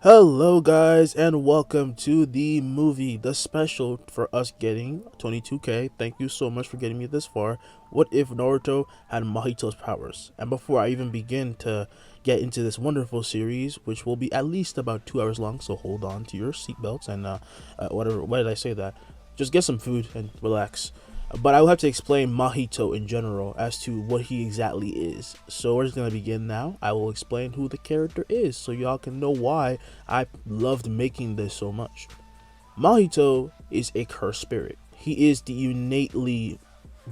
Hello, guys, and welcome to the special for us getting 22k. Thank you so much for getting me this far. What if Naruto had Mahito's powers? And before I even begin to get into this wonderful series, which will be at least about 2 hours long, so hold on to your seatbelts and whatever. Why did I say that? Just get some food and relax. But I will have to explain Mahito in general as to what he exactly is. So we're just gonna begin now. I will explain who the character is so y'all can know why I loved making this so much. Mahito is a cursed spirit. He is the innately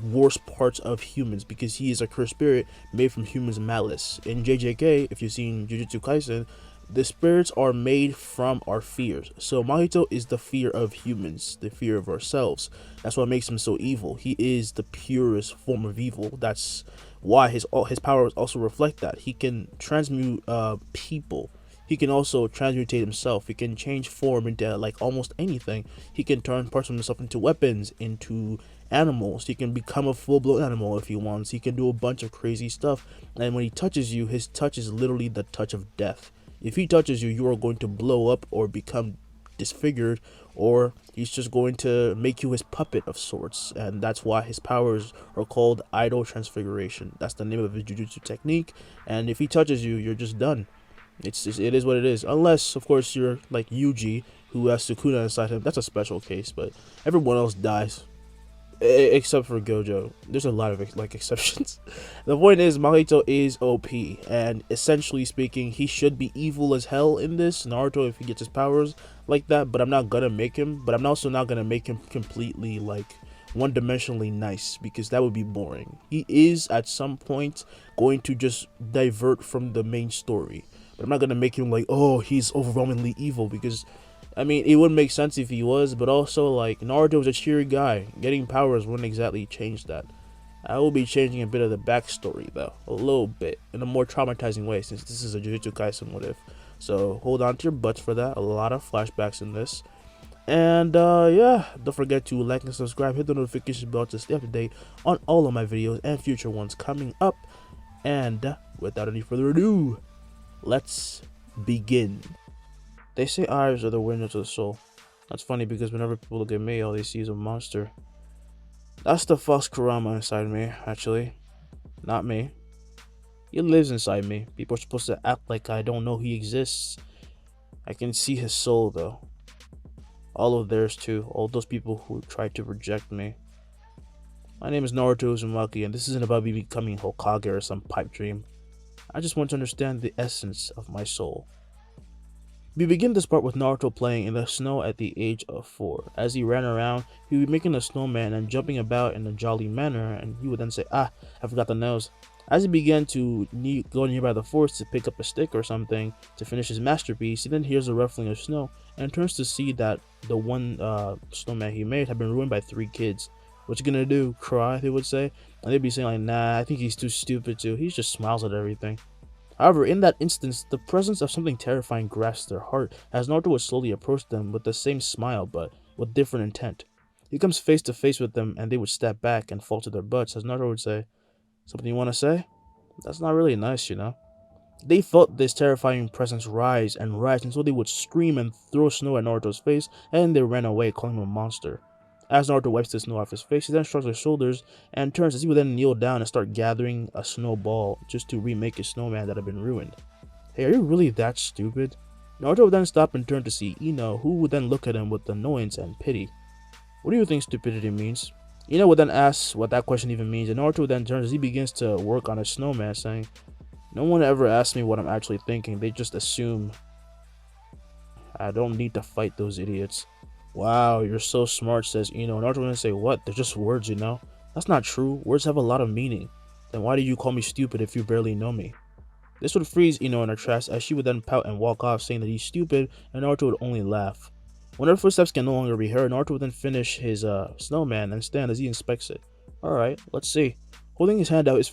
worst parts of humans because he is a cursed spirit made from humans' malice. In JJK, if you've seen Jujutsu Kaisen, the spirits are made from our fears. So Mahito is the fear of humans, the fear of ourselves. That's what makes him so evil. He is the purest form of evil. That's why his powers also reflect that. He can transmute people. He can also transmutate himself. He can change form into like almost anything. He can turn parts of himself into weapons, into animals. He can become a full-blown animal if he wants. He can do a bunch of crazy stuff. And when he touches you, his touch is literally the touch of death. If he touches you, you are going to blow up or become disfigured, or he's just going to make you his puppet of sorts. And that's why his powers are called idol transfiguration. That's the name of his jujutsu technique. And if he touches you, you're just done. It is what it is. Unless, of course, you're like Yuji, who has Sukuna inside him. That's a special case, but everyone else dies. Except for Gojo. There's a lot of exceptions. The point is, Mahito is OP, and essentially speaking, he should be evil as hell in this Naruto if he gets his powers like that. But I'm not gonna make him. But I'm also not gonna make him completely like one-dimensionally nice, because that would be boring. He is at some point going to just divert from the main story, but I'm not gonna make him like, oh, he's overwhelmingly evil, because I mean, it would make sense if he was, but also, like, Naruto was a cheery guy. Getting powers wouldn't exactly change that. I will be changing a bit of the backstory, though. A little bit. In a more traumatizing way, since this is a Jujutsu Kaisen what if. So, hold on to your butts for that. A lot of flashbacks in this. And, yeah, don't forget to like and subscribe. Hit the notification bell to stay up to date on all of my videos and future ones coming up. And, without any further ado, let's begin. They say eyes are the windows of the soul. That's funny because whenever people look at me, all they see is a monster. That's the false Kurama inside me, actually. Not me. He lives inside me. People are supposed to act like I don't know he exists. I can see his soul, though. All of theirs, too. All those people who tried to reject me. My name is Naruto Uzumaki, and this isn't about me becoming Hokage or some pipe dream. I just want to understand the essence of my soul. We begin this part with Naruto playing in the snow at the age of 4. As he ran around, he would be making a snowman and jumping about in a jolly manner, and he would then say, "Ah, I forgot the nose." As he began to go nearby the forest to pick up a stick or something to finish his masterpiece, he then hears a ruffling of snow and turns to see that the one snowman he made had been ruined by 3 kids. "What you gonna do? Cry?" they would say. And they'd be saying like, "Nah, I think he's too stupid to." He just smiles at everything. However, in that instance, the presence of something terrifying grasped their heart as Naruto would slowly approach them with the same smile but with different intent. He comes face to face with them and they would step back and fall to their butts as Naruto would say, "Something you want to say? That's not really nice, you know." They felt this terrifying presence rise and rise until they would scream and throw snow at Naruto's face, and they ran away calling him a monster. As Naruto wipes the snow off his face, he then shrugs his shoulders and turns as he would then kneel down and start gathering a snowball just to remake his snowman that had been ruined. "Hey, are you really that stupid?" Naruto would then stop and turn to see Ino, who would then look at him with annoyance and pity. "What do you think stupidity means?" Ino would then ask what that question even means, and Naruto then turns as he begins to work on his snowman, saying, "No one ever asks me what I'm actually thinking, they just assume. I don't need to fight those idiots." "Wow, you're so smart," says Ino. Naruto would say, "What? They're just words, you know?" "That's not true. Words have a lot of meaning." "Then why do you call me stupid if you barely know me?" This would freeze Ino in her tracks as she would then pout and walk off saying that he's stupid, and Naruto would only laugh. When her footsteps can no longer be heard, Naruto would then finish his snowman and stand as he inspects it. "Alright, let's see." Holding his hand out, his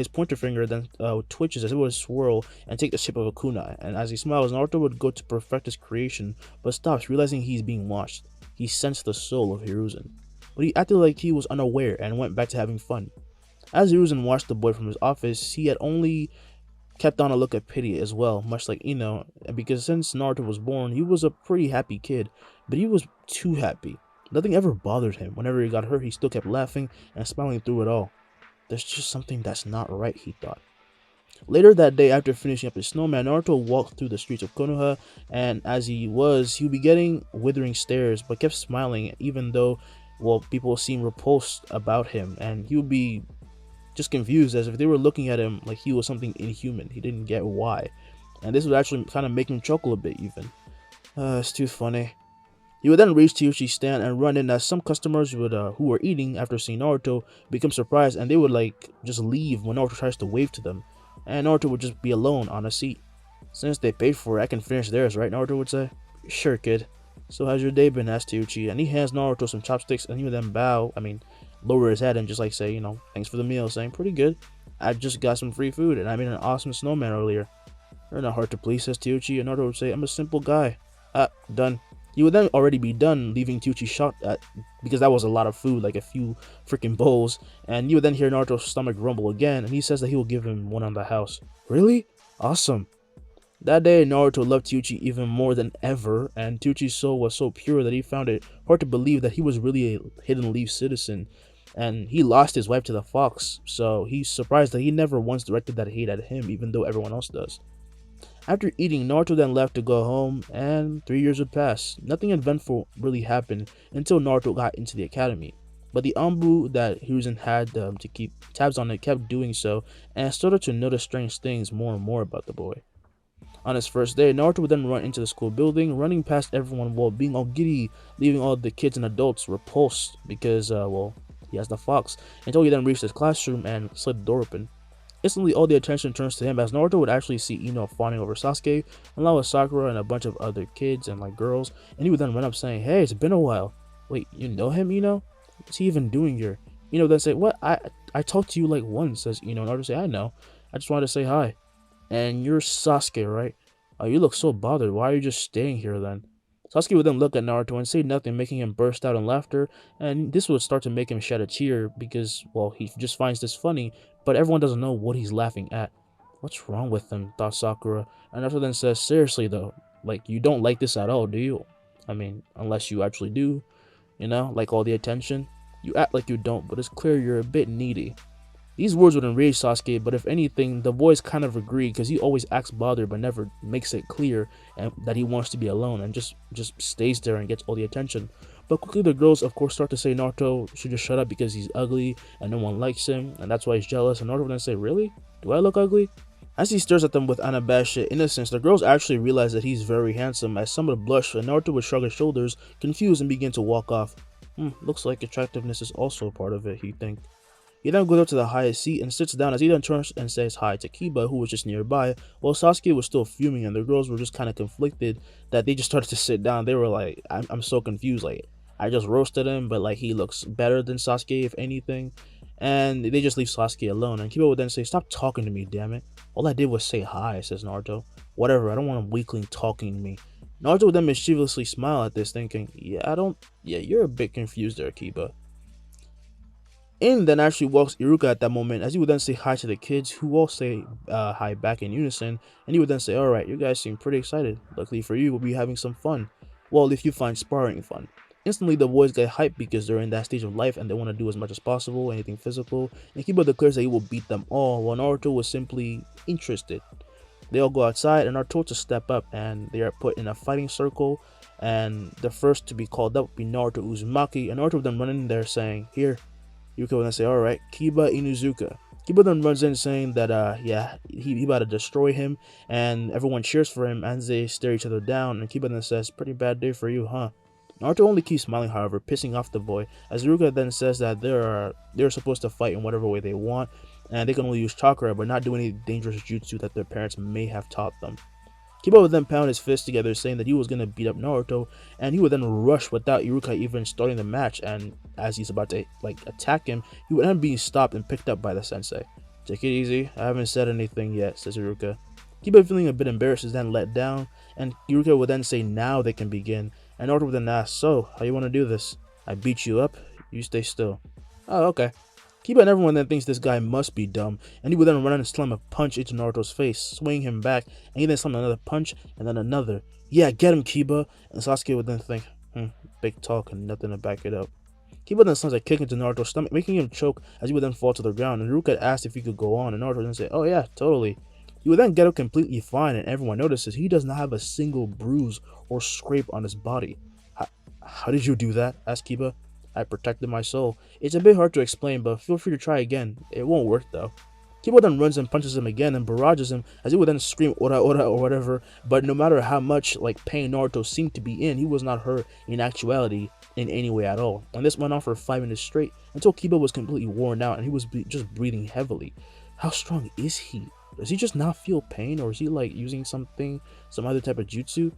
pointer finger then twitches as it would swirl and take the shape of a kunai, and as he smiles, Naruto would go to perfect his creation, but stops, realizing he's being watched. He sensed the soul of Hiruzen, but he acted like he was unaware and went back to having fun. As Hiruzen watched the boy from his office, he had only kept on a look of pity as well, much like Ino, because since Naruto was born, he was a pretty happy kid, but he was too happy. Nothing ever bothered him. Whenever he got hurt, he still kept laughing and smiling through it all. There's just something that's not right, he thought. Later that day, after finishing up his snowman, Naruto walked through the streets of Konoha, and as he would be getting withering stares, but kept smiling, even though, well, people seemed repulsed about him, and he would be just confused as if they were looking at him like he was something inhuman. He didn't get why. And this would actually kind of make him chuckle a bit, even. It's too funny. He would then reach Teuchi's stand and run in as some customers would, who were eating after seeing Naruto, become surprised and they would like just leave when Naruto tries to wave to them. And Naruto would just be alone on a seat. Since they paid for it, I can finish theirs, right? Naruto would say. Sure, kid. So how's your day been? Asked Teuchi, and he hands Naruto some chopsticks and he would then bow, lower his head and just like say, thanks for the meal, saying, pretty good. I just got some free food and I made an awesome snowman earlier. You're not hard to please, says Teuchi, and Naruto would say, I'm a simple guy. Done. He would then already be done, leaving Teuchi shocked at, because that was a lot of food, like a few freaking bowls, and you would then hear Naruto's stomach rumble again, and he says that he will give him one on the house. Really? Awesome. That day, Naruto loved Teuchi even more than ever, and Teuchi's soul was so pure that he found it hard to believe that he was really a Hidden Leaf citizen, and he lost his wife to the fox, so he's surprised that he never once directed that hate at him, even though everyone else does. After eating, Naruto then left to go home, and 3 years would pass. Nothing eventful really happened until Naruto got into the academy. But the Anbu that Hiruzen had to keep tabs on it kept doing so, and started to notice strange things more and more about the boy. On his first day, Naruto would then run into the school building, running past everyone while being all giddy, leaving all the kids and adults repulsed because, he has the fox, until he then reached his classroom and slid the door open. Instantly, all the attention turns to him as Naruto would actually see Ino fawning over Sasuke, along with Sakura and a bunch of other kids and girls, and he would then run up saying, "Hey, it's been a while. Wait, you know him, Ino? What's he even doing here?" Ino would then say, "What? I talked to you like once," says Ino. Naruto say, "I know. I just wanted to say hi." "And you're Sasuke, right? Oh, you look so bothered. Why are you just staying here then?" Sasuke would then look at Naruto and say nothing, making him burst out in laughter, and this would start to make him shed a tear because, he just finds this funny, but everyone doesn't know what he's laughing at. What's wrong with him, thought Sakura, and Naruto then says, seriously though, you don't like this at all, do you? Unless you actually do, like all the attention. You act like you don't, but it's clear you're a bit needy. These words would enrage Sasuke, but if anything, the boys kind of agree because he always acts bothered but never makes it clear that he wants to be alone and just stays there and gets all the attention. But quickly the girls of course start to say Naruto should just shut up because he's ugly and no one likes him and that's why he's jealous, and Naruto would then say, really? Do I look ugly? As he stares at them with unabashed innocence, the girls actually realize that he's very handsome as some would blush and Naruto would shrug his shoulders, confused, and begin to walk off. Looks like attractiveness is also a part of it, he thinks. He then goes up to the highest seat and sits down as he then turns and says hi to Kiba, who was just nearby, while Sasuke was still fuming and the girls were just kind of conflicted that they just started to sit down. They were like, I'm so confused, I just roasted him, but he looks better than Sasuke if anything, and they just leave Sasuke alone, and Kiba would then say, stop talking to me, damn it. All I did was say hi, says Naruto. Whatever, I don't want a weakling talking to me. Naruto would then mischievously smile at this, thinking, yeah, you're a bit confused there, Kiba. In then actually walks Iruka at that moment, as he would then say hi to the kids, who all say hi back in unison, and he would then say, alright, you guys seem pretty excited. Luckily for you, we'll be having some fun. Well, if you find sparring fun. Instantly, the boys get hyped because they're in that stage of life and they want to do as much as possible, anything physical, and Kiba declares that he will beat them all, while Naruto was simply interested. They all go outside and are told to step up, and they are put in a fighting circle, and the first to be called up would be Naruto Uzumaki, and Naruto would then run in there saying, here. Yuka would then say, alright, Kiba Inuzuka. Kiba then runs in saying that, he about to destroy him, and everyone cheers for him as they stare each other down, and Kiba then says, pretty bad day for you, huh? Naruto only keeps smiling, however, pissing off the boy, as Iruka then says that they're supposed to fight in whatever way they want, and they can only use chakra, but not do any dangerous jutsu that their parents may have taught them. Kiba would then pound his fist together, saying that he was going to beat up Naruto, and he would then rush without Iruka even starting the match, and as he's about to attack him, he would end up being stopped and picked up by the sensei. Take it easy, I haven't said anything yet, says Iruka. Kiba, feeling a bit embarrassed, is then let down, and Iruka would then say now they can begin, and Naruto would then ask, so, how you want to do this? I beat you up, you stay still. Oh, okay. Kiba and everyone then thinks this guy must be dumb, and he would then run and slam a punch into Naruto's face, swinging him back, and he then slam another punch, and then another. Yeah, get him, Kiba! And Sasuke would then think, big talk and nothing to back it up. Kiba then slams a kick into Naruto's stomach, making him choke as he would then fall to the ground, and Ruka asked if he could go on, and Naruto would then say, oh yeah, totally. He would then get up completely fine, and everyone notices he does not have a single bruise or scrape on his body. How did you do that? Asked Kiba. I protected my soul. It's a bit hard to explain, but feel free to try again. It won't work though. Kiba then runs and punches him again and barrages him as he would then scream ora ora or whatever, but no matter how much pain Naruto seemed to be in, he was not hurt in actuality in any way at all. And this went on for 5 minutes straight until Kiba was completely worn out and he was just breathing heavily. How strong is he? Does he just not feel pain, or is he using some other type of jutsu?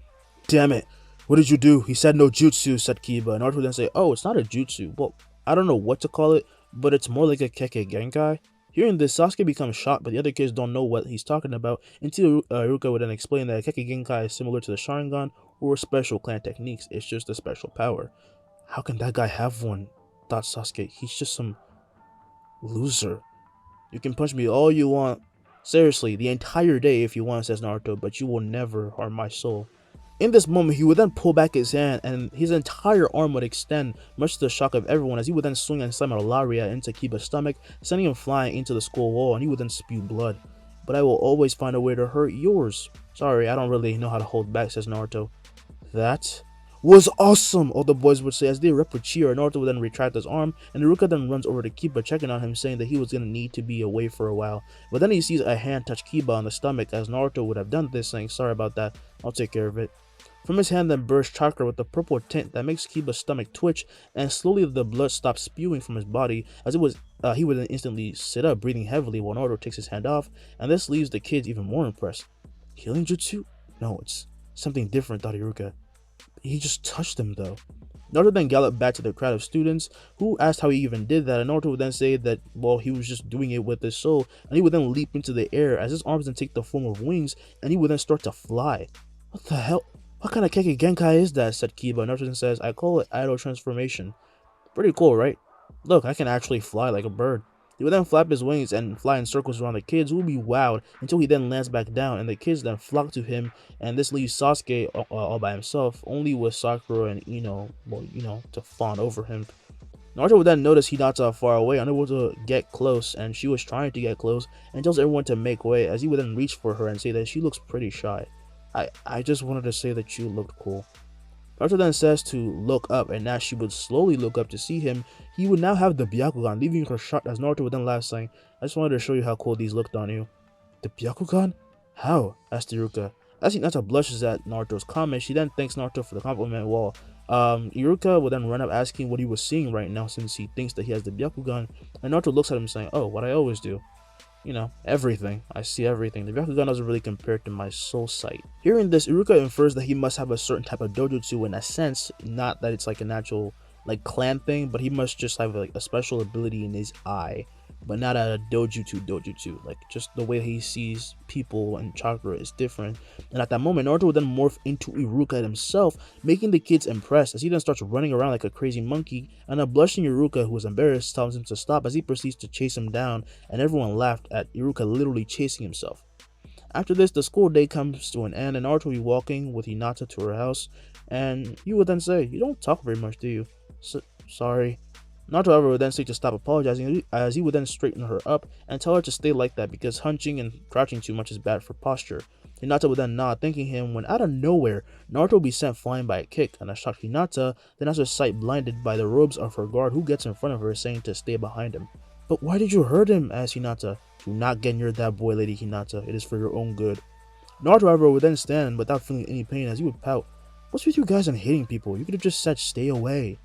Damn it. What did you do? He said no jutsu, said Kiba. And Naruto would then say, oh, it's not a jutsu. Well, I don't know what to call it, but it's more like a Keke Genkai. Hearing this, Sasuke becomes shocked, but the other kids don't know what he's talking about until Iruka would then explain that Keke Genkai is similar to the Sharingan or special clan techniques. It's just a special power. How can that guy have one? Thought Sasuke. He's just some loser. You can punch me all you want. Seriously, the entire day if you want, says Naruto, but you will never harm my soul. In this moment, he would then pull back his hand and his entire arm would extend, much to the shock of everyone, as he would then swing and slam a Laria into Kiba's stomach, sending him flying into the school wall, and he would then spew blood. But I will always find a way to hurt yours. Sorry, I don't really know how to hold back, says Naruto. That was awesome, all the boys would say as they erupt with cheer. Naruto would then retract his arm, and Iruka then runs over to Kiba, checking on him, saying that he was going to need to be away for a while. But then he sees a hand touch Kiba on the stomach, as Naruto would have done this, saying, sorry about that, I'll take care of it. From his hand then bursts chakra with a purple tint that makes Kiba's stomach twitch, and slowly the blood stops spewing from his body, as he would then instantly sit up, breathing heavily while Naruto takes his hand off, and this leaves the kids even more impressed. Healing jutsu? No, it's something different, thought Iruka. He just touched him though. Naruto then galloped back to the crowd of students, who asked how he even did that, and Naruto would then say that, well, he was just doing it with his soul, and he would then leap into the air as his arms then take the form of wings, and he would then start to fly. What the hell? What kind of Keke Genkai is that? Said Kiba. Naruto says, I call it idle transformation. Pretty cool, right? Look, I can actually fly like a bird. He would then flap his wings and fly in circles around the kids, who would be wowed until he then lands back down, and the kids then flock to him, and this leaves Sasuke all by himself, only with Sakura and Ino, to fawn over him. Naruto would then notice Hinata far away, unable to get close, and she was trying to get close, and tells everyone to make way, as he would then reach for her and say that she looks pretty shy. I just wanted to say that you looked cool. Naruto then says to look up, and as she would slowly look up to see him, he would now have the Byakugan, leaving her shocked as Naruto would then laugh, saying, I just wanted to show you how cool these looked on you. The Byakugan? How? Asked Iruka. As Hinata blushes at Naruto's comment, she then thanks Naruto for the compliment while Iruka would then run up asking what he was seeing right now since he thinks that he has the Byakugan, and Naruto looks at him saying, oh, what I always do. Everything. I see everything. The Byakugan doesn't really compare to my soul sight. Hearing this, Iruka infers that he must have a certain type of dojutsu in a sense, not that it's like a natural clan thing, but he must just have a special ability in his eye, but not a dojutsu. Just the way he sees people and chakra is different. And at that moment, Naruto would then morph into Iruka himself, making the kids impressed as he then starts running around like a crazy monkey, and a blushing Iruka who is embarrassed tells him to stop as he proceeds to chase him down, and everyone laughed at Iruka literally chasing himself. After this, the school day comes to an end, and Naruto will be walking with Hinata to her house, and he would then say, you don't talk very much, do you? Sorry. Naruto, however, would then say to stop apologizing, as he would then straighten her up and tell her to stay like that because hunching and crouching too much is bad for posture. Hinata would then nod, thanking him when out of nowhere, Naruto would be sent flying by a kick, and a shocked Hinata then has her sight blinded by the robes of her guard, who gets in front of her saying to stay behind him. But why did you hurt him? Asked Hinata. Do not get near that boy, Lady Hinata. It is for your own good. Naruto, however, would then stand without feeling any pain as he would pout. What's with you guys and hating people? You could have just said stay away.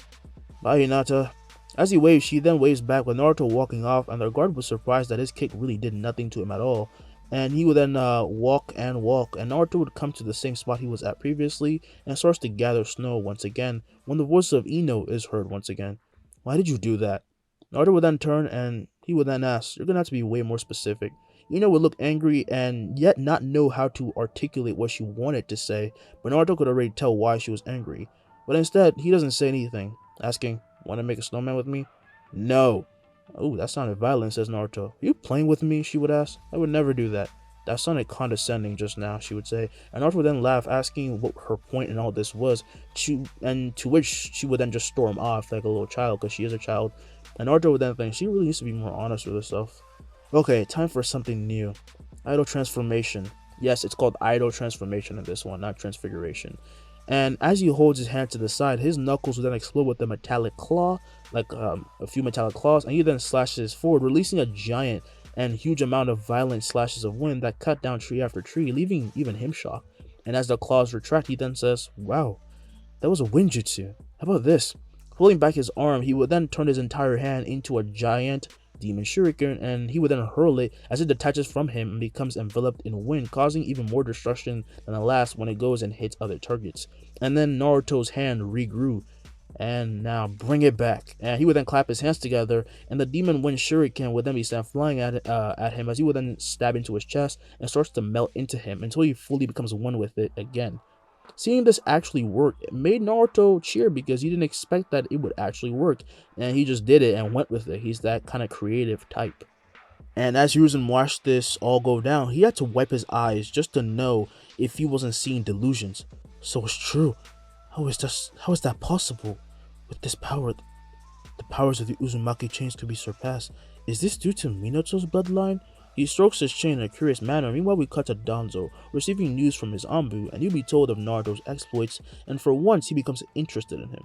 Bye, Hinata. As he waves, she then waves back with Naruto walking off, and the guard was surprised that his kick really did nothing to him at all. And he would then walk, and Naruto would come to the same spot he was at previously and starts to gather snow once again when the voice of Ino is heard once again. Why did you do that? Naruto would then turn and he would then ask, you're gonna have to be way more specific. Ino would look angry and yet not know how to articulate what she wanted to say, but Naruto could already tell why she was angry. But instead, he doesn't say anything, asking, want to make a snowman with me? No. Oh, that sounded violent, says Naruto. Are you playing with me? She would ask. I would never do that. That sounded condescending just now, she would say. And Naruto would then laugh, asking what her point in all this was, to which she would then just storm off like a little child, because she is a child. And Naruto would then think she really needs to be more honest with herself. Okay, time for something new. Idol transformation. Yes, it's called idol transformation in this one, not transfiguration. And as he holds his hand to the side, his knuckles will then explode with a metallic claw, like a few metallic claws, and he then slashes forward, releasing a giant and huge amount of violent slashes of wind that cut down tree after tree, leaving even him shocked. And as the claws retract, he then says, "Wow, that was a wind jutsu. How about this?" Pulling back his arm, he would then turn his entire hand into a giant demon shuriken, and he would then hurl it as it detaches from him and becomes enveloped in wind, causing even more destruction than the last when it goes and hits other targets. And then Naruto's hand regrew, and now bring it back. And he would then clap his hands together, and the demon wind shuriken would then be sent flying at him as he would then stab into his chest and starts to melt into him until he fully becomes one with it again. Seeing this actually work, it made Naruto cheer because he didn't expect that it would actually work, and he just did it and went with it. He's that kind of creative type. And as Hiruzen watched this all go down, he had to wipe his eyes just to know if he wasn't seeing delusions. So it's true. How is that possible? With this power, the powers of the Uzumaki chains could be surpassed. Is this due to Minato's bloodline? He strokes his chin in a curious manner. Meanwhile, we cut to Danzo, receiving news from his Anbu, and he'll be told of Naruto's exploits, and for once he becomes interested in him.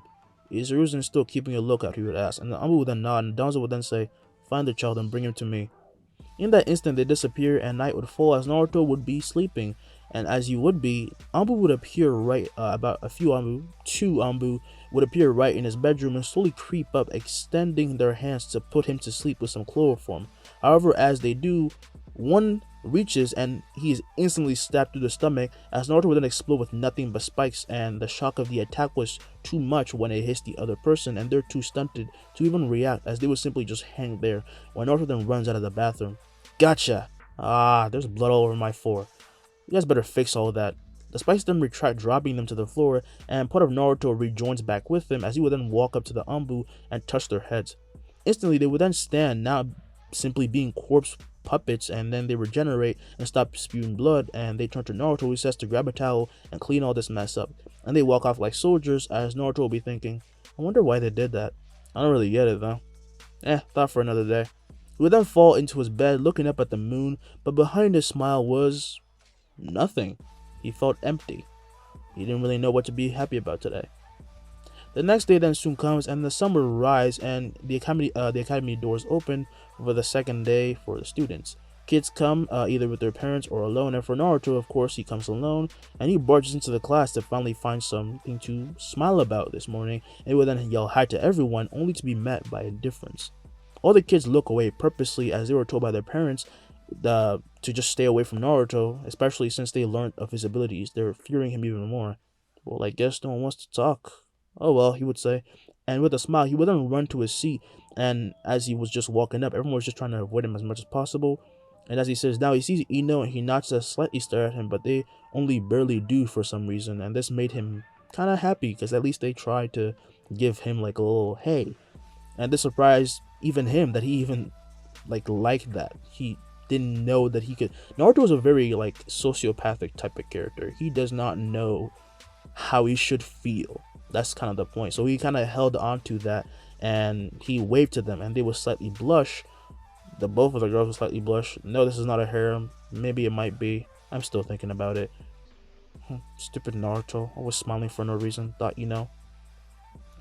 Is Hiruzen still keeping a lookout, he would ask, and the Anbu would then nod, and Danzo would then say, "Find the child and bring him to me." In that instant, they disappear, and night would fall as Naruto would be sleeping. And as he would be, Anbu would appear right about a few Anbu, two Anbu would appear right in his bedroom and slowly creep up, extending their hands to put him to sleep with some chloroform. However, as they do, one reaches and he is instantly stabbed through the stomach as Naruto would then explode with nothing but spikes, and the shock of the attack was too much when it hits the other person, and they're too stunted to even react as they would simply just hang there when Naruto then runs out of the bathroom. Gotcha! Ah, there's blood all over my floor. You guys better fix all that. The spikes then retract, dropping them to the floor, and part of Naruto rejoins back with them as he would then walk up to the Anbu and touch their heads. Instantly, they would then stand, now simply being corpse puppets, and then they regenerate and stop spewing blood, and they turn to Naruto, who says to grab a towel and clean all this mess up. And they walk off like soldiers as Naruto will be thinking, I wonder why they did that. I don't really get it though. Thought for another day. He would then fall into his bed looking up at the moon, but behind his smile was nothing. He felt empty. He didn't really know what to be happy about today. The next day then soon comes, and the sun will rise, and the academy doors open for the second day for the students. Kids come either with their parents or alone, and for Naruto, of course, he comes alone, and he barges into the class to finally find something to smile about this morning, and he will then yell hi to everyone, only to be met by indifference. All the kids look away purposely as they were told by their parents to just stay away from Naruto, especially since they learned of his abilities. They're fearing him even more. Well, I guess no one wants to talk. Oh well, he would say. And with a smile, he would then run to his seat, and as he was just walking up, everyone was just trying to avoid him as much as possible. And as he sits down, he sees Ino, and he nods to slightly stare at him, but they only barely do for some reason, and this made him kind of happy, because at least they tried to give him like a little hey. And this surprised even him that he even liked that. He didn't know that he could. Naruto is a very sociopathic type of character. He does not know how he should feel. That's kind of the point. So he kind of held on to that, and he waved to them, and they would slightly blush. Both of the girls would slightly blush. No, this is not a harem. Maybe it might be. I'm still thinking about it. Stupid Naruto, always smiling for no reason. Thought you know.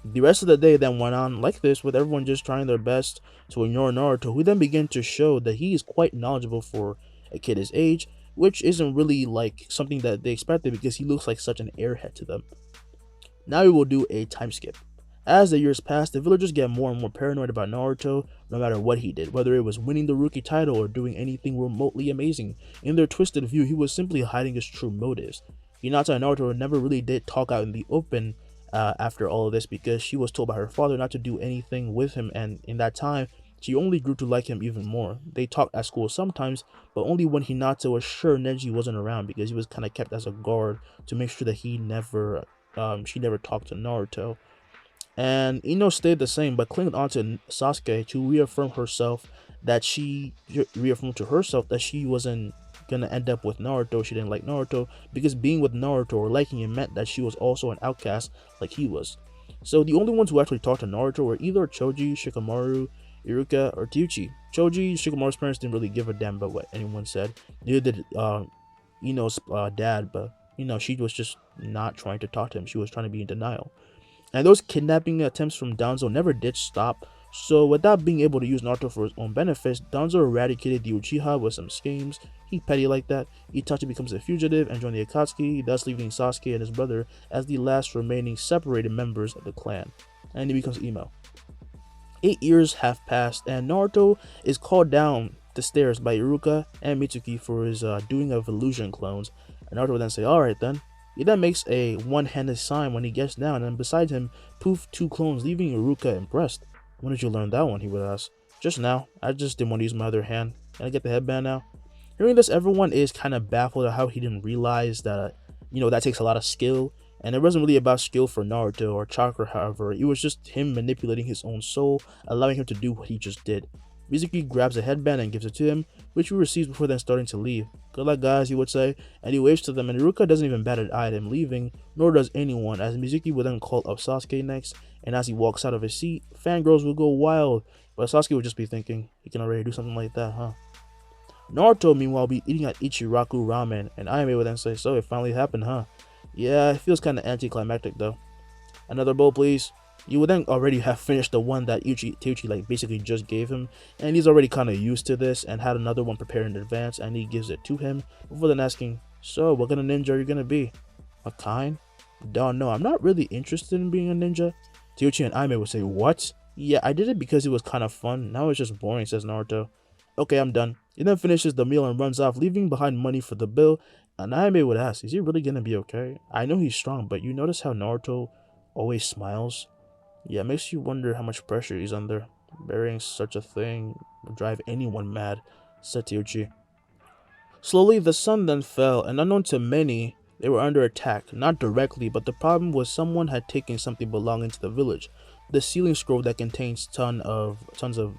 The rest of the day then went on like this, with everyone just trying their best to ignore Naruto, who then began to show that he is quite knowledgeable for a kid his age, which isn't really something that they expected because he looks like such an airhead to them. Now we will do a time skip. As the years pass, the villagers get more and more paranoid about Naruto, no matter what he did, whether it was winning the rookie title or doing anything remotely amazing. In their twisted view, he was simply hiding his true motives. Hinata and Naruto never really did talk out in the open after all of this, because she was told by her father not to do anything with him, and in that time, she only grew to like him even more. They talked at school sometimes, but only when Hinata was sure Neji wasn't around, because he was kind of kept as a guard to make sure that she never talked to Naruto. And Ino stayed the same, but clinged onto Sasuke to reaffirm herself that she reaffirmed to herself that she wasn't gonna end up with Naruto. She didn't like Naruto because being with Naruto or liking him meant that she was also an outcast like he was. So the only ones who actually talked to Naruto were either Choji, Shikamaru, Iruka, or Teuchi. Choji, Shikamaru's parents didn't really give a damn about what anyone said. Neither did Ino's dad, but she was just not trying to talk to him. She was trying to be in denial. And those kidnapping attempts from Danzo never did stop. So without being able to use Naruto for his own benefits, Danzo eradicated the Uchiha with some schemes. He petty like that. Itachi becomes a fugitive and joins the Akatsuki, thus leaving Sasuke and his brother as the last remaining separated members of the clan. And he becomes emo. 8 years have passed, and Naruto is called down the stairs by Iruka and Mitsuki for his doing of illusion clones. And Naruto will then say, "Alright then." He then makes a one-handed sign when he gets down, and beside him, poof, 2 clones, leaving Iruka impressed. "When did you learn that one?" he would ask. "Just now. I just didn't want to use my other hand. Can I get the headband now?" Hearing this, everyone is kind of baffled at how he didn't realize that, that takes a lot of skill. And it wasn't really about skill for Naruto or chakra, however. It was just him manipulating his own soul, allowing him to do what he just did. Mizuki grabs a headband and gives it to him, which he receives before then starting to leave. "Good luck, guys," he would say, and he waves to them, and Iruka doesn't even bat an eye at him leaving, nor does anyone, as Mizuki would then call up Sasuke next, and as he walks out of his seat, fangirls will go wild, but Sasuke would just be thinking, he can already do something like that, huh? Naruto, meanwhile, be eating at Ichiraku ramen, and Ayame would then say, "So it finally happened, huh?" "Yeah, it feels kinda anticlimactic though." "Another bowl, please." You would then already have finished the one that Teuchi basically just gave him, and he's already kinda used to this and had another one prepared in advance, and he gives it to him, before then asking, "So, what kind of ninja are you gonna be?" "A kind?" "Don't know, I'm not really interested in being a ninja." Teuchi and Aime would say, "What?" "Yeah, I did it because it was kinda fun, now it's just boring," says Naruto. "Okay, I'm done." He then finishes the meal and runs off, leaving behind money for the bill, and Aime would ask, "Is he really gonna be okay? I know he's strong, but you notice how Naruto always smiles?" "Yeah, it makes you wonder how much pressure he's under. Burying such a thing would drive anyone mad," said Teuchi. Slowly, the sun then fell, and unknown to many, they were under attack. Not directly, but the problem was someone had taken something belonging to the village. The sealing scroll that contains tons of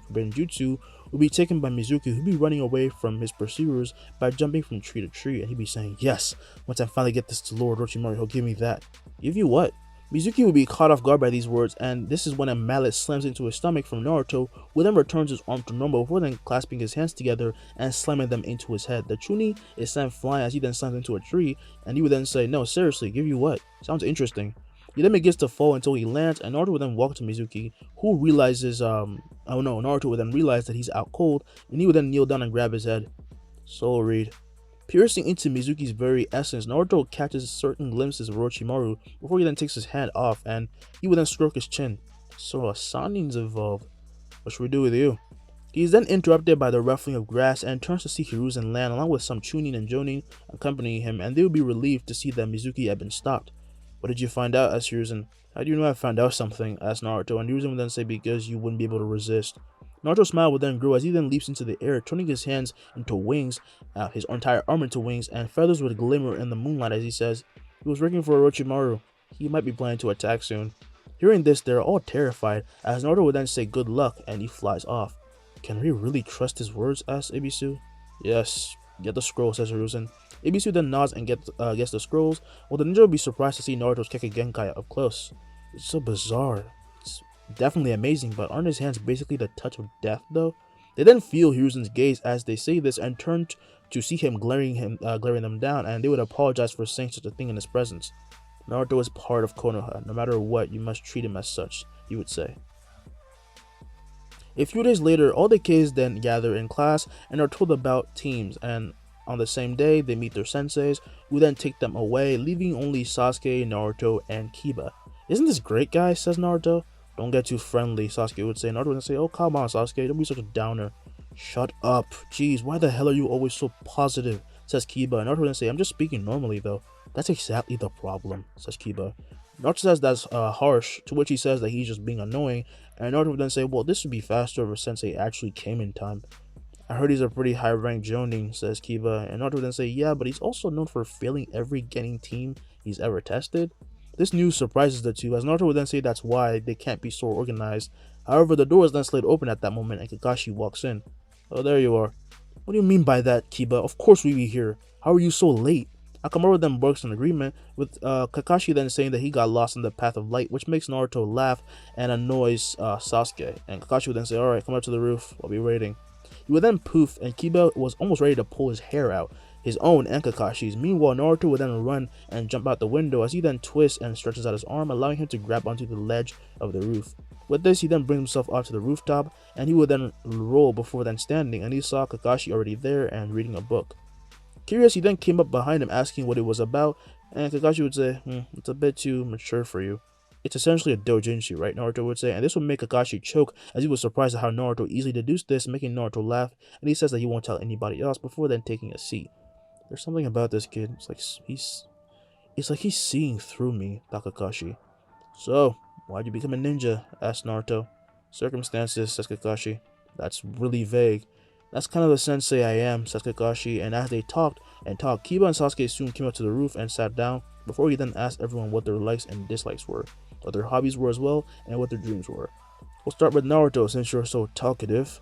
forbidden jutsu would be taken by Mizuki, who'd be running away from his pursuers by jumping from tree to tree, and he'd be saying, "Yes, once I finally get this to Lord Orochimaru, he'll give me that." "Give you what?" Mizuki would be caught off guard by these words, and this is when a mallet slams into his stomach from Naruto, who then returns his arm to normal before then clasping his hands together and slamming them into his head. The Chunin is sent flying as he then slams into a tree, and he would then say, "No, seriously, give you what? Sounds interesting." He then begins to fall until he lands, and Naruto would then walk to Mizuki, who realizes, Naruto would then realize that he's out cold, and he would then kneel down and grab his head. Soul Read. Piercing into Mizuki's very essence, Naruto catches certain glimpses of Orochimaru before he then takes his hand off, and he would then stroke his chin. "So a Sanin's involved. What should we do with you?" He is then interrupted by the ruffling of grass and turns to see Hiruzen land along with some Chunin and Jonin accompanying him, and they would be relieved to see that Mizuki had been stopped. "What did you find out?" asked Hiruzen. "How do you know I found out something?" asked Naruto, and Hiruzen would then say, "Because you wouldn't be able to resist." Naruto's smile would then grow as he then leaps into the air, turning his hands into wings, his entire arm into wings, and feathers would glimmer in the moonlight as he says, "He was working for Orochimaru. He might be planning to attack soon." Hearing this, they're all terrified, as Naruto would then say good luck, and he flies off. "Can we really trust his words?" asked Ebisu. "Yes, get the scroll," says Hiruzen. Ebisu then nods and gets the scrolls, while the ninja would be surprised to see Naruto's Kekkei Genkai up close. It's so bizarre. It's definitely amazing, but aren't his hands basically the touch of death though? They then feel Hiruzen's gaze as they say this and turn to see him glaring them down, and they would apologize for saying such a thing in his presence. "Naruto is part of Konoha. No matter what, you must treat him as such," he would say. A few days later, all the kids then gather in class and are told about teams, and on the same day, they meet their senseis, who then take them away, leaving only Sasuke, Naruto, and Kiba. "Isn't this great, guys?" says Naruto. "Don't get too friendly," Sasuke would say. Naruto would say, "Oh, come on, Sasuke, don't be such a downer." "Shut up. Jeez, why the hell are you always so positive?" says Kiba. And Naruto would say, "I'm just speaking normally, though." "That's exactly the problem," says Kiba. Naruto says that's harsh, to which he says that he's just being annoying, and Naruto would then say, "Well, this would be faster if a sensei actually came in time." "I heard he's a pretty high-ranked Jonin," says Kiba, and Naruto would then say, "Yeah, but he's also known for failing every Genin team he's ever tested." This news surprises the two, as Naruto would then say that's why they can't be so organized. However, the door is then slid open at that moment and Kakashi walks in. Oh, there you are. What do you mean by that, Kiba? Of course we be here. How are you so late? Akamaru then works an agreement, with Kakashi then saying that he got lost in the path of light, which makes Naruto laugh and annoys Sasuke. And Kakashi would then say, alright, come up to the roof, I'll be waiting. He would then poof, and Kiba was almost ready to pull his hair out, his own and Kakashi's. Meanwhile, Naruto would then run and jump out the window as he then twists and stretches out his arm, allowing him to grab onto the ledge of the roof. With this, he then brings himself up to the rooftop, and he would then roll before then standing, and he saw Kakashi already there and reading a book. Curious, he then came up behind him asking what it was about, and Kakashi would say, it's a bit too mature for you. It's essentially a doujinshi, right? Naruto would say, and this would make Kakashi choke, as he was surprised at how Naruto easily deduced this, making Naruto laugh, and he says that he won't tell anybody else before then taking a seat. There's something about this kid, it's like he's seeing through me, thought Kakashi. So, why'd you become a ninja? Asked Naruto. Circumstances, says Kakashi. That's really vague. That's kind of the sensei I am, says Kakashi, and as they talked, Kiba and Sasuke soon came up to the roof and sat down, before he then asked everyone what their likes and dislikes were, what their hobbies were as well, and what their dreams were. We'll start with Naruto, since you're so talkative.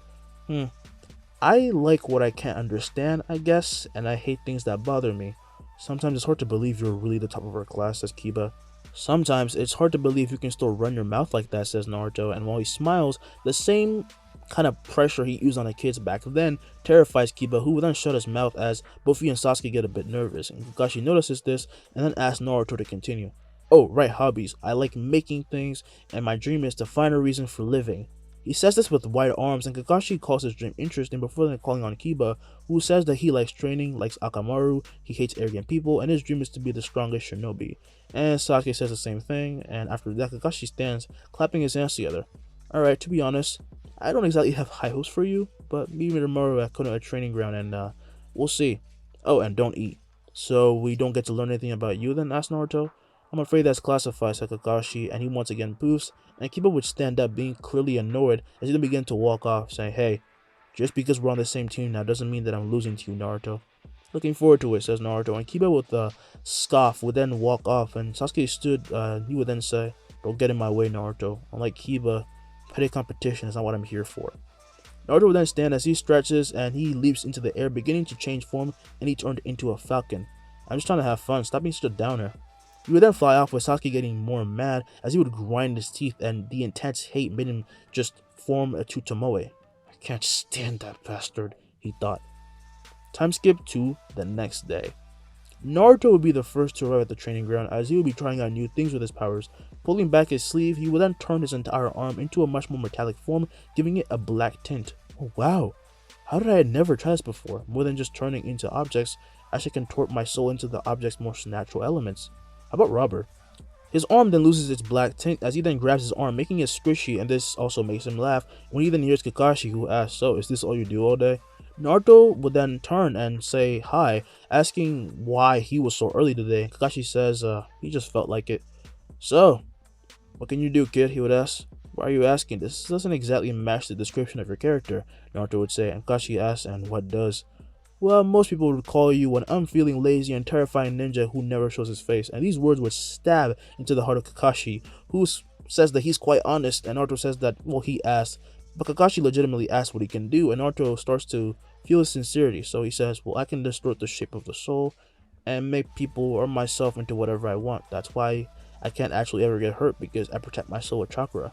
I like what I can't understand, I guess, and I hate things that bother me. Sometimes it's hard to believe you're really the top of our class, says Kiba. Sometimes it's hard to believe you can still run your mouth like that, says Naruto, and while he smiles, the same kind of pressure he used on the kids back then terrifies Kiba, who will then shut his mouth as both he and Sasuke get a bit nervous, and Kakashi notices this and then asks Naruto to continue. Oh, right, hobbies. I like making things, and my dream is to find a reason for living. He says this with wide arms, and Kakashi calls his dream interesting before then calling on Kiba, who says that he likes training, likes Akamaru, he hates arrogant people, and his dream is to be the strongest shinobi. And Sasuke says the same thing, and after that Kakashi stands, clapping his hands together. Alright, to be honest, I don't exactly have high hopes for you, but meet me tomorrow at Konoha training ground and we'll see. Oh, and don't eat. So we don't get to learn anything about you then, asked Naruto. I'm afraid that's classified, said Kakashi, and he once again poofs, and Kiba would stand up, being clearly annoyed, as he then began to walk off, saying, hey, just because we're on the same team now doesn't mean that I'm losing to you, Naruto. Looking forward to it, says Naruto, and Kiba with a scoff would then walk off, and Sasuke stood, he would then say, don't get in my way, Naruto. Unlike Kiba, petty competition is not what I'm here for. Naruto would then stand as he stretches and he leaps into the air, beginning to change form, and he turned into a falcon. I'm just trying to have fun, stop being such a downer. He would then fly off, with Sasuke getting more mad as he would grind his teeth, and the intense hate made him just form a Tomoe. I can't stand that bastard, he thought. Time skip to the next day. Naruto would be the first to arrive at the training ground, as he would be trying out new things with his powers. Pulling back his sleeve, he would then turn his entire arm into a much more metallic form, giving it a black tint. Oh wow, how did I never try this before? More than just turning into objects, I should contort my soul into the object's most natural elements. How about Robert? His arm then loses its black tint as he then grabs his arm, making it squishy, and this also makes him laugh when he then hears Kakashi, who asks, so is this all you do all day? Naruto would then turn and say hi, asking why he was so early today. Kakashi says he just felt like it. So, what can you do, kid? He would ask. Why are you asking? This doesn't exactly match the description of your character, Naruto would say, and Kakashi asks, and what does? Well, most people would call you an unfeeling, lazy, and terrifying ninja who never shows his face, and these words would stab into the heart of Kakashi, who says that he's quite honest, and Naruto says that, well, he asked, but Kakashi legitimately asks what he can do, and Naruto starts to feel his sincerity, so he says, well, I can distort the shape of the soul, and make people or myself into whatever I want. That's why I can't actually ever get hurt, because I protect my soul with chakra.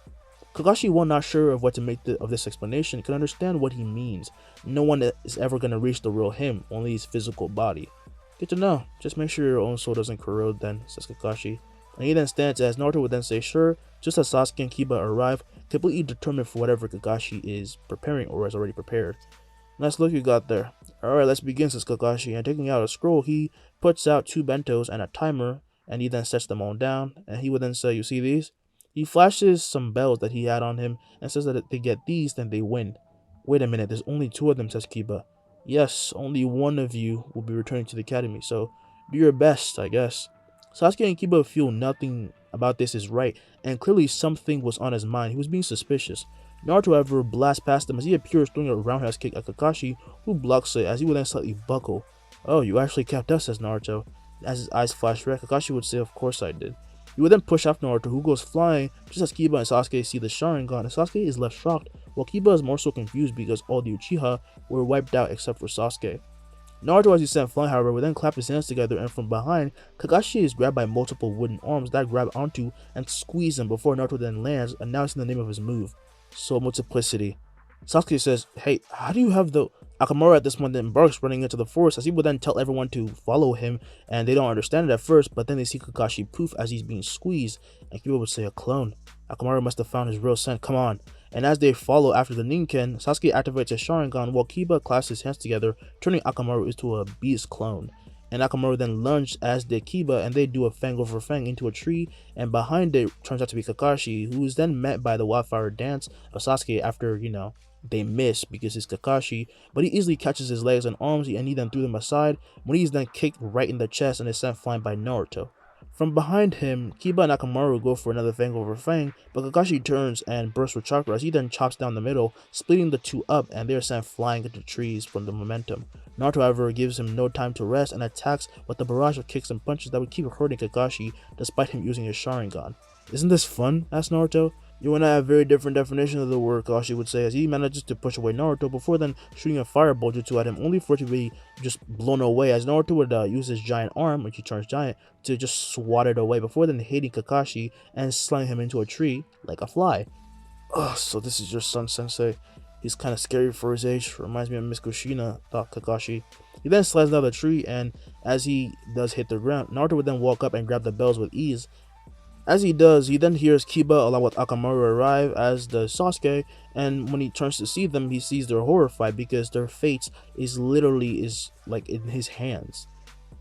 Kakashi, while not sure of what to make of this explanation, can understand what he means. No one is ever going to reach the real him, only his physical body. Good to know. Just make sure your own soul doesn't corrode then, says Kakashi. And he then stands as Naruto would then say sure, just as Sasuke and Kiba arrive, completely determined for whatever Kakashi is preparing or has already prepared. Nice look you got there. Alright, let's begin, says Kakashi, and taking out a scroll, he puts out 2 bentos and a timer, and he then sets them all down, and he would then say, you see these? He flashes some bells that he had on him and says that if they get these, then they win. Wait a minute, there's only 2 of them, says Kiba. Yes, only one of you will be returning to the academy, so do your best, I guess. Sasuke and Kiba feel nothing about this is right, and clearly something was on his mind. He was being suspicious. Naruto, however, blasts past them as he appears, throwing a roundhouse kick at Kakashi, who blocks it as he would then slightly buckle. Oh, you actually kept up, says Naruto. As his eyes flash red, Kakashi would say, of course I did. He would then push after Naruto, who goes flying just as Kiba and Sasuke see the Sharingan, and Sasuke is left shocked, while Kiba is more so confused because all the Uchiha were wiped out except for Sasuke. Naruto, as he sent flying, however, would then clap his hands together, and from behind, Kakashi is grabbed by multiple wooden arms that grab onto and squeeze him before Naruto then lands, announcing the name of his move. So multiplicity. Sasuke says, "Hey, how do you have the..." Akamaru at this point then embarks, running into the forest, as he would then tell everyone to follow him, and they don't understand it at first, but then they see Kakashi poof as he's being squeezed, and Kiba would say, "A clone. Akamaru must have found his real scent, come on." And as they follow after the Ninken, Sasuke activates his Sharingan while Kiba clasps his hands together, turning Akamaru into a beast clone. And Akamaru then lunged, as did Kiba, and they do a fang over fang into a tree, and behind it turns out to be Kakashi, who is then met by the wildfire dance of Sasuke after, they miss because it's Kakashi, but he easily catches his legs and arms, and he then threw them aside when he's then kicked right in the chest and is sent flying by Naruto. From behind him, Kiba and Akamaru go for another fang over fang, but Kakashi turns and bursts with chakra as he then chops down the middle, splitting the two up, and they are sent flying into trees from the momentum. Naruto, however, gives him no time to rest and attacks with a barrage of kicks and punches that would keep hurting Kakashi despite him using his Sharingan. "Isn't this fun?" asked Naruto. "You and I have very different definitions of the word," Kakashi would say, as he manages to push away Naruto before then shooting a fireball jutsu at him, only for it to be just blown away, as Naruto would use his giant arm, which he turns giant, to just swat it away before then hitting Kakashi and slinging him into a tree like a fly. "Ugh, so this is your son, Sensei. He's kind of scary for his age. Reminds me of Miss Kushina," thought Kakashi. He then slides down the tree, and as he does hit the ground, Naruto would then walk up and grab the bells with ease. As he does, he then hears Kiba along with Akamaru arrive, as does Sasuke, and when he turns to see them, he sees they're horrified because their fate is literally like in his hands.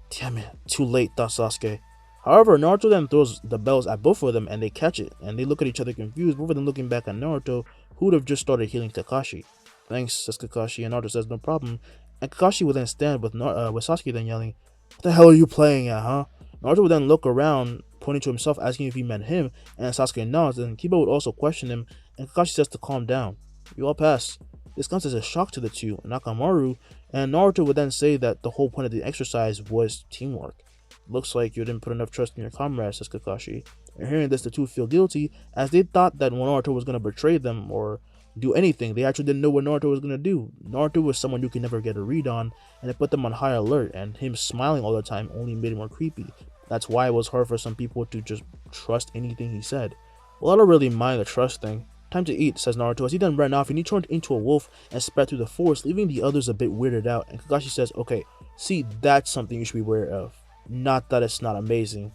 "Damn it, too late," thought Sasuke. However, Naruto then throws the bells at both of them and they catch it, and they look at each other confused, both of them looking back at Naruto, who would have just started healing Kakashi. "Thanks," says Kakashi, and Naruto says no problem, and Kakashi would then stand with Sasuke then yelling, "What the hell are you playing at, huh?" Naruto would then look around, pointing to himself, asking if he meant him, and Sasuke nods, and Kiba would also question him, and Kakashi says to calm down. "You all pass." This comes as a shock to the two, Nakamaru, and Naruto would then say that the whole point of the exercise was teamwork. "Looks like you didn't put enough trust in your comrades," says Kakashi. And hearing this, the two feel guilty, as they thought that when Naruto was going to betray them or do anything, they actually didn't know what Naruto was going to do. Naruto was someone you can never get a read on, and it put them on high alert, and him smiling all the time only made it more creepy. That's why it was hard for some people to just trust anything he said. "Well, I don't really mind the trust thing. Time to eat," says Naruto, as he then ran off and he turned into a wolf and spread through the forest, leaving the others a bit weirded out. And Kakashi says, "Okay, see, that's something you should be aware of. Not that it's not amazing."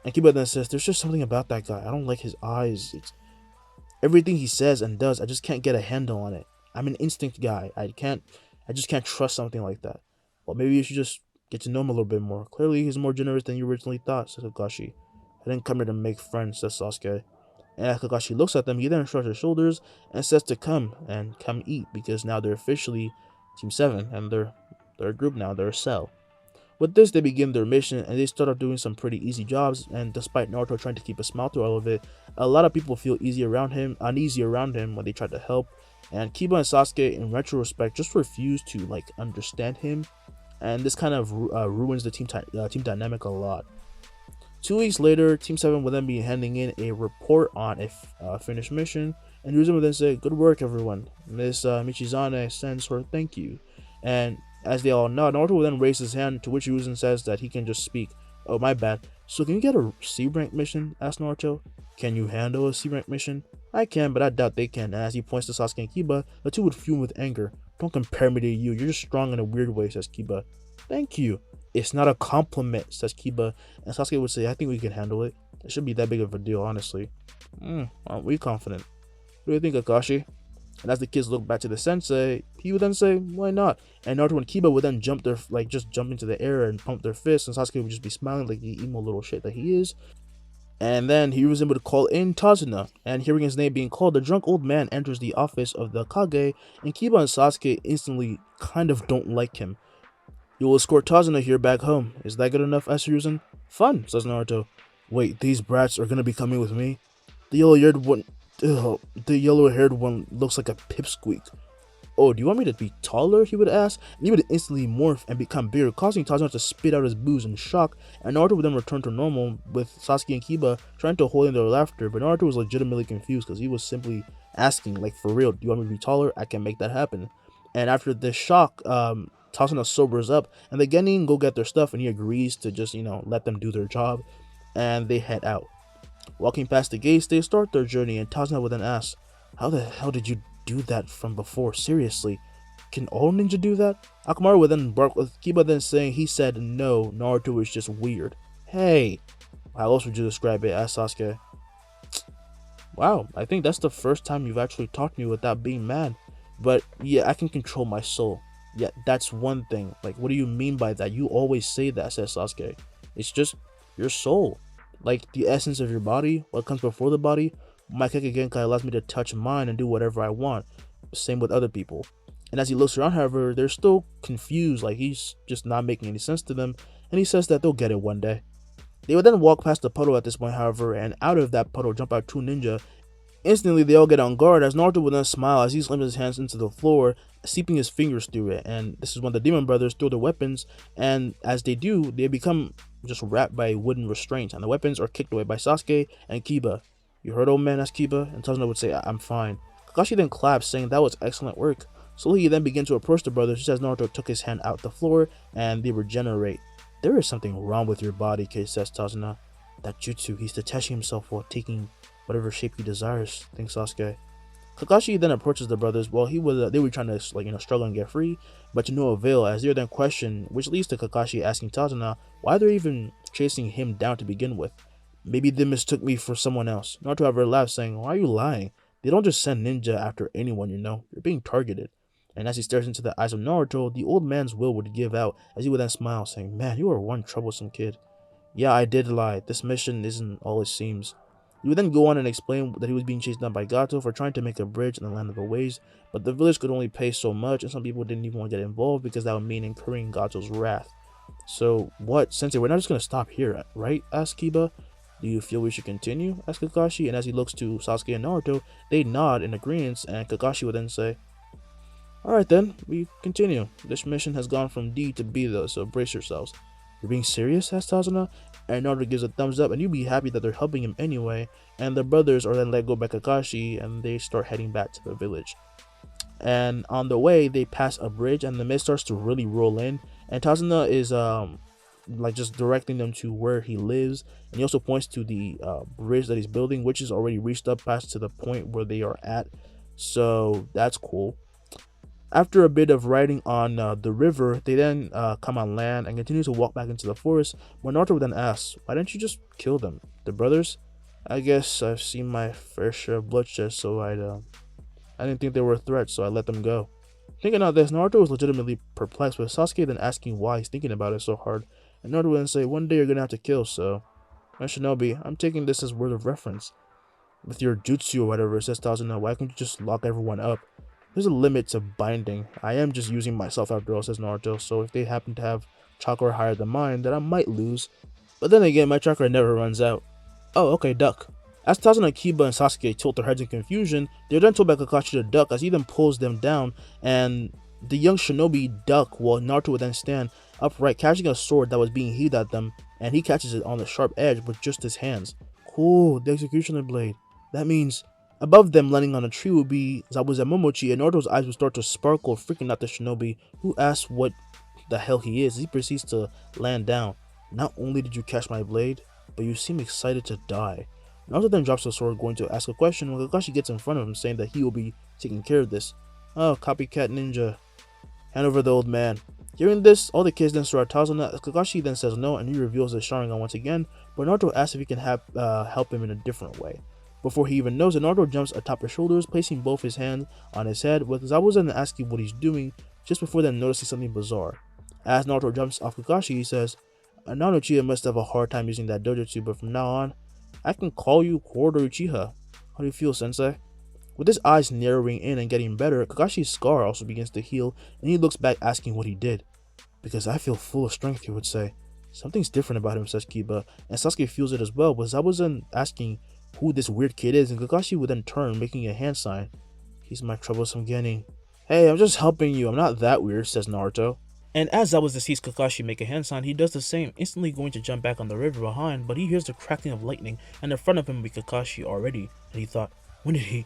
And Kiba then says, "There's just something about that guy. I don't like his eyes. It's everything he says and does. I just can't get a handle on it. I'm an instinct guy. I just can't trust something like that." "Well, maybe you should just get to know him a little bit more. Clearly, he's more generous than you originally thought," says Kakashi. "I didn't come here to make friends," says Sasuke. And as Kakashi looks at them, he then shrugs his shoulders and says to come eat, because now they're officially Team 7, and they're a group now, they're a cell. With this, they begin their mission, and they start off doing some pretty easy jobs, and despite Naruto trying to keep a smile through all of it, a lot of people feel uneasy around him when they try to help, and Kiba and Sasuke, in retrospect, just refuse to understand him, and this kind of ruins the team dynamic a lot. 2 weeks later, Team 7 will then be handing in a report on a finished mission, and Ryuzen will then say, "Good work, everyone. Miss Michizane sends her thank you." And as they all nod, Naruto will then raise his hand, to which Ryuzen says that he can just speak. "Oh, my bad. So can you get a C-rank mission?" asks Naruto. "Can you handle a C-rank mission?" "I can, but I doubt they can." And as he points to Sasuke and Kiba, the two would fume with anger. "Don't compare me to you. You're just strong in a weird way," says Kiba. "Thank you." "It's not a compliment," says Kiba, and Sasuke would say, "I think we can handle it. It shouldn't be that big of a deal, honestly." Aren't we confident? "What do you think, Akashi?" And as the kids look back to the sensei, he would then say, "Why not?" And Naruto and Kiba would then jump into the air and pump their fists, and Sasuke would just be smiling like the emo little shit that he is. And then he was able to call in Tazuna, and hearing his name being called, the drunk old man enters the office of the Kage, and Kiba and Sasuke instantly kind of don't like him. "You will escort Tazuna here back home. Is that good enough?" asks Ryuzen. "Fun," says Naruto. "Wait, these brats are gonna be coming with me?" The yellow-haired one looks like a pipsqueak. "Oh, do you want me to be taller?" he would ask, and he would instantly morph and become bigger, causing Tazuna to spit out his boos in shock, and Naruto would then return to normal, with Sasuke and Kiba trying to hold in their laughter, but Naruto was legitimately confused because he was simply asking, like, for real, do you want me to be taller? I can make that happen. And after this shock, Tazuna sobers up, and the Genin go get their stuff, and he agrees to just, let them do their job, and they head out. Walking past the gates, they start their journey, and Tazuna would then ask, "How the hell did you do that from before? Seriously? Can all ninja do that?" Akamaru would then bark, with Kiba then saying he said no, Naruto is just weird. "Hey, how else would you describe it?" asked Sasuke. "Wow, I think that's the first time you've actually talked to me without being mad. But yeah, I can control my soul." "Yeah, that's one thing. Like, what do you mean by that? You always say that," says Sasuke. "It's just your soul. Like, the essence of your body, what comes before the body. My Kekkei Genkai allows me to touch mine and do whatever I want. Same with other people." And as he looks around, however, they're still confused, like he's just not making any sense to them, and he says that they'll get it one day. They would then walk past the puddle at this point, however, and out of that puddle jump out two ninja. Instantly, they all get on guard as Naruto would then smile as he slams his hands into the floor, seeping his fingers through it. And this is when the Demon Brothers throw their weapons, and as they do, they become just wrapped by wooden restraints, and the weapons are kicked away by Sasuke and Kiba. "You hurt, old man?" asked Kiba, and Tazuna would say, "I'm fine." Kakashi then claps, saying that was excellent work. Slowly, he then begins to approach the brothers just as Naruto took his hand out the floor, and they regenerate. "There is something wrong with your body, kid," says Tazuna. "That jutsu, he's detaching himself while taking whatever shape he desires," thinks Sasuke. Kakashi then approaches the brothers while they were trying to struggle and get free, but to no avail as they're then questioned, which leads to Kakashi asking Tazuna why they're even chasing him down to begin with. "Maybe they mistook me for someone else." Naruto however laughs, saying, "Why are you lying? They don't just send ninja after anyone, you're being targeted." And as he stares into the eyes of Naruto, the old man's will would give out as he would then smile, saying, "Man, you are one troublesome kid." "Yeah, I did lie. This mission isn't all it seems." He would then go on and explain that he was being chased down by Gato for trying to make a bridge in the land of the waves, but the village could only pay so much, and some people didn't even want to get involved because that would mean incurring Gato's wrath. "So what, Sensei, we're not just going to stop here, right?" asked Kiba. "Do you feel we should continue?" asked Kakashi, and as he looks to Sasuke and Naruto, they nod in agreement, and Kakashi would then say, "Alright then, we continue. This mission has gone from D to B though, so brace yourselves." "You're being serious?" asked Tazuna, and Naruto gives a thumbs up, and you'd be happy that they're helping him anyway, and the brothers are then let go by Kakashi, and they start heading back to the village. And on the way, they pass a bridge, and the mist starts to really roll in, and Tazuna is like just directing them to where he lives, and he also points to the bridge that he's building, which is already reached up past to the point where they are at, so that's cool. After a bit of riding on the river, they then come on land and continue to walk back into the forest, where Naruto then asks, "Why didn't you just kill them? The brothers?" "I guess I've seen my fair share of bloodshed, so I didn't think they were a threat, so I let them go." Thinking of this, Naruto was legitimately perplexed, with Sasuke then asking why he's thinking about it so hard, and Naruto would then say, "One day you're gonna have to kill, so..." "My Shinobi, I'm taking this as word of reference. With your jutsu or whatever," says Tazuna, "why can't you just lock everyone up? There's a limit to binding. I am just using myself after all," says Naruto, "so if they happen to have chakra higher than mine, then I might lose. But then again, my chakra never runs out." "Oh, okay, duck." As Tazuna, Kiba, and Sasuke tilt their heads in confusion, they're then told by Kakashi to duck as he then pulls them down, and the young shinobi duck while Naruto would then stand upright, catching a sword that was being heaved at them, and he catches it on the sharp edge with just his hands. Cool, the executioner blade. That means above them, landing on a tree, would be Zabuza Momochi, and Naruto's eyes would start to sparkle, freaking out the shinobi, who asks what the hell he is. He proceeds to land down. "Not only did you catch my blade, but you seem excited to die." Naruto then drops the sword, going to ask a question, when Kakashi gets in front of him, saying that he will be taking care of this. "Oh, copycat ninja. Hand over the old man." Hearing this, all the kids then start Tazuna. Kakashi then says no, and he reveals his Sharingan once again, but Naruto asks if he can help him in a different way. Before he even knows it, Naruto jumps atop his shoulders, placing both his hands on his head, with Zabuza then asking what he's doing, just before then noticing something bizarre. As Naruto jumps off Kakashi, he says, "Nano Uchiha must have a hard time using that dojutsu, but from now on, I can call you Corridor Uchiha. How do you feel, sensei?" With his eyes narrowing in and getting better, Kakashi's scar also begins to heal, and he looks back asking what he did. "Because I feel full of strength," he would say. "Something's different about him," says Kiba, and Sasuke feels it as well, with Zabuza asking who this weird kid is, and Kakashi would then turn, making a hand sign. "He's my troublesome genin." Hey, I'm just helping you. I'm not that weird, says Naruto. And as Zabuza sees Kakashi make a hand sign, he does the same, instantly going to jump back on the river behind, but he hears the crackling of lightning, and in front of him will be Kakashi already, and he thought, when did he?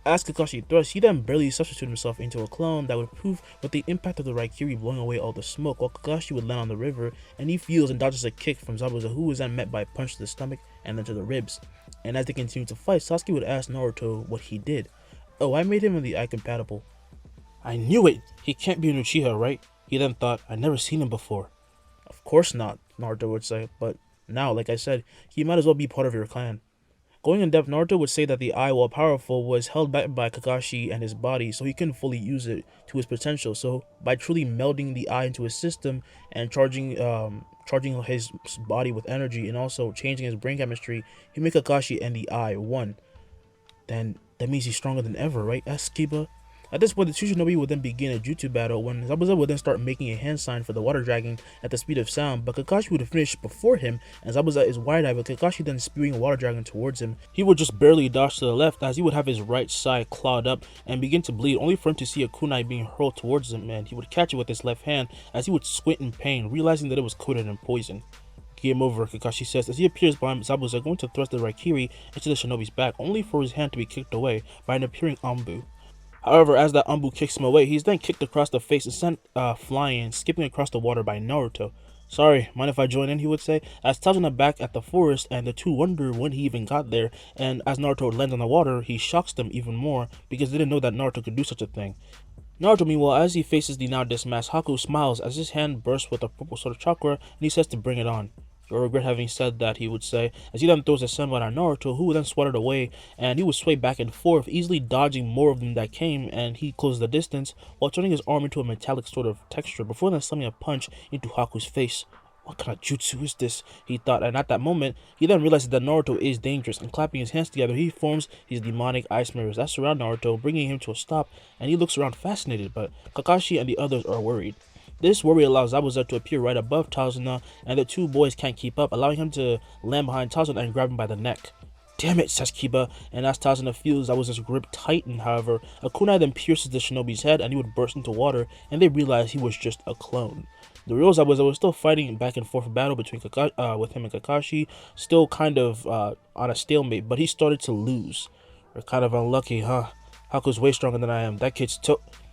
As Kakashi thrusts, he then barely substituted himself into a clone that would prove with the impact of the Raikiri blowing away all the smoke, while Kakashi would land on the river, and he feels and dodges a kick from Zabuza, who is then met by a punch to the stomach and then to the ribs. And as they continue to fight, Sasuke would ask Naruto what he did. Oh, I made him in the eye compatible. I knew it! He can't be an Uchiha, right? He then thought, I'd never seen him before. Of course not, Naruto would say, but now, like I said, he might as well be part of your clan. Going in depth, Naruto would say that the eye, while powerful, was held back by Kakashi and his body, so he couldn't fully use it to his potential. So by truly melding the eye into his system and charging his body with energy and also changing his brain chemistry, he made Kakashi and the eye one. Then that means he's stronger than ever, right? Asked Kiba. At this point, the two shinobi would then begin a jutsu battle when Zabuza would then start making a hand sign for the water dragon at the speed of sound, but Kakashi would have finished before him, and Zabuza is wide-eyed with Kakashi then spewing a water dragon towards him. He would just barely dodge to the left as he would have his right side clawed up and begin to bleed, only for him to see a kunai being hurled towards him, and he would catch it with his left hand as he would squint in pain, realizing that it was coated in poison. Game over, Kakashi says as he appears behind Zabuza, going to thrust the Raikiri into the shinobi's back, only for his hand to be kicked away by an appearing Anbu. However, as that Anbu kicks him away, he's then kicked across the face and sent flying, skipping across the water by Naruto. Sorry, mind if I join in, he would say, as Tazuna back at the forest, and the two wonder when he even got there, and as Naruto lands on the water, he shocks them even more, because they didn't know that Naruto could do such a thing. Naruto, meanwhile, as he faces the now dismasked Haku, smiles as his hand bursts with a purple sort of chakra, and he says to bring it on. You'll regret having said that, he would say, as he then throws a sunlight on Naruto, who would then swat it away, and he would sway back and forth, easily dodging more of them that came, and he closed the distance, while turning his arm into a metallic sort of texture, before then slamming a punch into Haku's face. What kind of jutsu is this? He thought, and at that moment, he then realizes that Naruto is dangerous, and clapping his hands together, he forms his demonic ice mirrors that surround Naruto, bringing him to a stop, and he looks around fascinated, but Kakashi and the others are worried. This worry allows Zabuza to appear right above Tazuna, and the two boys can't keep up, allowing him to land behind Tazuna and grab him by the neck. Damn it, says Kiba, and as Tazuna feels Zabuza's grip tighten, however, a kunai then pierces the shinobi's head and he would burst into water, and they realize he was just a clone. The real Zabuza was still fighting back and forth battle between with him and Kakashi, still kind of on a stalemate, but he started to lose. We're kind of unlucky, huh? Haku's way stronger than I am. That kid's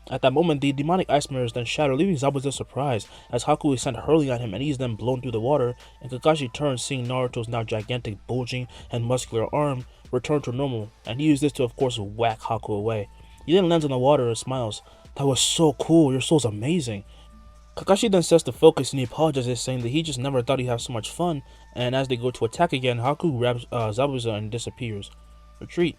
At that moment, the demonic ice mirrors then shatter, leaving Zabuza surprised, as Haku is sent hurling at him and he is then blown through the water, and Kakashi turns, seeing Naruto's now gigantic, bulging, and muscular arm return to normal, and he used this to of course whack Haku away. He then lands on the water and smiles. That was so cool, your soul's amazing. Kakashi then sets the focus and he apologizes, saying that he just never thought he'd have so much fun, and as they go to attack again, Haku grabs Zabuza and disappears. Retreat.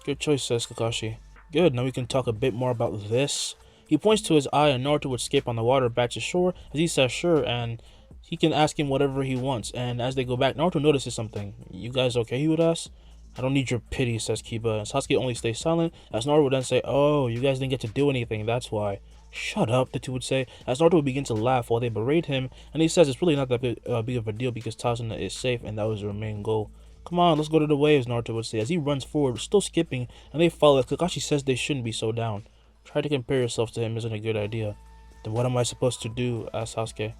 Good choice, says Kakashi. Good, now we can talk a bit more about this. He points to his eye and Naruto would escape on the water back to shore as he says sure, and he can ask him whatever he wants. And as they go back, Naruto notices something. You guys okay, he would ask? I don't need your pity, says Kiba. And Sasuke only stays silent as Naruto would then say, oh, you guys didn't get to do anything, that's why. Shut up, the two would say, as Naruto would begin to laugh while they berate him, and he says it's really not that big of a deal because Tazuna is safe and that was their main goal. Come on, let's go to the waves, Naruto would say as he runs forward, still skipping, and they follow as Kakashi says they shouldn't be so down. Try to compare yourself to him isn't a good idea. Then what am I supposed to do? Asked Sasuke.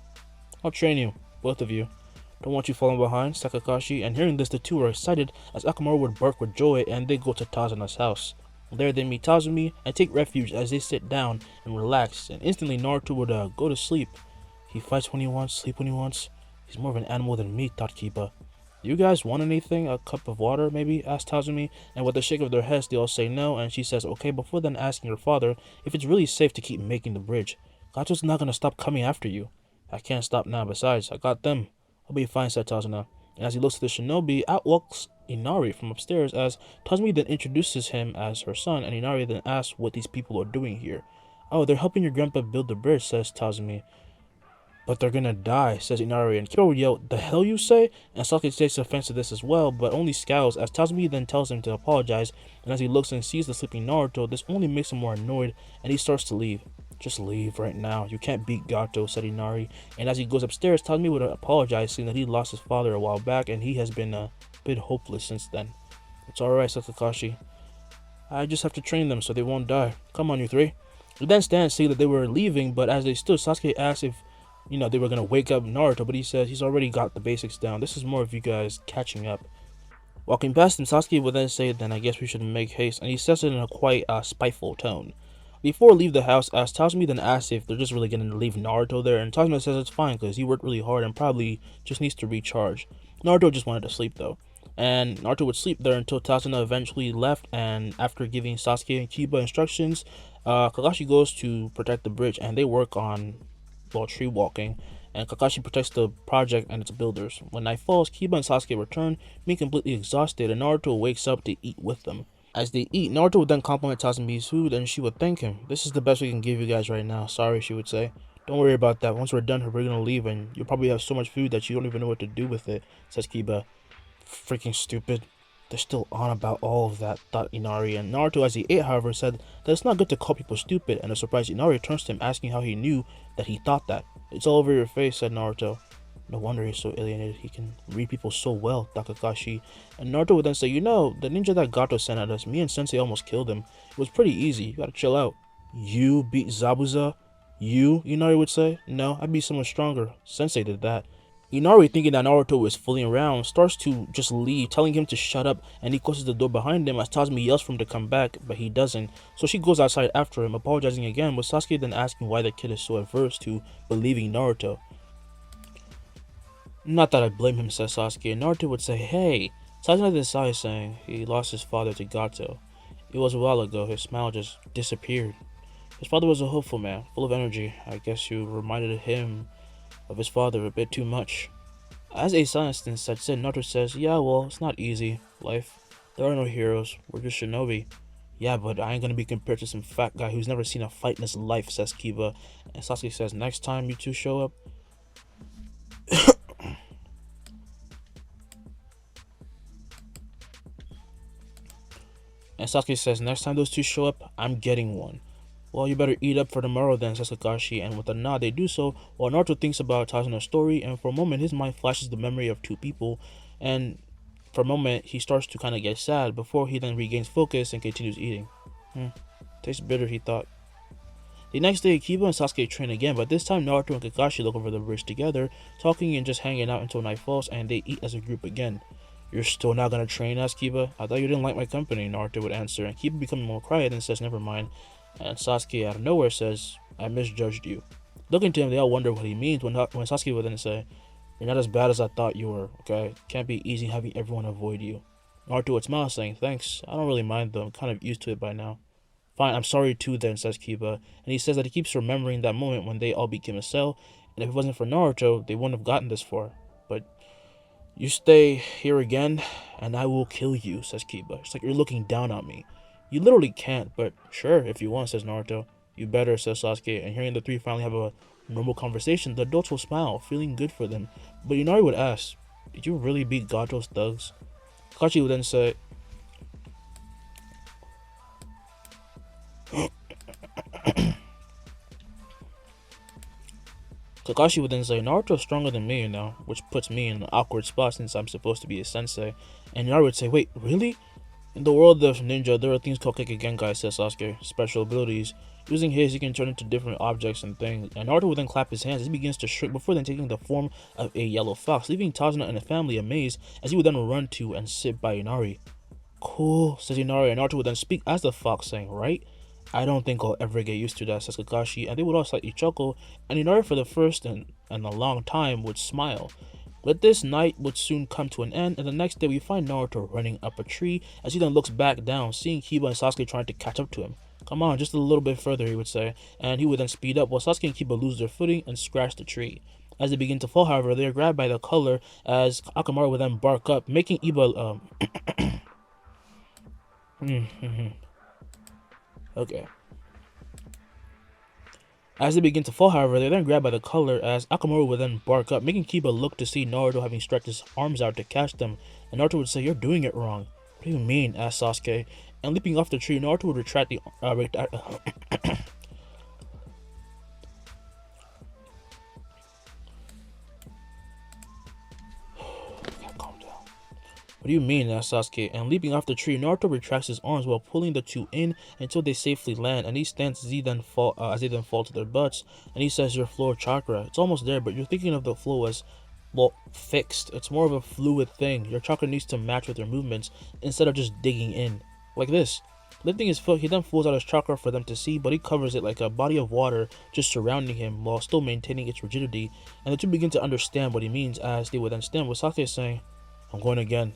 I'll train you, both of you. Don't want you falling behind, said Kakashi, and hearing this the two are excited as Akamaru would bark with joy and they go to Tazuna's house. There they meet Tazumi and take refuge as they sit down and relax, and instantly Naruto would go to sleep. He fights when he wants, sleep when he wants. He's more of an animal than me, thought Kiba. You guys want anything? A cup of water, maybe? Asked Tazumi, and with a shake of their heads, they all say no, and she says okay before then asking her father if it's really safe to keep making the bridge. Gato's not gonna stop coming after you. I can't stop now, besides, I got them. I'll be fine, said Tazuna. And as he looks at the shinobi, out walks Inari from upstairs as Tazumi then introduces him as her son, and Inari then asks what these people are doing here. Oh, they're helping your grandpa build the bridge, says Tazumi. But they're gonna die, says Inari, and Kiba would yell, the hell you say? And Sasuke takes offense to this as well, but only scowls as Tazumi then tells him to apologize, and as he looks and sees the sleeping Naruto, this only makes him more annoyed, and he starts to leave. Just leave right now, you can't beat Gato, said Inari, and as he goes upstairs, Tazumi would apologize, saying that he lost his father a while back, and he has been a bit hopeless since then. It's alright, said Kakashi. I just have to train them so they won't die. Come on, you three. We then stand see that they were leaving, but as they stood, Sasuke asked if, they were gonna wake up Naruto, but he says he's already got the basics down. This is more of you guys catching up. Walking past him, Sasuke would then say, then I guess we should make haste, and he says it in a quite spiteful tone. Before leave the house, Tazumi then asks if they're just really gonna leave Naruto there, and Tazumi says it's fine because he worked really hard and probably just needs to recharge. Naruto just wanted to sleep though. And Naruto would sleep there until Tazuna eventually left, and after giving Sasuke and Kiba instructions, Kakashi goes to protect the bridge, and they work on, tree walking, and Kakashi protects the project and its builders. When night falls, Kiba and Sasuke return, being completely exhausted, and Naruto wakes up to eat with them. As they eat, Naruto would then compliment Tazumi's food, and she would thank him. This is the best we can give you guys right now. Sorry, she would say. Don't worry about that. Once we're done, we're gonna leave, and you'll probably have so much food that you don't even know what to do with it, says Kiba. Freaking stupid. They're still on about all of that, thought Inari, and Naruto, as he ate, however, said that it's not good to call people stupid, and a surprised Inari turns to him asking how he knew that he thought that. It's all over your face, said Naruto. No wonder he's so alienated. He can read people so well, thought Kakashi. And Naruto would then say, the ninja that Gato sent at us, me and Sensei almost killed him. It was pretty easy. You gotta chill out. You beat Zabuza? You, Inari would say. No, I beat someone stronger. Sensei did that. Inari, thinking that Naruto is fooling around, starts to just leave, telling him to shut up, and he closes the door behind him as Tazumi yells for him to come back, but he doesn't. So she goes outside after him, apologizing again, with Sasuke then asking why the kid is so averse to believing Naruto. Not that I blame him, says Sasuke, and Naruto would say, hey. Sasuke then sighs, saying he lost his father to Gato. It was a while ago. His smile just disappeared. His father was a hopeful man, full of energy. I guess you reminded him of his father a bit too much. As a silence then sets in, Naruto says, yeah, well, it's not easy. Life. There are no heroes. We're just shinobi. Yeah, but I ain't gonna be compared to some fat guy who's never seen a fight in his life, says Kiba. And Sasuke says, next time you two show up, next time those two show up, I'm getting one. Well, you better eat up for tomorrow then, says Kakashi, and with a nod they do so, while Naruto thinks about Tazuna's story, and for a moment his mind flashes the memory of two people, and for a moment he starts to kind of get sad, before he then regains focus and continues eating. Tastes bitter, he thought. The next day, Kiba and Sasuke train again, but this time Naruto and Kakashi look over the bridge together, talking and just hanging out until night falls, and they eat as a group again. You're still not gonna train, asked Kiba. I thought you didn't like my company, Naruto would answer, and Kiba becoming more quiet and says never mind. And Sasuke out of nowhere says, I misjudged you. Looking to him, they all wonder what he means when Sasuke would then say, you're not as bad as I thought you were, okay? Can't be easy having everyone avoid you. Naruto would smile, saying, thanks, I don't really mind though, I'm kind of used to it by now. Fine, I'm sorry too then, says Kiba, and he says that he keeps remembering that moment when they all became a cell, and if it wasn't for Naruto, they wouldn't have gotten this far. But you stay here again, and I will kill you, says Kiba. It's like you're looking down on me. You literally can't, but sure, if you want, says Naruto. You better, says Sasuke, and hearing the three finally have a normal conversation, the adults will smile, feeling good for them. But Inari would ask, did you really beat Gato's thugs? Kakashi would then say, Naruto's stronger than me, which puts me in an awkward spot since I'm supposed to be a sensei. And Inari would say, wait, really? In the world of ninja, there are things called Kekkei, says Sasuke, special abilities. Using his, he can turn into different objects and things, and Naruto will then clap his hands as he begins to shrink before then taking the form of a yellow fox, leaving Tazuna and the family amazed as he would then run to and sit by Inari. Cool, says Inari, and Naruto would then speak as the fox, saying, right? I don't think I'll ever get used to that, says Kakashi, and they would all slightly chuckle, and Inari for the first in a long time would smile. But this night would soon come to an end, and the next day we find Naruto running up a tree as he then looks back down, seeing Kiba and Sasuke trying to catch up to him. Come on, just a little bit further, he would say, and he would then speed up while Sasuke and Kiba lose their footing and scratch the tree. As they begin to fall, however, they are grabbed by the color as Akamaru would then bark up, making Iba, okay. As they begin to fall, however, they're then grabbed by the color as Akamaru would then bark up, making Kiba look to see Naruto having stretched his arms out to catch them, and Naruto would say, you're doing it wrong. What do you mean? Asked Sasuke, and leaping off the tree, Naruto would retract the What do you mean? Asked Sasuke, and leaping off the tree, Naruto retracts his arms while pulling the two in until they safely land, and he stands as they then fall to their butts, and he says, your flow chakra. It's almost there, but you're thinking of the flow as, well, fixed. It's more of a fluid thing. Your chakra needs to match with your movements instead of just digging in. Like this. Lifting his foot, he then pulls out his chakra for them to see, but he covers it like a body of water just surrounding him while still maintaining its rigidity, and the two begin to understand what he means as they would then stand with Sasuke saying, I'm going again.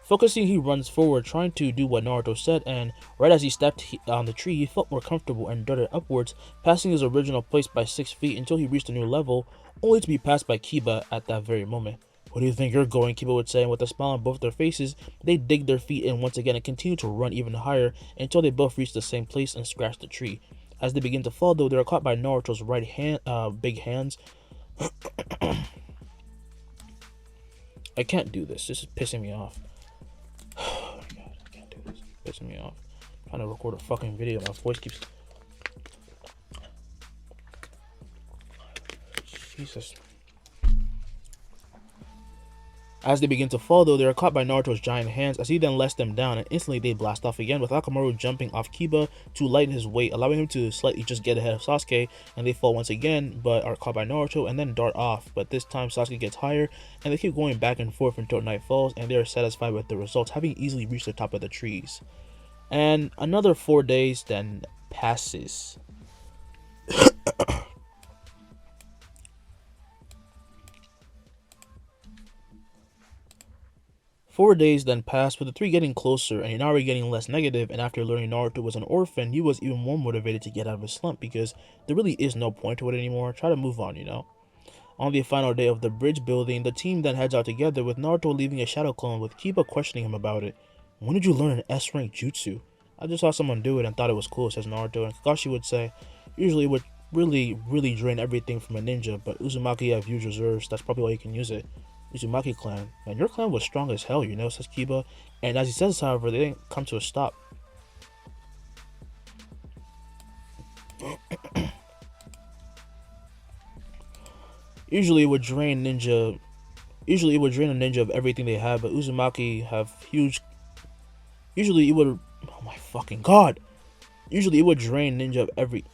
Focusing, he runs forward, trying to do what Naruto said, and right as he stepped on the tree, he felt more comfortable and darted upwards, passing his original place by 6 feet until he reached a new level, only to be passed by Kiba at that very moment. Where do you think you're going? Kiba would say, and with a smile on both their faces, they dig their feet in once again and continue to run even higher until they both reach the same place and scratch the tree. As they begin to fall, though, they are caught by Naruto's right hand, big hands. I can't do this. This is pissing me off. Oh my god, I can't do this. It's pissing me off. I'm trying to record a fucking video. My voice keeps. Jesus. As they begin to fall, though, they are caught by Naruto's giant hands as he then lets them down, and instantly they blast off again, with Akamaru jumping off Kiba to lighten his weight, allowing him to slightly just get ahead of Sasuke, and they fall once again, but are caught by Naruto and then dart off. But this time Sasuke gets higher, and they keep going back and forth until night falls, and they are satisfied with the results, having easily reached the top of the trees. And another 4 days then passes. 4 days then passed, with the three getting closer and Inari getting less negative, and after learning Naruto was an orphan, he was even more motivated to get out of his slump because there really is no point to it anymore. Try to move on, you know. On the final day of the bridge building, the team then heads out together, with Naruto leaving a shadow clone with Kiba questioning him about it. When did you learn an S-rank jutsu? I just saw someone do it and thought it was cool, says Naruto, and Kakashi would say, usually it would really drain everything from a ninja, but Uzumaki have huge reserves, that's probably why you can use it. Uzumaki clan. Man, your clan was strong as hell, you know, says Kiba. And as he says, however, they didn't come to a stop. Usually it would drain a ninja of everything they have, but Uzumaki have huge. Usually it would. Oh my fucking god! Usually it would drain a ninja of everything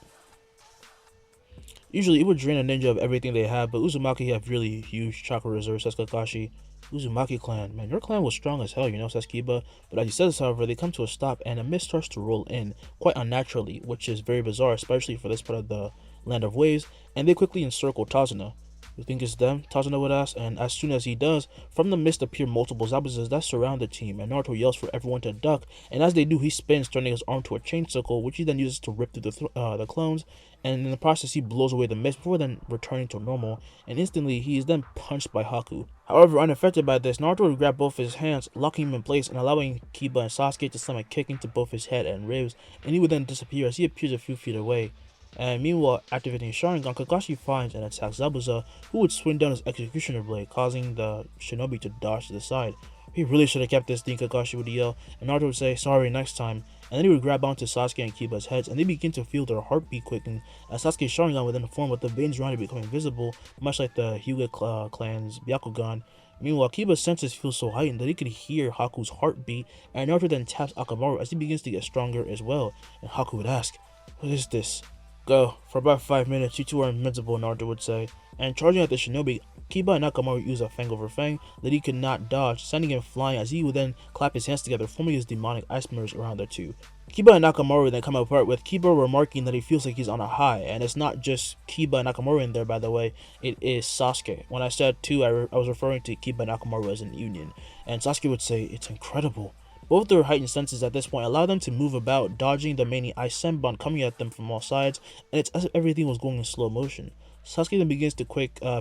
they have, but Uzumaki have really huge chakra reserves, says Kakashi. Uzumaki clan. Man, your clan was strong as hell, you know, says Kiba. But as he says, however, they come to a stop and a mist starts to roll in, quite unnaturally, which is very bizarre, especially for this part of the Land of Waves, and they quickly encircle Tazuna. You think it's them? Tazuna would ask, and as soon as he does, from the mist appear multiple Zabuzas that surround the team, and Naruto yells for everyone to duck, and as they do, he spins, turning his arm to a chain circle, which he then uses to rip through the clones, and in the process, he blows away the mist before then returning to normal, and instantly, he is then punched by Haku. However, unaffected by this, Naruto would grab both his hands, locking him in place, and allowing Kiba and Sasuke to slam a kick into both his head and ribs, and he would then disappear as he appears a few feet away. And meanwhile, activating his Sharingan, Kakashi finds and attacks Zabuza, who would swing down his executioner blade, causing the shinobi to dodge to the side. He really should have kept this thing, Kakashi would yell, and Naruto would say, sorry, next time. And then he would grab onto Sasuke and Kiba's heads, and they begin to feel their heartbeat quicken, as Sasuke's Sharingan would then form with the veins around it becoming visible, much like the Hyuga clan's Byakugan. Meanwhile, Kiba's senses feel so heightened that he could hear Haku's heartbeat, and Naruto then taps Akamaru as he begins to get stronger as well, and Haku would ask, what is this? Go. For about 5 minutes, you two are invincible, Naruto would say. And charging at the shinobi, Kiba and Akamaru use a fang over fang that he could not dodge, sending him flying as he would then clap his hands together, forming his demonic ice mirrors around the two. Kiba and Akamaru then come apart, with Kiba remarking that he feels like he's on a high, and it's not just Kiba and Akamaru in there, by the way, it is Sasuke. When I said two, I was referring to Kiba and Akamaru as an union, and Sasuke would say, it's incredible. Both their heightened senses at this point allow them to move about, dodging the many ice senbon coming at them from all sides, and it's as if everything was going in slow motion. Sasuke then begins to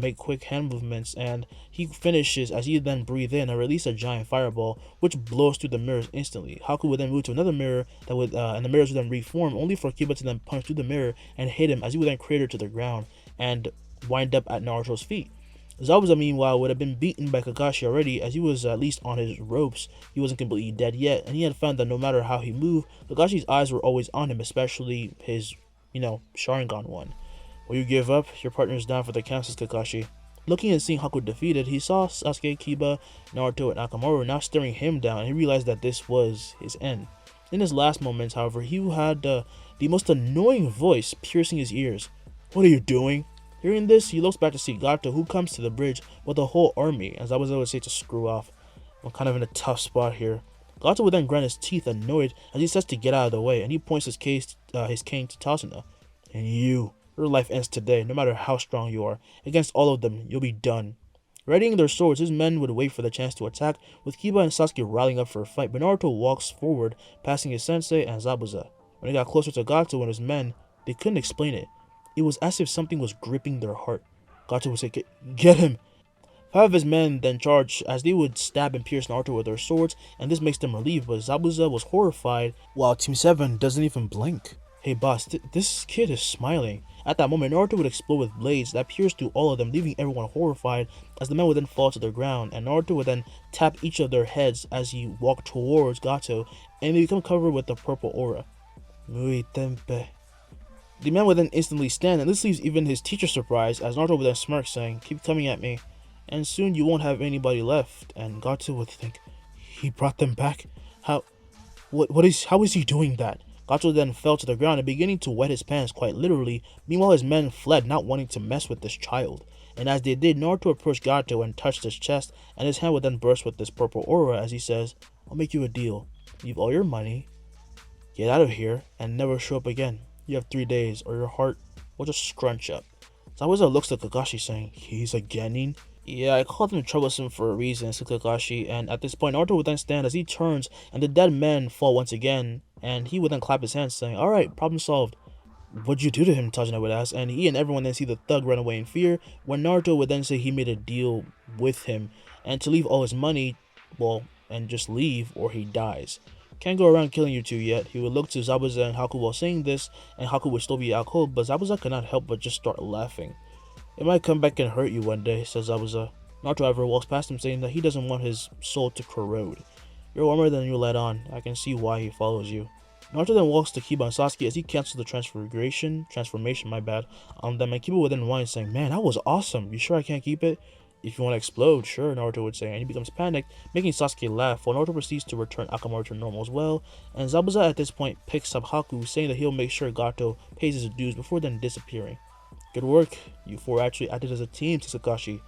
make quick hand movements, and he finishes as he then breathes in and release a giant fireball, which blows through the mirrors instantly. Haku would then move to another mirror that would, and the mirrors would then reform, only for Kiba to then punch through the mirror and hit him as he would then crater to the ground and wind up at Naruto's feet. Zabuza, meanwhile, would have been beaten by Kakashi already, as he was at least on his ropes. He wasn't completely dead yet, and he had found that no matter how he moved, Kakashi's eyes were always on him, especially his, Sharingan one. Will you give up? Your partner is down for the count, says Kakashi. Looking and seeing Haku defeated, he saw Sasuke, Kiba, Naruto, and Akamaru now staring him down, and he realized that this was his end. In his last moments, however, he had the most annoying voice piercing his ears. "What are you doing?" Hearing this, he looks back to see Gato, who comes to the bridge with a whole army, as I was always say to screw off. I'm kind of in a tough spot here. Gato would then grind his teeth, annoyed, as he says to get out of the way, and he points his cane to Tazuna. "And your life ends today, no matter how strong you are. Against all of them, you'll be done." Readying their swords, his men would wait for the chance to attack, with Kiba and Sasuke rallying up for a fight, but Naruto walks forward, passing his sensei and Zabuza. When he got closer to Gato and his men, they couldn't explain it. It was as if something was gripping their heart. Gato would say, "Get him!" Five of his men then charged as they would stab and pierce Naruto with their swords, and this makes them relieved, but Zabuza was horrified, while Team 7 doesn't even blink. "Hey boss, this kid is smiling." At that moment, Naruto would explode with blades that pierced through all of them, leaving everyone horrified, as the men would then fall to the ground, and Naruto would then tap each of their heads as he walked towards Gato, and they become covered with the purple aura. Muy tempe. The man would then instantly stand, and this leaves even his teacher surprised, as Naruto would then smirk, saying, "Keep coming at me, and soon you won't have anybody left." And Gato would think, "He brought them back? How is he doing that?" Gato then fell to the ground and beginning to wet his pants quite literally. Meanwhile, his men fled, not wanting to mess with this child. And as they did, Naruto approached Gato and touched his chest, and his hand would then burst with this purple aura as he says, "I'll make you a deal. Leave all your money, get out of here, and never show up again. You have 3 days, or your heart will just scrunch up." Zabuza looks at Kakashi saying, "He's a Genin?" "Yeah, I called him troublesome for a reason," said Kakashi, and at this point Naruto would then stand as he turns and the dead men fall once again, and he would then clap his hands saying, "Alright, problem solved." "What'd you do to him?" Tazuna would ask, and he and everyone then see the thug run away in fear, when Naruto would then say he made a deal with him, and to leave all his money, well, and just leave or he dies. "Can't go around killing you two yet." He would look to Zabuza and Haku while saying this, and Haku would still be out cold, but Zabuza could not help but just start laughing. "It might come back and hurt you one day," says Zabuza. Naruto, however, walks past him saying that he doesn't want his soul to corrode. "You're warmer than you let on. I can see why he follows you." Naruto then walks to Kiba and Sasuke as he cancels the transformation, on them, and Kiba would then whine saying, "Man, that was awesome. You sure I can't keep it?" "If you want to explode, sure," Naruto would say, and he becomes panicked, making Sasuke laugh, while Naruto proceeds to return Akamaru to normal as well, and Zabuza at this point picks up Haku, saying that he'll make sure Gato pays his dues before then disappearing. "Good work. You four actually acted as a team," says Kakashi.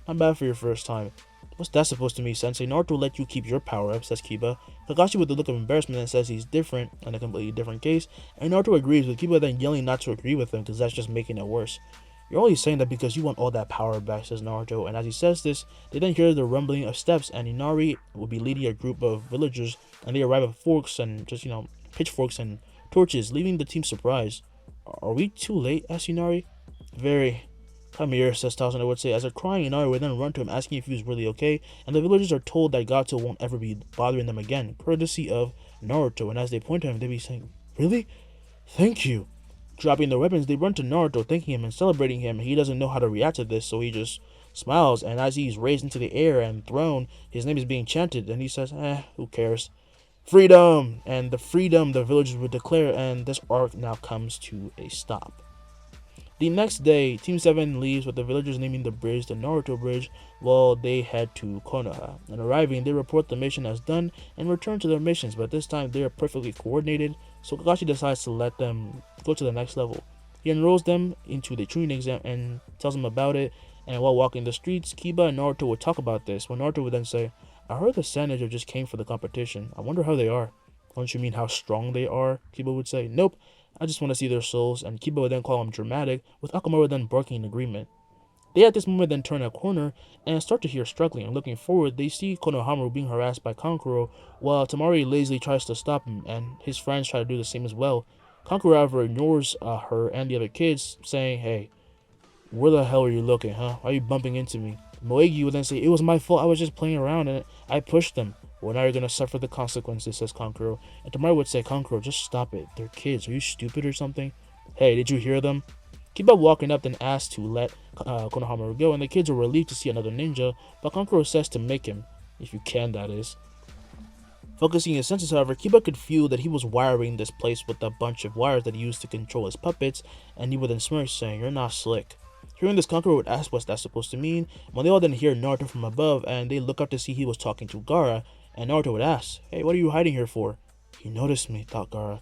"Not bad for your first time." "What's that supposed to mean, Sensei? Naruto will let you keep your power up," says Kiba. Kakashi with a look of embarrassment and says he's different, in a completely different case, and Naruto agrees, with Kiba then yelling not to agree with him because that's just making it worse. "You're only saying that because you want all that power back," says Naruto, and as he says this, they then hear the rumbling of steps, and Inari will be leading a group of villagers, and they arrive with forks and just, pitchforks and torches, leaving the team surprised. "Are we too late?" asks Inari. "Very." "Come here," says Tazuna would say, as a crying Inari would then run to him asking if he was really okay, and the villagers are told that Gato won't ever be bothering them again, courtesy of Naruto, and as they point to him, they be saying, "Really? Thank you." Dropping their weapons, they run to Naruto, thanking him and celebrating him. He doesn't know how to react to this, so he just smiles, and as he's raised into the air and thrown, his name is being chanted, and he says, who cares? "Freedom!" And the freedom the villagers would declare, and this arc now comes to a stop. The next day, Team 7 leaves with the villagers naming the bridge the Naruto Bridge while they head to Konoha. And arriving, they report the mission as done and return to their missions, but this time they are perfectly coordinated, so Kakashi decides to let them go to the next level. He enrolls them into the tuning exam and tells them about it, and while walking the streets, Kiba and Naruto would talk about this, when Naruto would then say, "I heard the Sanager just came for the competition. I wonder how they are." "Don't you mean how strong they are?" Kiba would say. "Nope. I just want to see their souls," and Kiba would then call him dramatic, with Akamaru then barking in agreement. They at this moment then turn a corner and start to hear struggling, and looking forward, they see Konohamaru being harassed by Kankuro, while Tamari lazily tries to stop him, and his friends try to do the same as well. Kankuro, however, ignores her and the other kids, saying, "Hey, where the hell are you looking, huh? Why are you bumping into me?" Moegi would then say, "It was my fault, I was just playing around and I pushed them." "Well, now you're gonna suffer the consequences," says Kankuro. And Tamari would say, "Kankuro, just stop it. They're kids. Are you stupid or something?" "Hey, did you hear them?" Kiba walking up then asks to let Konohamaru go, and the kids are relieved to see another ninja, but Kankuro says to make him. If you can, that is. Focusing his senses, however, Kiba could feel that he was wiring this place with a bunch of wires that he used to control his puppets, and he would then smirk, saying, "You're not slick." Hearing this, Kankuro would ask what's that supposed to mean. When they all then hear Naruto from above and they look up to see he was talking to Gaara, and Naruto would ask, "Hey, what are you hiding here for?" "He noticed me," thought Gaara.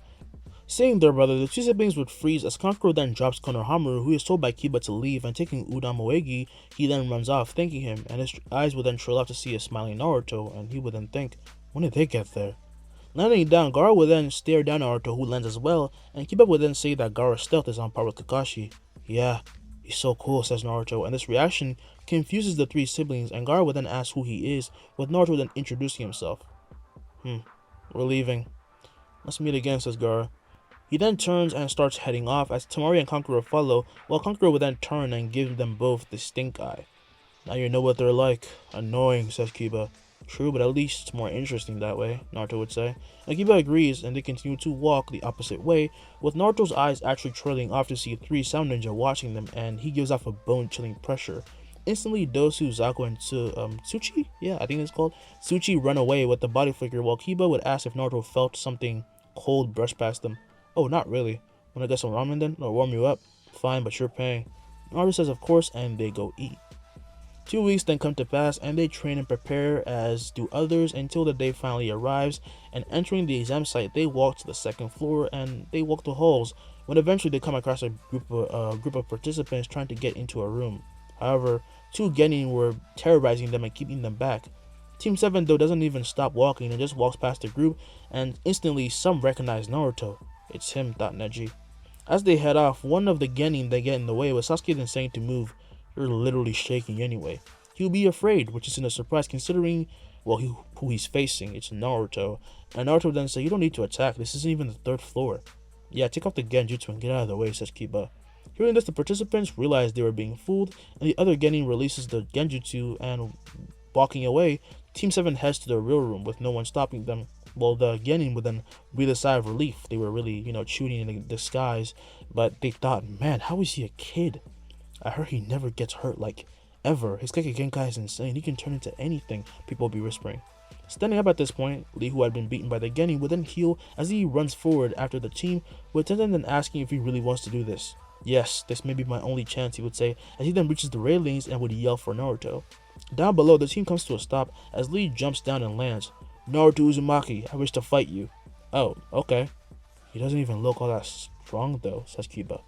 Seeing their brother, the two siblings would freeze as Kankuro then drops Konohamaru, who is told by Kiba to leave, and taking Uda Moegi, he then runs off, thanking him, and his eyes would then trail off to see a smiling Naruto, and he would then think, when did they get there? Landing down, Gaara would then stare down Naruto, who lands as well, and Kiba would then say that Gaara's stealth is on par with Kakashi. "Yeah, he's so cool," says Naruto, and this reaction confuses the three siblings, and Gaara would then ask who he is, with Naruto then introducing himself. We're leaving. "Let's meet again," says Gaara. He then turns and starts heading off as Temari and Kankuro follow, while Kankuro would then turn and give them both the stink eye. "Now you know what they're like. Annoying," says Kiba. "True, but at least it's more interesting that way," Naruto would say. And Kiba agrees, and they continue to walk the opposite way, with Naruto's eyes actually trailing off to see three Sound Ninja watching them, and he gives off a bone-chilling pressure. Instantly, Dosu, Zako, and Tsuchi? Yeah, I think it's called. Tsuchi run away with the body flicker, while Kiba would ask if Naruto felt something cold brush past them. "Oh, not really. Wanna get some ramen then? Or warm you up?" "Fine, but you're paying." Naruto says of course, and they go eat. 2 weeks then come to pass, and they train and prepare as do others until the day finally arrives, and entering the exam site, they walk to the second floor and they walk the halls, when eventually they come across a group of participants trying to get into a room. However, two Genin were terrorizing them and keeping them back. Team 7 though doesn't even stop walking and just walks past the group, and instantly some recognize Naruto. "It's him," thought Neji. As they head off, one of the Genin they get in the way, with Sasuke then saying to move. "You're literally shaking anyway." He'll be afraid, which isn't a surprise considering, well, who he's facing. It's Naruto. And Naruto then say, "You don't need to attack. This isn't even the 3rd floor." "Yeah, take off the Genjutsu and get out of the way," says Kiba. Hearing this, the participants realize they were being fooled, and the other Genin releases the Genjutsu, and walking away, Team 7 heads to the real room with no one stopping them. Well, the Genin would then breathe a sigh of relief. They were really, shooting in the skies, but they thought, man, how is he a kid? I heard he never gets hurt, like, ever. His Kekkei Genkai is insane. He can turn into anything, people would be whispering. Standing up at this point, Lee, who had been beaten by the Genin, would then heal as he runs forward after the team, with Tenten then asking if he really wants to do this. "Yes, this may be my only chance," he would say, as he then reaches the railings and would yell for Naruto. Down below, the team comes to a stop as Lee jumps down and lands. "Naruto Uzumaki, I wish to fight you." "Oh, okay." "He doesn't even look all that strong though," says Kiba.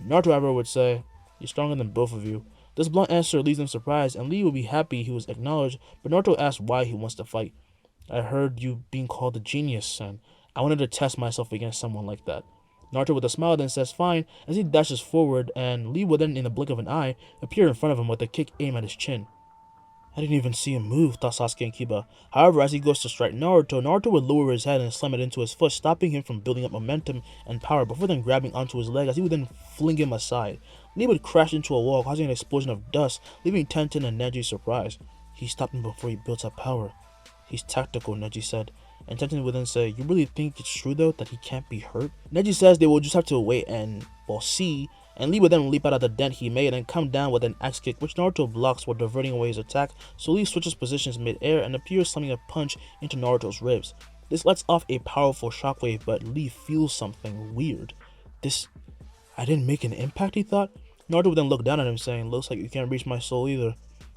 Naruto, however, would say, "He's stronger than both of you." This blunt answer leaves them surprised, and Lee would be happy he was acknowledged, but Naruto asks why he wants to fight. "I heard you being called a genius, and I wanted to test myself against someone like that." Naruto with a smile then says fine, as he dashes forward, and Lee would then, in the blink of an eye, appear in front of him with a kick aimed at his chin. "I didn't even see him move," thought Sasuke and Kiba. However, as he goes to strike Naruto would lower his head and slam it into his foot, stopping him from building up momentum and power before then grabbing onto his leg as he would then fling him aside. Lee would crash into a wall, causing an explosion of dust, leaving Tenten and Neji surprised. "He stopped him before he built up power." "He's tactical," Neji said. And Tenten would then say, "You really think it's true though that he can't be hurt?" Neji says they will just have to wait and, well, see. And Lee would then leap out of the dent he made and come down with an axe kick, which Naruto blocks while diverting away his attack, so Lee switches positions mid-air and appears slamming a punch into Naruto's ribs. This lets off a powerful shockwave, but Lee feels something weird. I didn't make an impact, he thought. Naruto would then look down at him saying, "Looks like you can't reach my soul either."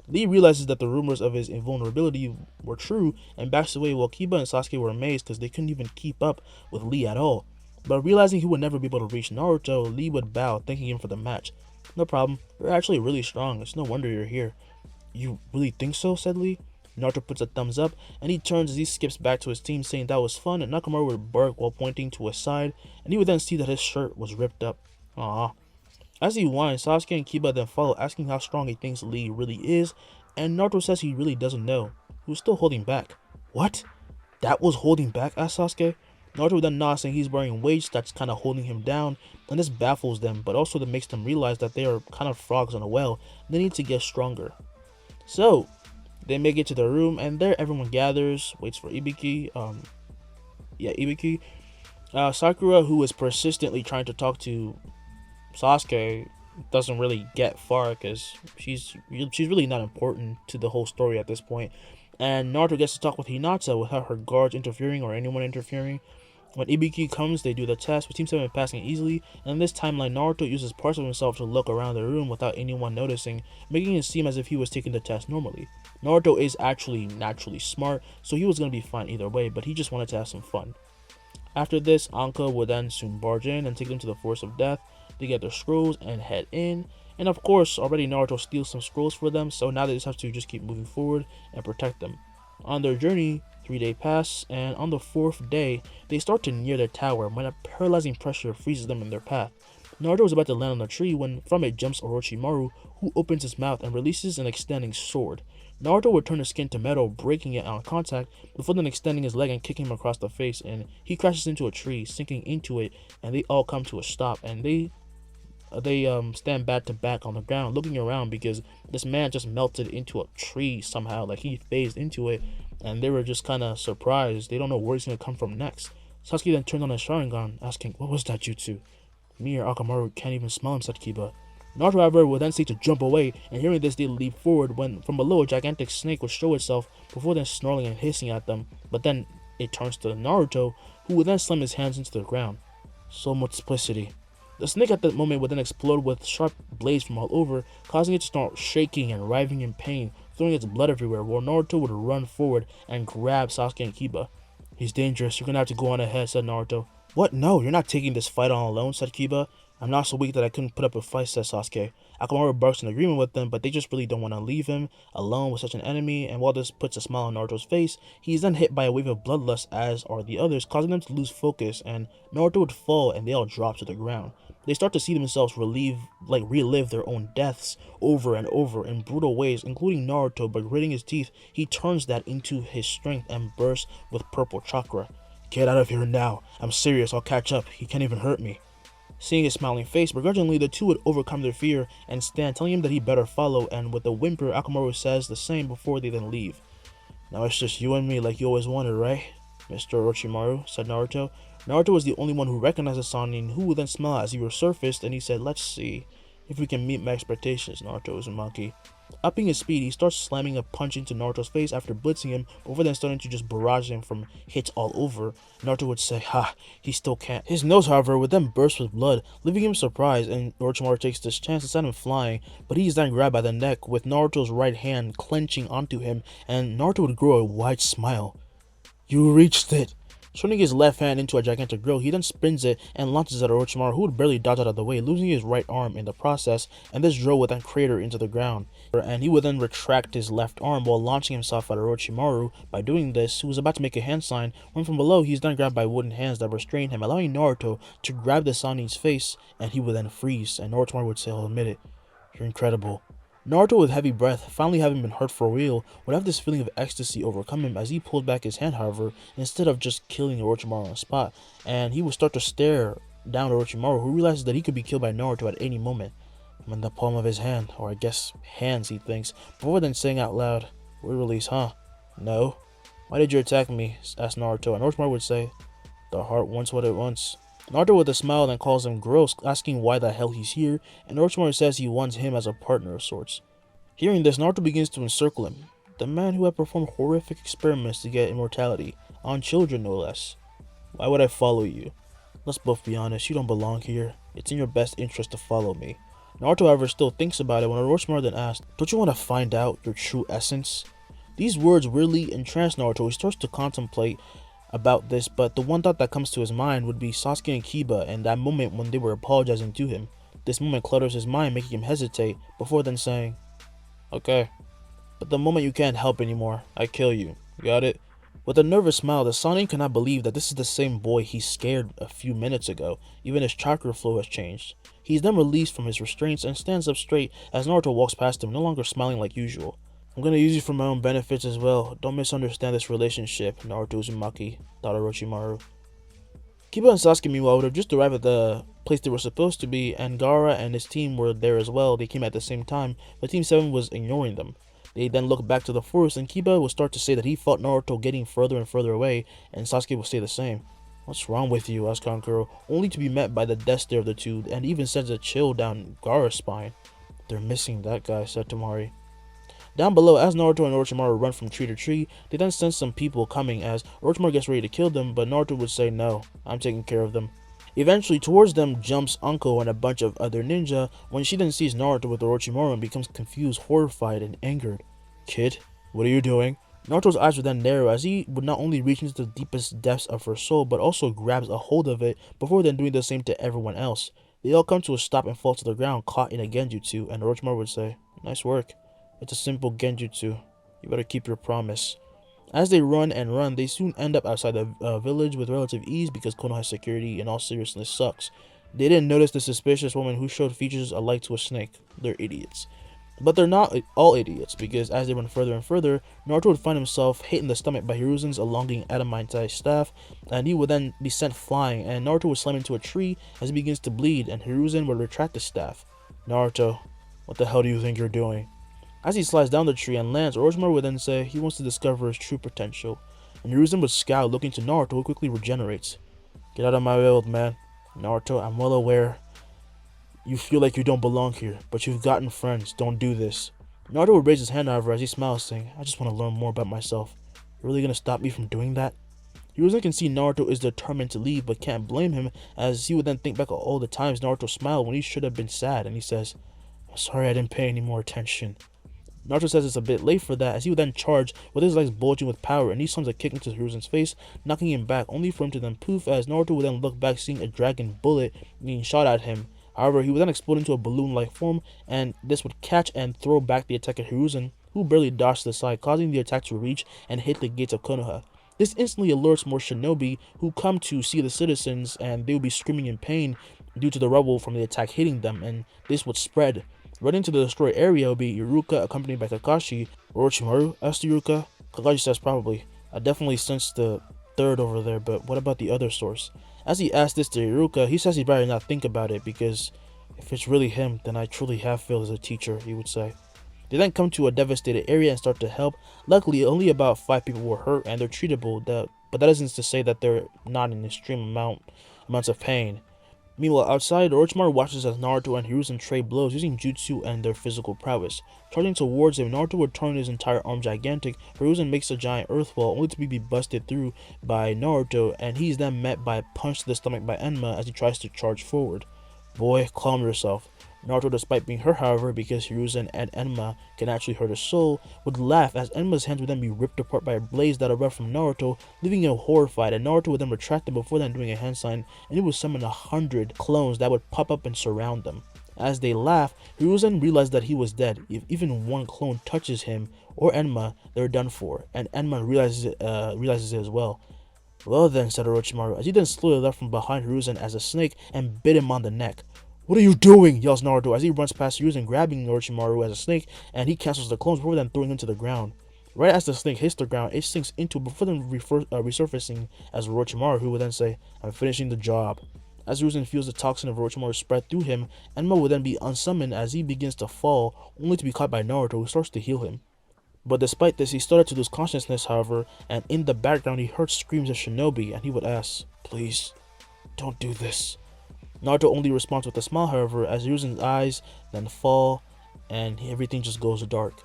Lee realizes that the rumors of his invulnerability were true and backs away, while Kiba and Sasuke were amazed because they couldn't even keep up with Lee at all. But realizing he would never be able to reach Naruto, Lee would bow, thanking him for the match. "No problem. You're actually really strong. It's no wonder you're here." "You really think so?" said Lee. Naruto puts a thumbs up, and he turns as he skips back to his team, saying that was fun, and Nakamura would bark while pointing to his side, and he would then see that his shirt was ripped up. Aww. As he whines, Sasuke and Kiba then follow, asking how strong he thinks Lee really is, and Naruto says he really doesn't know. He was still holding back. "What? That was holding back?" asked Sasuke. Naruto then nods, saying he's wearing weights that's kind of holding him down, and this baffles them, but also that makes them realize that they are kind of frogs on a well, and they need to get stronger. So, they make it to the room, and there everyone gathers, waits for Ibiki. Ibiki. Sakura, who is persistently trying to talk to Sasuke, doesn't really get far because she's really not important to the whole story at this point. And Naruto gets to talk with Hinata without her guards interfering or anyone interfering. When Ibiki comes, they do the test, with Team 7 passing easily, and in this timeline, Naruto uses parts of himself to look around the room without anyone noticing, making it seem as if he was taking the test normally. Naruto is actually naturally smart, so he was going to be fine either way, but he just wanted to have some fun. After this, Anka would then soon barge in and take them to the Forest of Death. They get their scrolls and head in, and of course, already Naruto steals some scrolls for them, so now they just have to just keep moving forward and protect them. On their journey, 3 days pass, and on the 4th day, they start to near their tower when a paralyzing pressure freezes them in their path. Naruto is about to land on a tree when from it jumps Orochimaru, who opens his mouth and releases an extending sword. Naruto would turn his skin to metal, breaking it on contact, before then extending his leg and kicking him across the face, and he crashes into a tree, sinking into it, and they all come to a stop, and they stand back to back on the ground, looking around because this man just melted into a tree somehow, like he phased into it, and they were just kind of surprised. They don't know where he's going to come from next. Sasuke then turned on his Sharingan, asking, "What was that jutsu?" "Me or Akamaru can't even smell him," said Kiba. Naruto, however, would then say to jump away, and hearing this, they leap forward when from below a gigantic snake would show itself before then snarling and hissing at them, but then it turns to Naruto, who would then slam his hands into the ground. So much simplicity. The snake at that moment would then explode with sharp blades from all over, causing it to start shaking and writhing in pain, throwing its blood everywhere, while Naruto would run forward and grab Sasuke and Kiba. "He's dangerous, you're gonna have to go on ahead," said Naruto. "What? No, you're not taking this fight on alone," said Kiba. "I'm not so weak that I couldn't put up a fight," said Sasuke. Akamaru barks in agreement with them, but they just really don't want to leave him alone with such an enemy, and while this puts a smile on Naruto's face, he's then hit by a wave of bloodlust, as are the others, causing them to lose focus, and Naruto would fall and they all drop to the ground. They start to see themselves relive their own deaths over and over in brutal ways, including Naruto, but gritting his teeth, he turns that into his strength and bursts with purple chakra. "Get out of here now. I'm serious, I'll catch up. He can't even hurt me." Seeing his smiling face, begrudgingly the two would overcome their fear and stand, telling him that he better follow, and with a whimper, Akamaru says the same before they then leave. "Now it's just you and me like you always wanted, right, Mr. Orochimaru?" said Naruto. Naruto was the only one who recognized the Sannin, who would then smile as he resurfaced, and he said, "Let's see if we can meet my expectations, Naruto Uzumaki." Upping his speed, he starts slamming a punch into Naruto's face after blitzing him, before then starting to just barrage him from hits all over. Naruto would say, "Ha, he still can't." His nose, however, would then burst with blood, leaving him surprised, and Orochimaru takes this chance to send him flying, but he is then grabbed by the neck, with Naruto's right hand clenching onto him, and Naruto would grow a wide smile. "You reached it!" Turning his left hand into a gigantic drill, he then spins it and launches at Orochimaru, who would barely dodge out of the way, losing his right arm in the process, and this drill would then crater into the ground. And he would then retract his left arm while launching himself at Orochimaru. By doing this, he was about to make a hand sign, when from below he's then grabbed by wooden hands that restrain him, allowing Naruto to grab the Sannin's face, and he would then freeze, and Orochimaru would say, "I'll admit it, you're incredible." Naruto, with heavy breath, finally having been hurt for real, would have this feeling of ecstasy overcome him as he pulled back his hand, however, instead of just killing Orochimaru on the spot, and he would start to stare down Orochimaru, who realizes that he could be killed by Naruto at any moment. "I'm in the palm of his hand, or I guess hands," he thinks, before then saying out loud, "Word release, huh?" "No." "Why did you attack me?" asked Naruto, and Orochimaru would say, "The heart wants what it wants." Naruto with a smile then calls him gross, asking why the hell he's here, and Orochimaru says he wants him as a partner of sorts. Hearing this, Naruto begins to encircle him, the man who had performed horrific experiments to get immortality, on children no less. "Why would I follow you? Let's both be honest, you don't belong here. It's in your best interest to follow me." Naruto, however, still thinks about it when Orochimaru then asks, "Don't you want to find out your true essence?" These words really entrance Naruto. He starts to contemplate about this, but the one thought that comes to his mind would be Sasuke and Kiba and that moment when they were apologizing to him. This moment clutters his mind, making him hesitate, before then saying, "Okay, but the moment you can't help anymore, I kill you. Got it?" With a nervous smile, the Sannin cannot believe that this is the same boy he scared a few minutes ago. Even his chakra flow has changed. He is then released from his restraints and stands up straight as Naruto walks past him, no longer smiling like usual. "I'm gonna use you for my own benefits as well. Don't misunderstand this relationship, Naruto Uzumaki," thought Orochimaru. Kiba and Sasuke, meanwhile, would have just arrived at the place they were supposed to be, and Gaara and his team were there as well. They came at the same time, but Team 7 was ignoring them. They then look back to the forest, and Kiba will start to say that he felt Naruto getting further and further away, and Sasuke will say the same. "What's wrong with you?" asked Kankuro, only to be met by the death stare of the two, and even sends a chill down Gaara's spine. "They're missing that guy," said Temari. Down below, as Naruto and Orochimaru run from tree to tree, they then sense some people coming as Orochimaru gets ready to kill them, but Naruto would say no, I'm taking care of them. Eventually, towards them jumps Uncle and a bunch of other ninja when she then sees Naruto with Orochimaru and becomes confused, horrified, and angered. Kid, what are you doing? Naruto's eyes would then narrow as he would not only reach into the deepest depths of her soul, but also grabs a hold of it before then doing the same to everyone else. They all come to a stop and fall to the ground, caught in a genjutsu, and Orochimaru would say, nice work. It's a simple genjutsu. You better keep your promise. As they run and run, they soon end up outside the village with relative ease because Konoha's security in all seriousness sucks. They didn't notice the suspicious woman who showed features alike to a snake. They're idiots. But they're not all idiots, because as they run further and further, Naruto would find himself hit in the stomach by Hiruzen's elongating adamantine staff, and he would then be sent flying, and Naruto would slam into a tree as he begins to bleed, and Hiruzen would retract the staff. Naruto, what the hell do you think you're doing? As he slides down the tree and lands, Orochimaru would then say he wants to discover his true potential, and Hiruzen would scowl, looking to Naruto, who quickly regenerates. Get out of my way, old man. Naruto, I'm well aware you feel like you don't belong here, but you've gotten friends. Don't do this. Naruto would raise his hand, however, as he smiles, saying, I just want to learn more about myself. You're really going to stop me from doing that? Hiruzen can see Naruto is determined to leave, but can't blame him, as he would then think back on all the times Naruto smiled when he should have been sad, and he says, I'm sorry I didn't pay any more attention. Naruto says it's a bit late for that, as he would then charge with his legs bulging with power, and he slams a kick into Hiruzen's face, knocking him back, only for him to then poof, as Naruto would then look back, seeing a dragon bullet being shot at him. However, he would then explode into a balloon-like form, and this would catch and throw back the attack at Hiruzen, who barely dodged to the side, causing the attack to reach and hit the gates of Konoha. This instantly alerts more shinobi, who come to see the citizens, and they would be screaming in pain due to the rubble from the attack hitting them, and this would spread. Running to the destroyed area would be Iruka, accompanied by Kakashi. Orochimaru asked Iruka. Kakashi says probably. I definitely sense the third over there, but what about the other source? As he asks this to Iruka, he says he'd rather not think about it, because if it's really him, then I truly have failed as a teacher, he would say. They then come to a devastated area and start to help. Luckily, only about 5 people were hurt, and they're treatable, but that isn't to say that they're not in extreme amounts of pain. Meanwhile, outside, Orochimaru watches as Naruto and Hiruzen trade blows using jutsu and their physical prowess. Charging towards him, Naruto would turn his entire arm gigantic, Hiruzen makes a giant earth wall, only to be busted through by Naruto, and he's then met by a punch to the stomach by Enma as he tries to charge forward. Boy, calm yourself. Naruto, despite being hurt, however, because Hiruzen and Enma can actually hurt his soul, would laugh as Enma's hands would then be ripped apart by a blaze that erupted from Naruto, leaving him horrified, and Naruto would then retract them before then doing a hand sign, and he would summon 100 clones that would pop up and surround them. As they laugh, Hiruzen realized that he was dead. If even one clone touches him or Enma, they're done for, and Enma realizes it as well. Well then, said Orochimaru, as he then slowly left from behind Hiruzen as a snake and bit him on the neck. What are you doing? Yells Naruto as he runs past Hiruzen, grabbing Orochimaru as a snake, and he cancels the clones before then throwing him to the ground. Right as the snake hits the ground, it sinks into before then resurfacing as Orochimaru, who would then say, I'm finishing the job. As Hiruzen feels the toxin of Orochimaru spread through him, Enma would then be unsummoned as he begins to fall, only to be caught by Naruto, who starts to heal him. But despite this, he started to lose consciousness, however, and in the background he heard screams of shinobi, and he would ask, please, don't do this. Naruto only responds with a smile, however, as Hiruzen's eyes then fall, and everything just goes dark.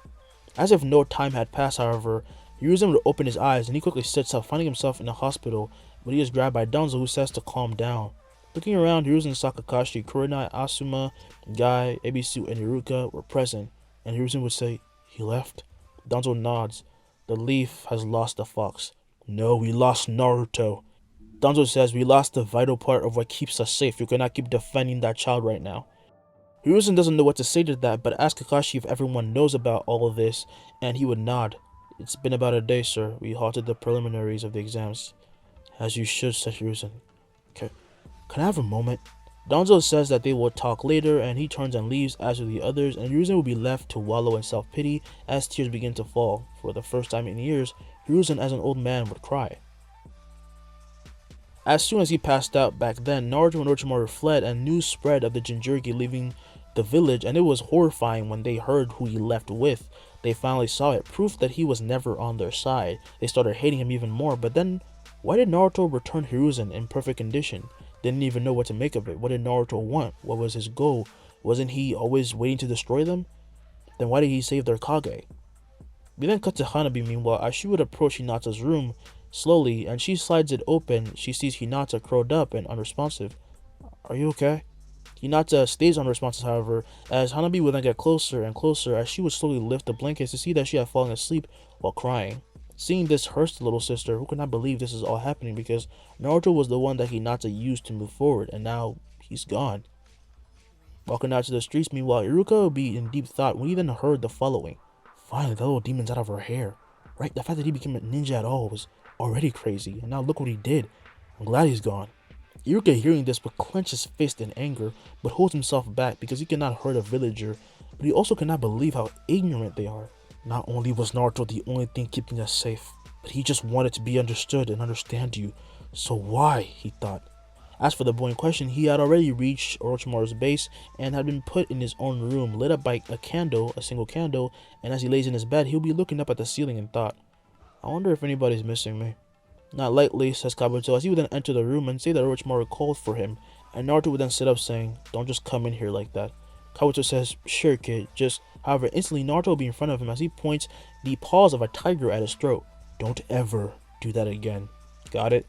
As if no time had passed, however, Hiruzen would open his eyes, and he quickly sits up, finding himself in a hospital, but he is grabbed by Danzo, who says to calm down. Looking around, Hiruzen saw Kakashi, Kurenai, Asuma, Guy, Ebisu, and Iruka were present, and Hiruzen would say, he left? Danzo nods. The leaf has lost the fox. No, we lost Naruto. Danzo says, we lost the vital part of what keeps us safe. You cannot keep defending that child right now. Hiruzen doesn't know what to say to that, but asks Kakashi if everyone knows about all of this, and he would nod. It's been about a day, sir. We halted the preliminaries of the exams. As you should, said Hiruzen. Okay. Can I have a moment? Danzo says that they will talk later, and he turns and leaves, as do the others, and Hiruzen will be left to wallow in self-pity as tears begin to fall. For the first time in years, Hiruzen as an old man would cry. As soon as he passed out back then, Naruto and Orochimaru fled, and news spread of the Jinchuriki leaving the village, and it was horrifying when they heard who he left with. They finally saw it, proof that he was never on their side. They started hating him even more, but then, why did Naruto return Hiruzen in perfect condition? Didn't even know what to make of it. What did Naruto want? What was his goal? Wasn't he always waiting to destroy them? Then why did he save their Kage? We then cut to Hanabi meanwhile as she would approach Hinata's room slowly, and she slides it open. She sees Hinata curled up and unresponsive. Are you okay? Hinata stays unresponsive, however, as Hanabi would then get closer and closer as she would slowly lift the blankets to see that she had fallen asleep while crying. Seeing this hurts the little sister, who could not believe this is all happening because Naruto was the one that Hinata used to move forward, and now he's gone. Walking out to the streets, meanwhile, Iruka would be in deep thought when he then heard the following. Finally, the little demon's out of her hair. Right? The fact that he became a ninja at all was already crazy, and now look what he did. I'm glad he's gone. Iruka, hearing this, would clench his fist in anger, but holds himself back because he cannot hurt a villager, but he also cannot believe how ignorant they are. Not only was Naruto the only thing keeping us safe, but he just wanted to be understood and understand you. So why? He thought. As for the boy in question, he had already reached Orochimaru's base and had been put in his own room, lit up by a single candle, and as he lays in his bed, he'll be looking up at the ceiling and thought, I wonder if anybody's missing me. Not likely, says Kabuto, as he would then enter the room and say that Orochimaru called for him, and Naruto would then sit up saying, don't just come in here like that. Kabuto says, sure kid, just, however, instantly Naruto will be in front of him as he points the paws of a tiger at his throat. Don't ever do that again. Got it?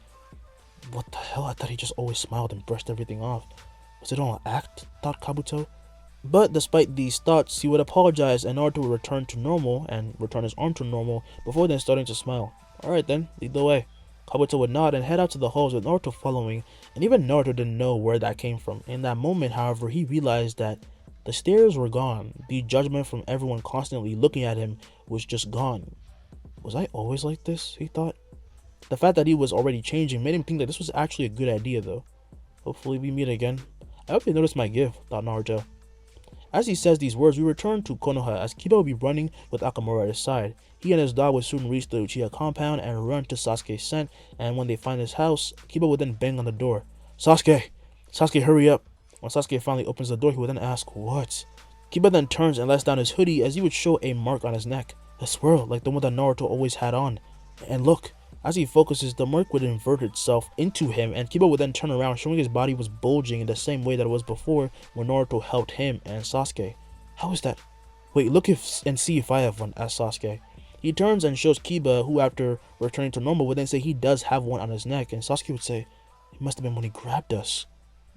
What the hell? I thought he just always smiled and brushed everything off. Was it all an act? Thought Kabuto. But despite these thoughts, he would apologize and Naruto would return to normal and return his arm to normal before then starting to smile. Alright then, lead the way. Kabuto would nod and head out to the halls with Naruto following, and even Naruto didn't know where that came from. In that moment, however, he realized that the stares were gone. The judgment from everyone constantly looking at him was just gone. Was I always like this? He thought. The fact that he was already changing made him think that this was actually a good idea though. Hopefully we meet again. I hope you noticed my gift, thought Naruto. As he says these words, we return to Konoha as Kiba will be running with Akamura at his side. He and his dog would soon reach the Uchiha compound and run to Sasuke's scent, and when they find his house, Kiba would then bang on the door. Sasuke! Sasuke, hurry up! When Sasuke finally opens the door, he would then ask, what? Kiba then turns and lets down his hoodie as he would show a mark on his neck. A swirl, like the one that Naruto always had on. And look! As he focuses, the mark would invert itself into him, and Kiba would then turn around, showing his body was bulging in the same way that it was before when Naruto helped him and Sasuke. How is that? Wait, look and see if I have one, asked Sasuke. He turns and shows Kiba, who after returning to normal would then say he does have one on his neck, and Sasuke would say, it must have been when he grabbed us.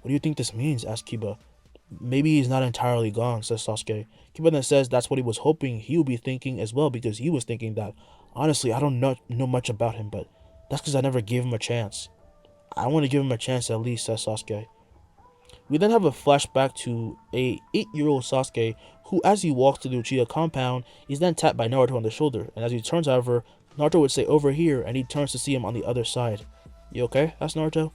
What do you think this means? Asked Kiba. Maybe he's not entirely gone, says Sasuke. Kiba then says that's what he was hoping he would be thinking as well, because he was thinking that, honestly, I don't know much about him, but that's because I never gave him a chance. I want to give him a chance at least, says Sasuke. We then have a flashback to a 8-year-old Sasuke, who as he walks to the Uchiha compound, is then tapped by Naruto on the shoulder, and as he turns, however, Naruto would say over here, and he turns to see him on the other side. You okay? Asked Naruto.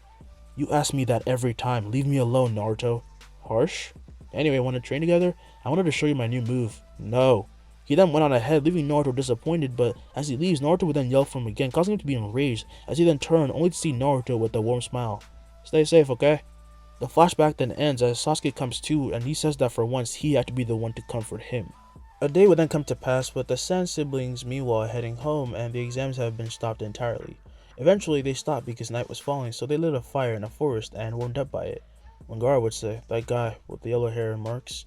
You ask me that every time. Leave me alone, Naruto. Harsh? Anyway, want to train together? I wanted to show you my new move. No. He then went on ahead, leaving Naruto disappointed, but as he leaves, Naruto would then yell for him again, causing him to be enraged, as he then turned, only to see Naruto with a warm smile. Stay safe, okay? The flashback then ends as Sasuke comes to, and he says that for once, he had to be the one to comfort him. A day would then come to pass with the Sand siblings meanwhile heading home, and the exams have been stopped entirely. Eventually, they stopped because night was falling, so they lit a fire in a forest and warmed up by it. When Gaara would say, that guy with the yellow hair and marks.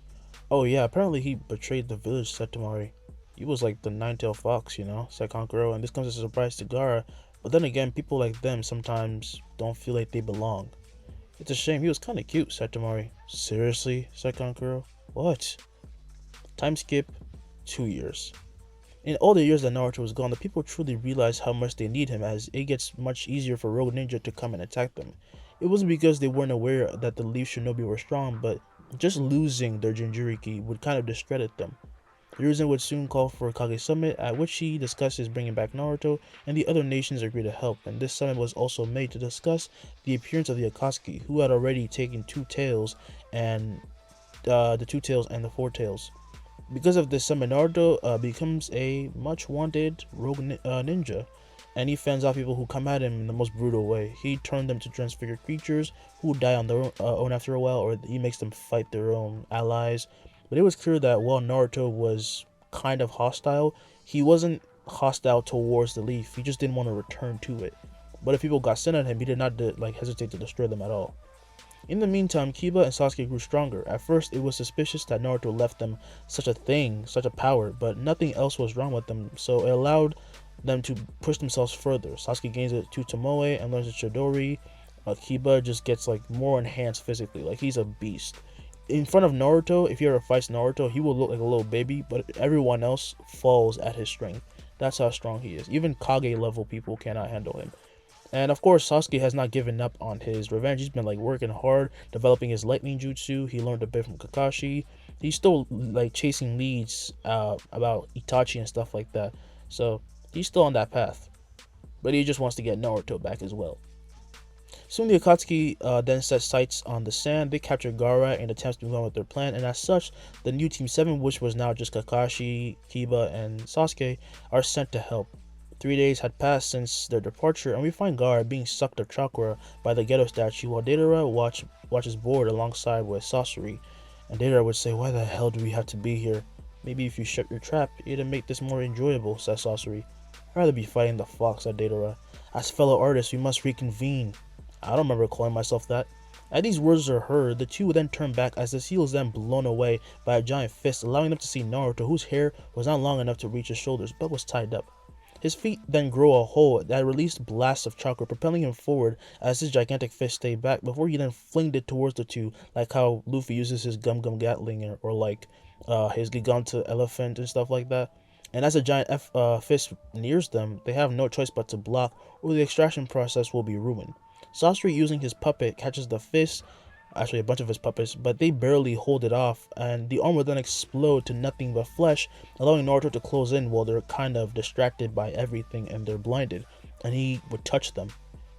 Oh yeah, apparently he betrayed the village, said Temari. He was like the nine-tailed fox, you know, said Kankuro, and this comes as a surprise to Gaara, but then again, people like them sometimes don't feel like they belong. It's a shame, he was kinda cute, said Temari. Seriously, said Kankuro. What? Time skip, 2 years. In all the years that Naruto was gone, the people truly realized how much they need him, as it gets much easier for Rogue Ninja to come and attack them. It wasn't because they weren't aware that the Leaf Shinobi were strong, but just losing their Jinchuriki would kind of discredit them. Hiruzen would soon call for a Kage Summit, at which he discusses bringing back Naruto, and the other nations agree to help, and this summit was also made to discuss the appearance of the Akatsuki, who had already taken two tails, and the two tails and the four tails. Because of this summit, Naruto becomes a much wanted rogue ninja, and he fends off people who come at him in the most brutal way. He turned them to transfigured creatures who die on their own after a while, or he makes them fight their own allies. But it was clear that while Naruto was kind of hostile, he wasn't hostile towards the Leaf. He just didn't want to return to it. But if people got sent at him, he did not hesitate to destroy them at all. In the meantime, Kiba and Sasuke grew stronger. At first, it was suspicious that Naruto left them such a thing, such a power, but nothing else was wrong with them, so it allowed them to push themselves further. Sasuke gains it to Tomoe and learns the Chidori. Kiba just gets like more enhanced physically, like he's a beast. In front of Naruto, if he ever fights Naruto, he will look like a little baby, but everyone else falls at his strength. That's how strong he is. Even Kage level people cannot handle him. And of course, Sasuke has not given up on his revenge. He's been like working hard, developing his lightning jutsu. He learned a bit from Kakashi. He's still like chasing leads about Itachi and stuff like that. So he's still on that path. But he just wants to get Naruto back as well. Soon the Akatsuki then set sights on the sand. They capture Gaara and attempts to move on with their plan, and as such, the new Team 7, which was now just Kakashi, Kiba, and Sasuke, are sent to help. 3 days had passed since their departure, and we find Gaara being sucked of chakra by the ghetto statue, while Deidara watches bored alongside with Sasori. And Deidara would say, "Why the hell do we have to be here? Maybe if you shut your trap, it'd make this more enjoyable," says Sasori. "I'd rather be fighting the fox," said Deidara. "As fellow artists, we must reconvene." I don't remember calling myself that. As these words are heard, the two then turn back as the seal is then blown away by a giant fist, allowing them to see Naruto, whose hair was not long enough to reach his shoulders but was tied up. His feet then grow a hole that released blasts of chakra, propelling him forward as his gigantic fist stayed back before he then flinged it towards the two, like how Luffy uses his Gum Gum Gatling or like his Giganta Elephant and stuff like that. And as the giant fist nears them, they have no choice but to block, or the extraction process will be ruined. Sasori, using his puppet, catches the fist, actually a bunch of his puppets, but they barely hold it off, and the arm will then explode to nothing but flesh, allowing Naruto to close in while they're kind of distracted by everything and they're blinded, and he would touch them.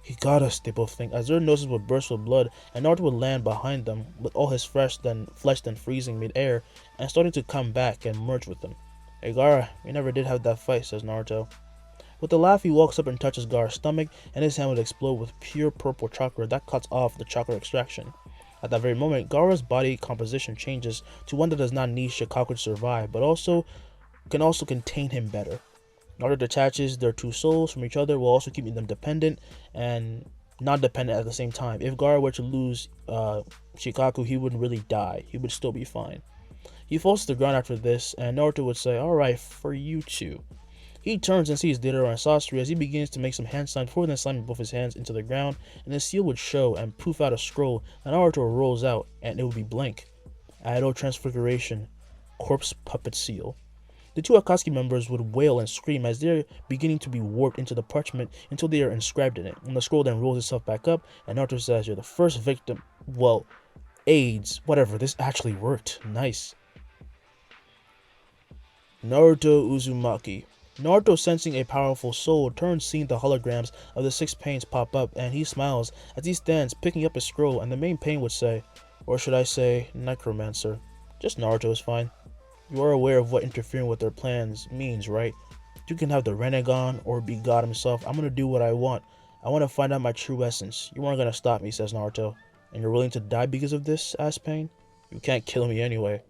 "He got us," they both think, as their noses would burst with blood, and Naruto would land behind them, with all his flesh then freezing mid-air, and starting to come back and merge with them. "Hey Gaara, we never did have that fight," says Naruto. With a laugh, he walks up and touches Gaara's stomach, and his hand would explode with pure purple chakra that cuts off the chakra extraction. At that very moment, Gaara's body composition changes to one that does not need Shikaku to survive, but can also contain him better. Naruto detaches their two souls from each other while also keeping them dependent and not dependent at the same time. If Gaara were to lose Shikaku, he wouldn't really die. He would still be fine. He falls to the ground after this, and Naruto would say, "Alright, for you two." He turns and sees Deidara and Sasori as he begins to make some hand signs before then slamming both his hands into the ground, and the seal would show and poof out a scroll, and Naruto rolls out, and it would be blank. Idle Transfiguration, Corpse Puppet Seal. The two Akatsuki members would wail and scream as they're beginning to be warped into the parchment until they are inscribed in it, and the scroll then rolls itself back up, and Naruto says, "You're the first victim." Well, AIDS, whatever, this actually worked. Nice. Naruto Uzumaki. Naruto, sensing a powerful soul, turns seeing the holograms of the six pains pop up, and he smiles as he stands picking up a scroll, and the main pain would say, or should I say, Necromancer. Just Naruto is fine. You are aware of what interfering with their plans means, right? You can have the Rinnegan or be God himself. I'm gonna do what I want. I want to find out my true essence. You aren't gonna stop me, says Naruto. And you're willing to die because of this? Asks Pain. You can't kill me anyway.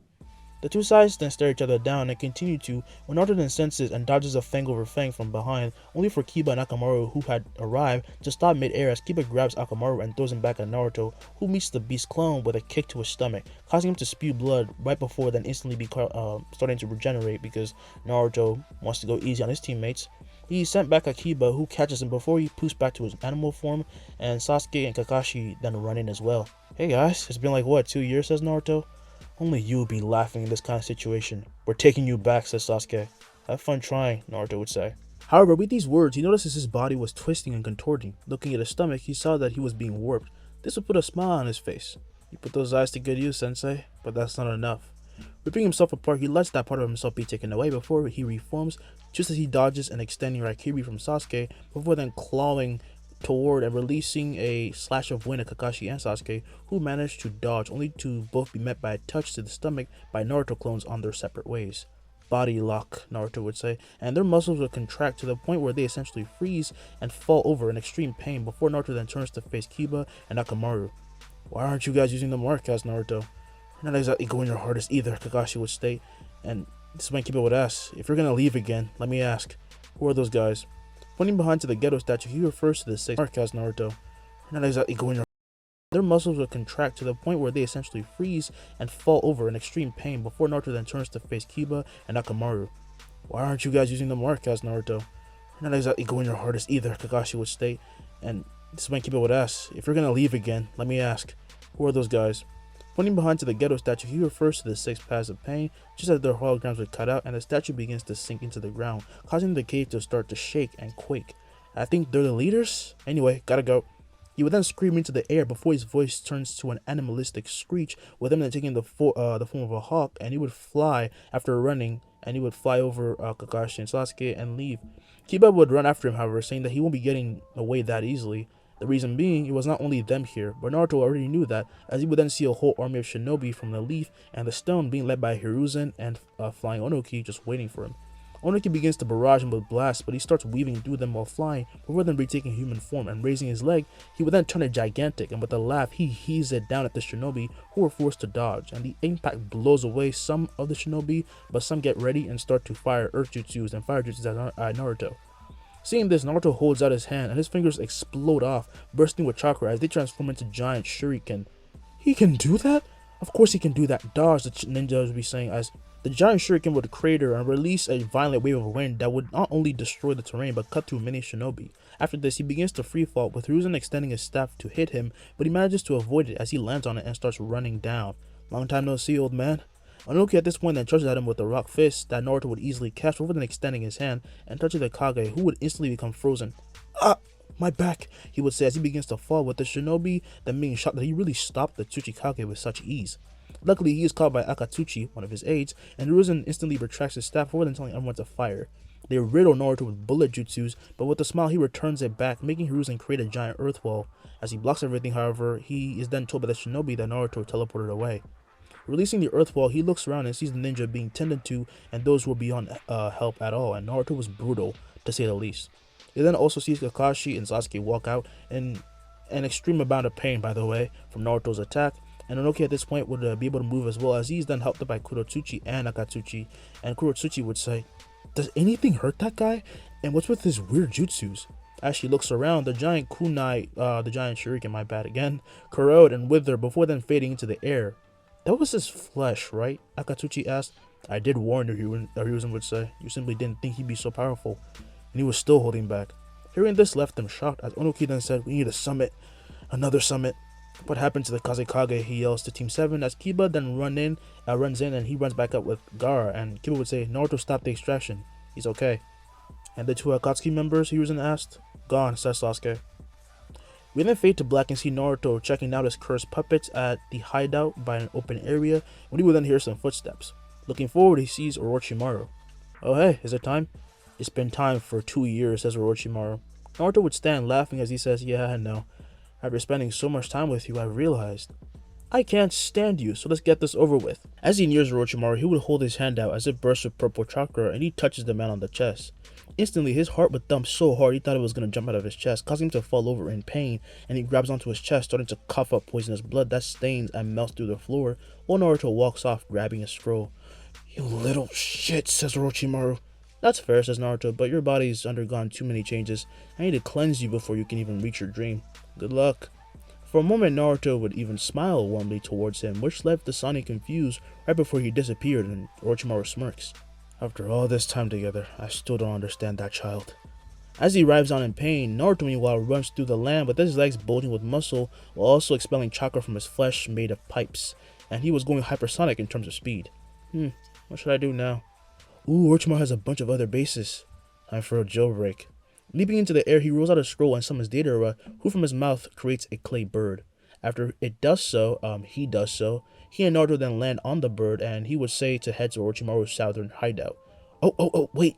The two sides then stare each other down and continue to, when Naruto then senses and dodges a fang over fang from behind, only for Kiba and Akamaru, who had arrived, to stop mid-air as Kiba grabs Akamaru and throws him back at Naruto, who meets the beast clone with a kick to his stomach, causing him to spew blood right before then instantly be starting to regenerate because Naruto wants to go easy on his teammates. He is sent back at Kiba, who catches him before he poofs back to his animal form, and Sasuke and Kakashi then run in as well. Hey guys, it's been like what, 2 years, says Naruto? Only you would be laughing in this kind of situation. We're taking you back, says Sasuke. Have fun trying, Naruto would say. However, with these words, he notices his body was twisting and contorting. Looking at his stomach, he saw that he was being warped. This would put a smile on his face. You put those eyes to good use, sensei, but that's not enough. Ripping himself apart, he lets that part of himself be taken away before he reforms, just as he dodges an extending Raikiri from Sasuke, before then clawing toward and releasing a slash of wind at Kakashi and Sasuke, who managed to dodge, only to both be met by a touch to the stomach by Naruto clones on their separate ways. Body lock, Naruto would say, and their muscles would contract to the point where they essentially freeze and fall over in extreme pain before Naruto then turns to face Kiba and Akamaru. Why aren't you guys using the mark, asked Naruto. We're not exactly going your hardest either, Kakashi would state, and this is when Kiba would ask, if you're gonna leave again, let me ask, who are those guys? Pointing behind to the ghetto statue, he refers to the six mark as Naruto. We're not exactly going your their muscles would contract to the point where they essentially freeze and fall over in extreme pain before Naruto then turns to face Kiba and Akamaru. Why aren't you guys using the mark? Asked Naruto. You're not exactly going your hardest either, Kakashi would state. And this is when Kiba would ask, if you're gonna leave again, let me ask, who are those guys? Pointing behind to the ghetto statue, he refers to the 6 paths of pain, just as their holograms would cut out and the statue begins to sink into the ground, causing the cave to start to shake and quake. I think they're the leaders? Anyway, gotta go. He would then scream into the air before his voice turns to an animalistic screech, with him then taking the form of a hawk, and he would fly after running, and he would fly over Kakashi and Sasuke and leave. Kiba would run after him, however, saying that he won't be getting away that easily. The reason being, it was not only them here, but Naruto already knew that, as he would then see a whole army of shinobi from the leaf and the stone being led by Hiruzen and flying Onoki just waiting for him. Onoki begins to barrage him with blasts, but he starts weaving through them while flying, before then retaking human form and raising his leg. He would then turn it gigantic, and with a laugh, he heaves it down at the shinobi, who are forced to dodge, and the impact blows away some of the shinobi, but some get ready and start to fire earth jutsus and fire jutsus at Naruto. Seeing this, Naruto holds out his hand and his fingers explode off, bursting with chakra as they transform into giant shuriken. He can do that? Of course he can do that. Dodge, the ninja would be saying, as the giant shuriken would crater and release a violent wave of wind that would not only destroy the terrain but cut through many shinobi. After this, he begins to free fall, with Hiruzen extending his staff to hit him, but he manages to avoid it as he lands on it and starts running down. Long time no see, old man. Onoki at this point then charges at him with a rock fist that Naruto would easily catch, rather than extending his hand and touching the Kage, who would instantly become frozen. Ah, my back, he would say as he begins to fall, with the shinobi then being shocked that he really stopped the Tsuchikage with such ease. Luckily, he is caught by Akatsuchi, one of his aides, and Hiruzen instantly retracts his staff, rather than telling everyone to fire. They riddle Naruto with bullet jutsus, but with a smile he returns it back, making Hiruzen create a giant earth wall. As he blocks everything, however, he is then told by the shinobi that Naruto teleported away. Releasing the earth wall, he looks around and sees the ninja being tended to and those who were beyond help at all, and Naruto was brutal, to say the least. He then also sees Kakashi and Sasuke walk out in an extreme amount of pain, by the way, from Naruto's attack, and Onoki at this point would be able to move as well, as he's then helped by Kurotsuchi and Akatsuchi, and Kurotsuchi would say, "Does anything hurt that guy? And what's with his weird jutsus?" As she looks around, the giant kunai, the giant shuriken, my bad again, corrode and wither before then fading into the air. "That was his flesh, right?" Akatsuchi asked. "I did warn you," Hiruzen would say. "You simply didn't think he'd be so powerful." And he was still holding back. Hearing this left them shocked, as Onoki then said, "We need a summit. Another summit." "What happened to the Kazekage?" he yells to Team 7, as Kiba then runs in and he runs back up with Gaara, and Kiba would say, "Naruto stopped the extraction. He's okay." "And the 2 Akatsuki members?" Hiruzen asked. "Gone," says Sasuke. We then fade to black and see Naruto checking out his cursed puppets at the hideout by an open area, when he will then hear some footsteps. Looking forward, he sees Orochimaru. "Oh hey, is it time?" "It's been time for 2 years," says Orochimaru. Naruto would stand laughing as he says, "Yeah, I know. After spending so much time with you, I realized I can't stand you, so let's get this over with." As he nears Orochimaru, he would hold his hand out as it bursts with purple chakra, and he touches the man on the chest. Instantly, his heart would thump so hard he thought it was going to jump out of his chest, causing him to fall over in pain, and he grabs onto his chest, starting to cough up poisonous blood that stains and melts through the floor, while Naruto walks off, grabbing a scroll. "You little shit," says Orochimaru. "That's fair," says Naruto, "but your body's undergone too many changes. I need to cleanse you before you can even reach your dream. Good luck." For a moment, Naruto would even smile warmly towards him, which left the Sani confused right before he disappeared, and Orochimaru smirks. "After all this time together, I still don't understand that child." As he arrives on in pain, Naruto meanwhile runs through the land with his legs bulging with muscle, while also expelling chakra from his flesh made of pipes, and he was going hypersonic in terms of speed. What should I do now? Ooh, Orochimaru has a bunch of other bases. Time for a jailbreak. Leaping into the air, he rolls out a scroll and summons Deidara, who from his mouth creates a clay bird. After it does so, he and Naruto then land on the bird, and he would say to head to Orochimaru's southern hideout. Oh, wait.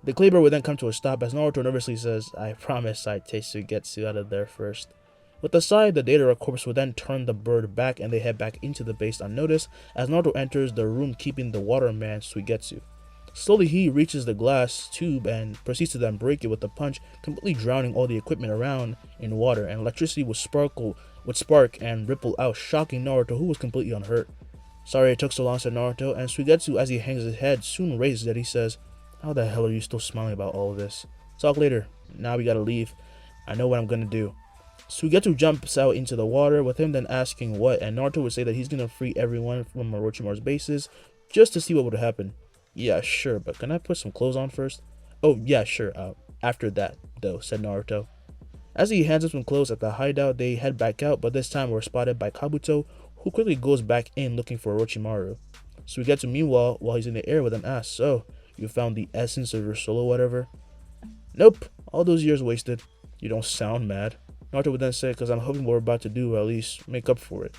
The clay bird would then come to a stop as Naruto nervously says, "I promise I'd taste Suigetsu out of there first." With a sigh, the Deidara corpse would then turn the bird back, and they head back into the base unnoticed as Naruto enters the room keeping the waterman Suigetsu. Slowly, he reaches the glass tube and proceeds to then break it with a punch, completely drowning all the equipment around in water, and electricity would spark and ripple out, shocking Naruto, who was completely unhurt. "Sorry it took so long," said Naruto, and Suigetsu, as he hangs his head, soon raises it. He says, "How the hell are you still smiling about all of this? Talk later. Now we gotta leave. I know what I'm gonna do." Suigetsu jumps out into the water, with him then asking what, and Naruto would say that he's gonna free everyone from Orochimaru's bases just to see what would happen. Yeah, sure, but can I put some clothes on first? Oh, yeah, sure. After that, though, said Naruto. As he hands him some clothes at the hideout, they head back out, but this time we're spotted by Kabuto, who quickly goes back in looking for Orochimaru. Suigetsu, meanwhile, while he's in the air with him, asks, "So, you found the essence of your soul or whatever?" "Nope, all those years wasted." "You don't sound mad." Naruto would then say, "Because I'm hoping what we're about to do will at least make up for it."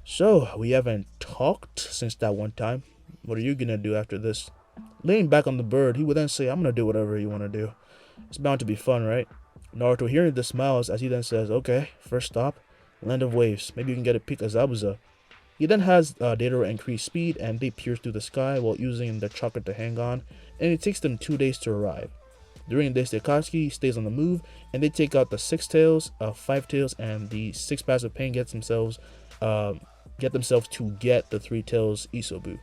"So, we haven't talked since that one time. What are you gonna do after this?" Laying back on the bird, he would then say, "I'm gonna do whatever you wanna do. It's bound to be fun, right?" Naruto, hearing this, smiles as he then says, "Okay, first stop, Land of Waves. Maybe you can get a peek at Zabuza." He then has Dataro increase speed, and they pierce through the sky while using the chakra to hang on, and it takes them 2 days to arrive. During this, Akatsuki stays on the move, and they take out the 6 tails, 5 tails, and the 6 passive pain get themselves to get the 3 tails Isobu.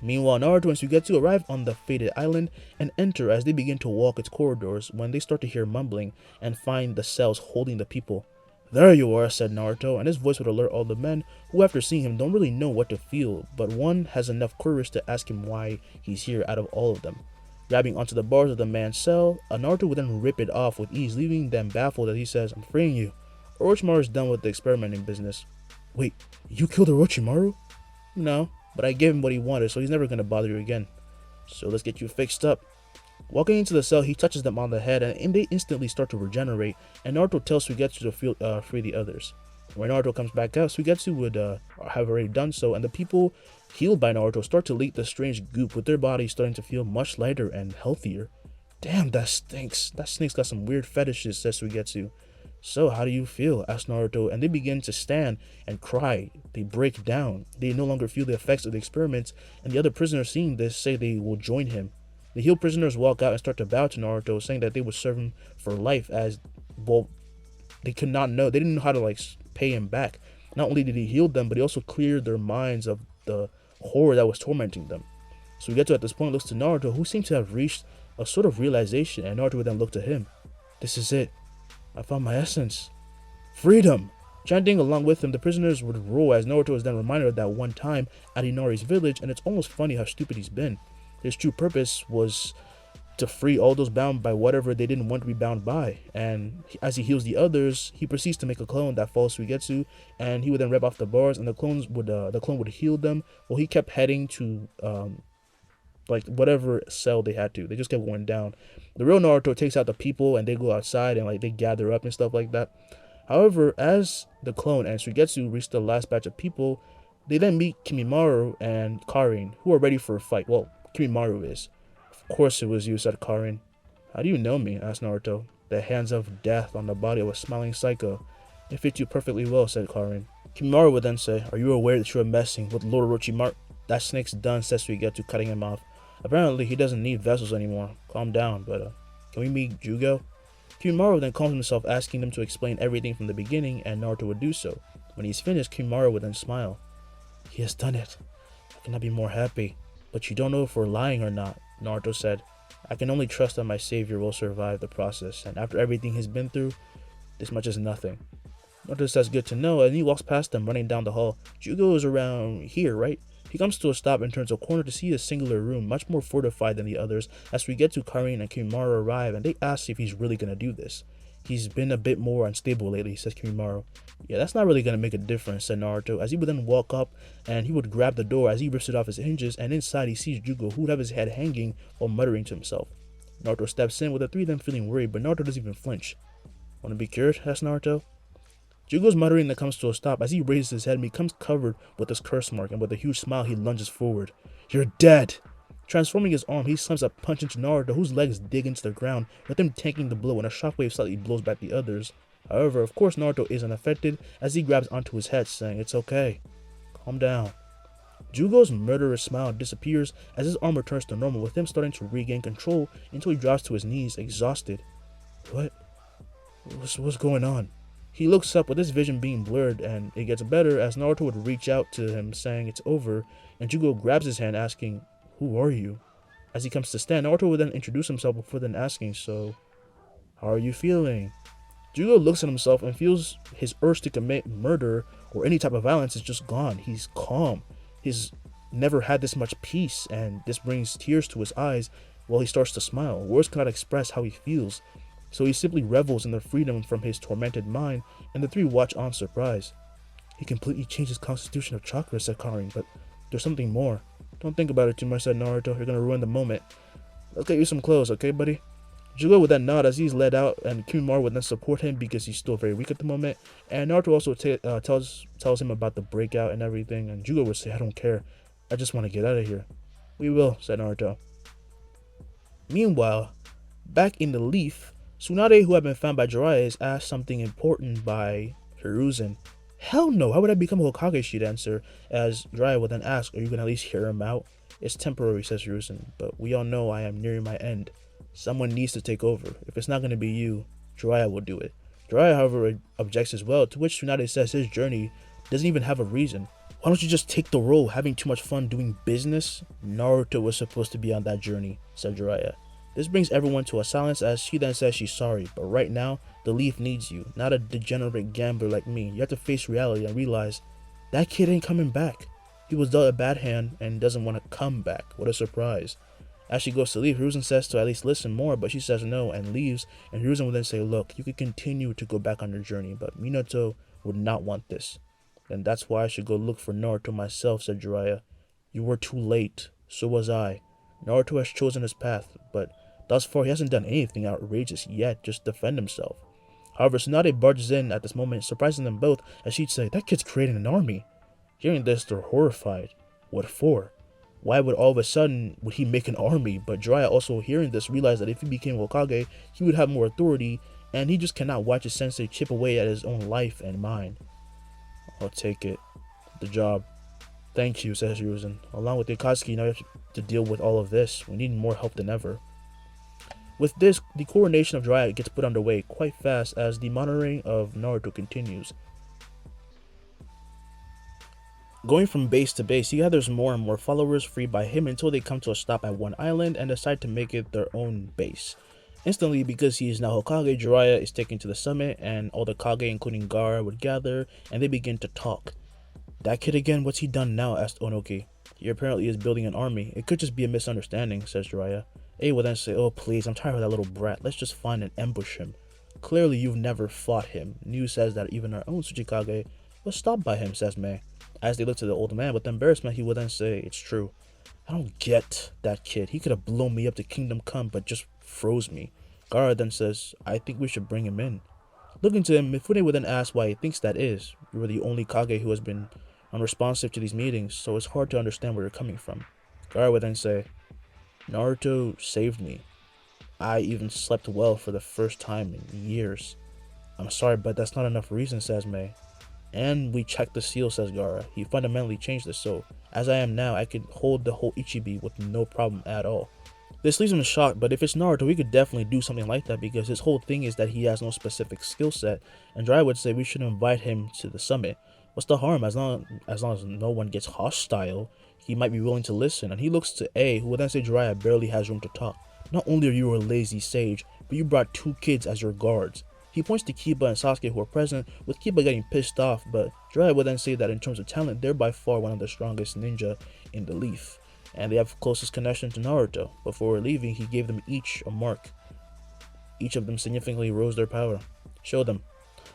Meanwhile, Naruto and Suigetsu arrive on the fated island and enter as they begin to walk its corridors when they start to hear mumbling and find the cells holding the people. "There you are," said Naruto, and his voice would alert all the men who, after seeing him, don't really know what to feel, but one has enough courage to ask him why he's here out of all of them. Grabbing onto the bars of the man's cell, Naruto would then rip it off with ease, leaving them baffled as he says, "I'm freeing you. Orochimaru is done with the experimenting business." "Wait, you killed Orochimaru?" "No, but I gave him what he wanted, so he's never going to bother you again. So let's get you fixed up." Walking into the cell, he touches them on the head, and they instantly start to regenerate, and Naruto tells Suigetsu to free the others. When Naruto comes back out, Suigetsu would have already done so, and the people healed by Naruto start to leak the strange goop, with their bodies starting to feel much lighter and healthier. "Damn, that stinks. That snake's got some weird fetishes," says Suigetsu. "So, how do you feel?" asks Naruto, and they begin to stand and cry. They break down. They no longer feel the effects of the experiments, and the other prisoners seeing this say they will join him. The healed prisoners walk out and start to bow to Naruto, saying that they would serve him for life, as, well, they didn't know how to pay him back. Not only did he heal them, but he also cleared their minds of the horror that was tormenting them. So we get to at this point looks to Naruto, who seems to have reached a sort of realization, and Naruto would then look to him. "This is it. I found my essence. Freedom!" Chanting along with him, the prisoners would roar as Naruto is then reminded of that one time at Inari's village, and it's almost funny how stupid he's been. His true purpose was to free all those bound by whatever they didn't want to be bound by, and as he heals the others, he proceeds to make a clone that follows Suigetsu, and he would then rip off the bars, and the clone would heal them, while he kept heading to whatever cell they had to. They just kept going down. The real Naruto takes out the people, and they go outside and they gather up and stuff like that. However, as the clone and Suigetsu reach the last batch of people, they then meet Kimimaro and Karin, who are ready for a fight. Well, Kimimaro is. "Of course it was you," said Karin. "How do you know me?" asked Naruto. "The hands of death on the body of a smiling psycho. It fits you perfectly well," said Karin. Kimimaro would then say, "Are you aware that you are messing with Lord Orochimaru?" "That snake's done," says Suigetsu, cutting him off. "Apparently he doesn't need vessels anymore. Calm down, but can we meet Jugo?" Kimimaro then calms himself, asking them to explain everything from the beginning, and Naruto would do so. When he's finished, Kimimaro would then smile. "He has done it. I cannot be more happy. But you don't know if we're lying or not," Naruto said. "I can only trust that my savior will survive the process, and after everything he's been through, this much is nothing." Naruto says good to know, and he walks past them, running down the hall. "Jugo is around here, right?" He comes to a stop and turns a corner to see a singular room, much more fortified than the others. As we get to Karin and Kimimaro arrive, and they ask if he's really going to do this. "He's been a bit more unstable lately," says Kimimaro. "Yeah, that's not really going to make a difference," said Naruto, as he would then walk up and he would grab the door as he rips it off his hinges, and inside he sees Jugo, who would have his head hanging while muttering to himself. Naruto steps in, with the three of them feeling worried, but Naruto doesn't even flinch. "Want to be cured?" asks Naruto. Jugo's muttering then comes to a stop as he raises his head and becomes covered with his curse mark, and with a huge smile he lunges forward. "You're dead!" Transforming his arm, he slams a punch into Naruto, whose legs dig into the ground, with him tanking the blow, and a shockwave slightly blows back the others. However, of course Naruto isn't affected, as he grabs onto his head, saying, "It's okay. Calm down." Jugo's murderous smile disappears as his arm returns to normal, with him starting to regain control until he drops to his knees, exhausted. What's going on?" He looks up, with his vision being blurred, and it gets better as Naruto would reach out to him, saying it's over, and Jugo grabs his hand, asking, "Who are you?" As he comes to stand, Naruto would then introduce himself before then asking, "So, how are you feeling?" Jugo looks at himself and feels his urge to commit murder or any type of violence is just gone. He's calm. He's never had this much peace, and this brings tears to his eyes while he starts to smile. Words cannot express how he feels, so he simply revels in the freedom from his tormented mind, and the three watch on surprised. He completely changed his constitution of chakra, said Karin, but there's something more. Don't think about it too much, said Naruto. You're gonna ruin the moment. Let's get you some clothes, okay, buddy? Jugo would then nod as he's led out, and Kimimaro would then support him because he's still very weak at the moment. And Naruto also tells him about the breakout and everything, and Jugo would say, I don't care. I just want to get out of here. We will, said Naruto. Meanwhile, back in the Leaf, Tsunade, who had been found by Jiraiya, is asked something important by Hiruzen. Hell no, how would I become a Hokage, she'd answer, as Jiraiya would then ask, are you going to at least hear him out? It's temporary, says Hiruzen, but we all know I am nearing my end. Someone needs to take over. If it's not going to be you, Jiraiya will do it. Jiraiya, however, objects as well, to which Tsunade says his journey doesn't even have a reason. Why don't you just take the role, having too much fun doing business? Naruto was supposed to be on that journey, said Jiraiya. This brings everyone to a silence as she then says she's sorry, but right now, the Leaf needs you, not a degenerate gambler like me. You have to face reality and realize that kid ain't coming back. He was dealt a bad hand and doesn't want to come back. What a surprise. As she goes to leave, Hiruzen says to at least listen more, but she says no and leaves, and Hiruzen will then say, look, you could continue to go back on your journey, but Minato would not want this. And that's why I should go look for Naruto myself, said Jiraiya. You were too late. So was I. Naruto has chosen his path, but thus far he hasn't done anything outrageous yet, just defend himself. However, Tsunade barges in at this moment, surprising them both, as she'd say, that kid's creating an army. Hearing this, they're horrified. What for? Why would all of a sudden would he make an army? But Jiraiya, also hearing this, realized that if he became Hokage, he would have more authority, and he just cannot watch his sensei chip away at his own life and mind. I'll take it. The job. Thank you, says Hiruzen. Along with the Akatsuki, now we have to deal with all of this. We need more help than ever. With this, the coronation of Jiraiya gets put underway quite fast as the monitoring of Naruto continues. Going from base to base, he gathers more and more followers freed by him until they come to a stop at one island and decide to make it their own base. Instantly, because he is now Hokage, Jiraiya is taken to the summit and all the Kage, including Gaara, would gather and they begin to talk. That kid again, what's he done now? Asked Onoki. He apparently is building an army. It could just be a misunderstanding, says Jiraiya. A will then say, oh please, I'm tired of that little brat. Let's just find and ambush him. Clearly you've never fought him. News says that even our own Tsuchikage was stopped by him, says Mei. As they look to the old man with embarrassment, he will then say, it's true. I don't get that kid. He could have blown me up to Kingdom Come, but just froze me. Gaara then says, I think we should bring him in. Looking to him, Mifune will then ask why he thinks that is. You were the only Kage who has been unresponsive to these meetings, so it's hard to understand where you're coming from. Gaara will then say, Naruto saved me. I even slept well for the first time in years. I'm sorry, but that's not enough reason, says Mei. And we checked the seal, says Gaara. He fundamentally changed this, so as I am now, I could hold the whole Ichibi with no problem at all. This leaves him shocked, but if it's Naruto, we could definitely do something like that because his whole thing is that he has no specific skill set, and Jiraiya would say we should invite him to the summit. What's the harm? As long as no one gets hostile, he might be willing to listen. And he looks to A, who would then say Jiraiya barely has room to talk. Not only are you a lazy sage, but you brought 2 kids as your guards. He points to Kiba and Sasuke who are present, with Kiba getting pissed off, but Jiraiya would then say that in terms of talent, they're by far one of the strongest ninja in the Leaf, and they have closest connection to Naruto. Before leaving, he gave them each a mark. Each of them significantly rose their power. Show them.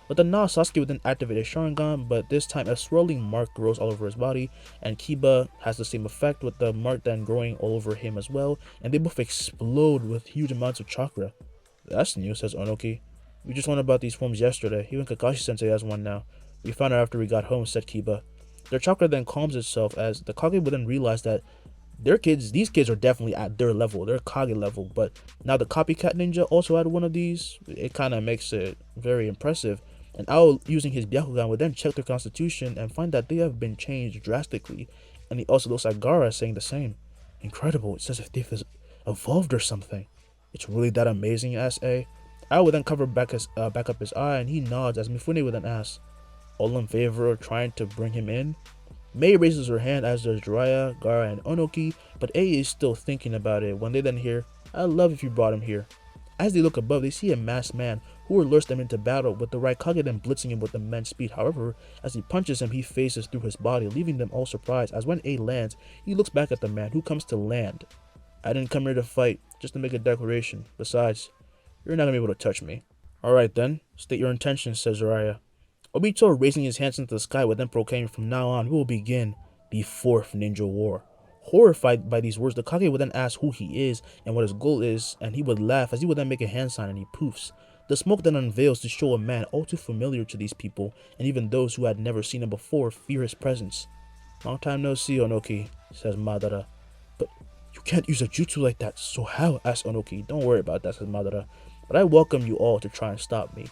With a nod, Sasuke would then activate his Sharingan, but this time a swirling mark grows all over his body, and Kiba has the same effect with the mark then growing all over him as well, and they both explode with huge amounts of chakra. That's new, says Onoki. We just learned about these forms yesterday. Even Kakashi-sensei has one now. We found out after we got home, said Kiba. Their chakra then calms itself as the Kage would then realize that these kids are definitely at their level, their Kage level, but now the copycat ninja also had one of these. It kind of makes it very impressive. And Ao, using his Byakugan, would then check their constitution and find that they have been changed drastically. And he also looks at Gaara saying the same. Incredible, it's as if they've evolved or something. It's really that amazing, asks A. Ao would then cover back up his eye, and he nods as Mifune would then ask, all in favor of trying to bring him in? Mei raises her hand as does Jiraiya, Gaara, and Onoki, but A is still thinking about it when they then hear, I'd love if you brought him here. As they look above, they see a masked man who will lure them into battle, with the Raikage then blitzing him with immense speed. However, as he punches him, he phases through his body, leaving them all surprised, as when A lands, he looks back at the man who comes to land. I didn't come here to fight, just to make a declaration. Besides, you're not gonna be able to touch me. Alright then, state your intentions, says Jiraiya. Obito, raising his hands into the sky, would then proclaim, from now on, we will begin the fourth ninja war. Horrified by these words, the Kage would then ask who he is and what his goal is, and he would laugh as he would then make a hand sign and he poofs. The smoke then unveils to show a man all too familiar to these people, and even those who had never seen him before fear his presence. Long time no see, Onoki, says Madara. But you can't use a jutsu like that, so how? Asks Onoki. Don't worry about that, says Madara. But I welcome you all to try and stop me.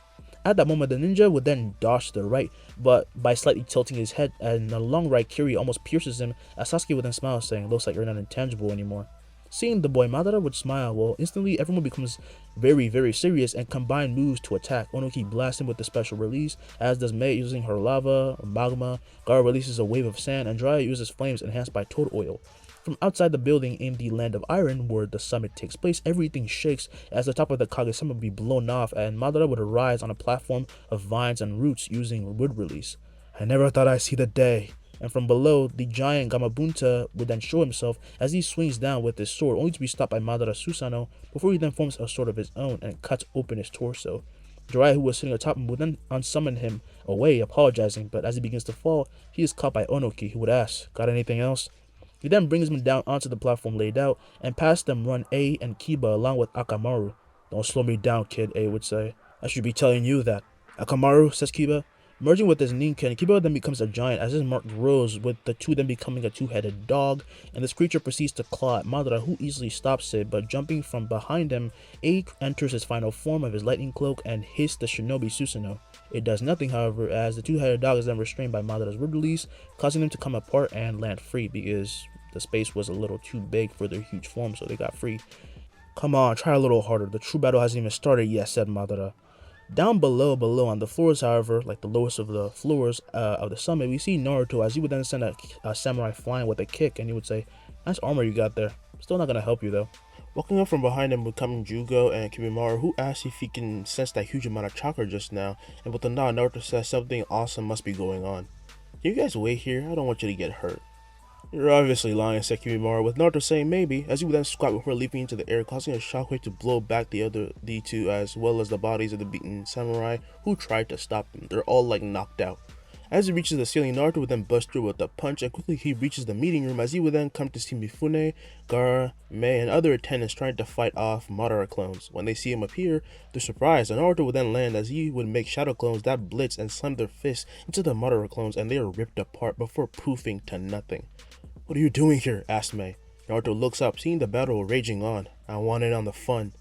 At that moment, the ninja would then dodge to the right, but by slightly tilting his head, and a long right Kiri almost pierces him, as Sasuke would then smile, saying, looks like you're not intangible anymore. Seeing the boy, Madara would smile, while instantly everyone becomes very, very serious and combine moves to attack. Onoki blasts him with the special release, as does Mei using her lava or magma, Gaara releases a wave of sand, and Jiraiya uses flames enhanced by toad oil. From outside the building in the Land of Iron, where the summit takes place, everything shakes as the top of the Kage-sama would be blown off, and Madara would arise on a platform of vines and roots using wood release. I never thought I'd see the day. And from below, the giant Gamabunta would then show himself as he swings down with his sword, only to be stopped by Madara Susanoo, before he then forms a sword of his own and cuts open his torso. Jiraiya, who was sitting atop him, would then unsummon him away, apologizing, but as he begins to fall, he is caught by Onoki, who would ask, got anything else? He then brings him down onto the platform laid out, and past them run A and Kiba along with Akamaru. Don't slow me down, kid, A would say. I should be telling you that. Akamaru, says Kiba. Merging with his Ninken, Kiba then becomes a giant as his mark grows, with the two then becoming a two-headed dog, and this creature proceeds to claw at Madara, who easily stops it, but jumping from behind him, A enters his final form of his lightning cloak and hits the shinobi Susanoo. It does nothing, however, as the two-headed dog is then restrained by Madara's wood release, causing them to come apart and land free, because the space was a little too big for their huge form, so they got free. Come on, try a little harder. The true battle hasn't even started yet, said Madara. Down below on the floors, however, like the lowest of the floors of the summit, we see Naruto as he would then send a samurai flying with a kick, and he would say, nice armor you got there. Still not gonna help you though. Walking up from behind him would come Jugo and Kibimaru, who asks if he can sense that huge amount of chakra just now, and with a nod, Naruto says something awesome must be going on. Can you guys wait here? I don't want you to get hurt. You're obviously lying, said Kibimaru, with Naruto saying maybe, as he would then squat before leaping into the air, causing a shockwave to blow back the two, as well as the bodies of the beaten samurai who tried to stop him. They're all like knocked out. As he reaches the ceiling, Naruto would then bust through with a punch, and quickly he reaches the meeting room, as he would then come to see Mifune, Gaara, Mei, and other attendants trying to fight off Madara clones. When they see him appear, they're surprised, and Naruto would then land as he would make shadow clones that blitz and slam their fists into the Madara clones, and they are ripped apart before poofing to nothing. What are you doing here? Asked Mei. Naruto looks up, seeing the battle raging on. I want in on the fun.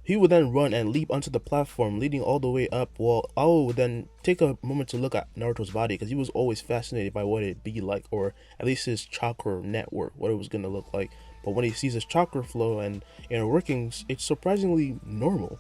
He would then run and leap onto the platform, leading all the way up, while Ao would then take a moment to look at Naruto's body, because he was always fascinated by what it'd be like, or at least his chakra network, what it was going to look like. But when he sees his chakra flow and inner workings, it's surprisingly normal.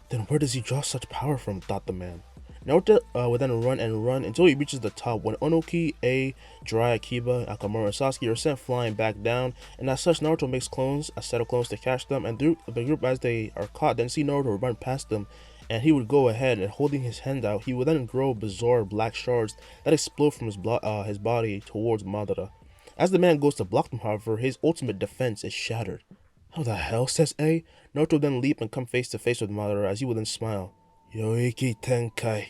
Then where does he draw such power from? Thought the man. Naruto would then run and run until he reaches the top, when Onoki, A, Jiraiya, Kiba, Akamaru, and Sasuke are sent flying back down, and as such Naruto makes clones, a set of clones to catch them, and the group as they are caught then see Naruto run past them, and he would go ahead and holding his hand out, he would then grow bizarre black shards that explode from his body towards Madara. As the man goes to block them, however, his ultimate defense is shattered. How the hell, says A. Naruto then leap and come face to face with Madara, as he would then smile. Yoiki Tenkai.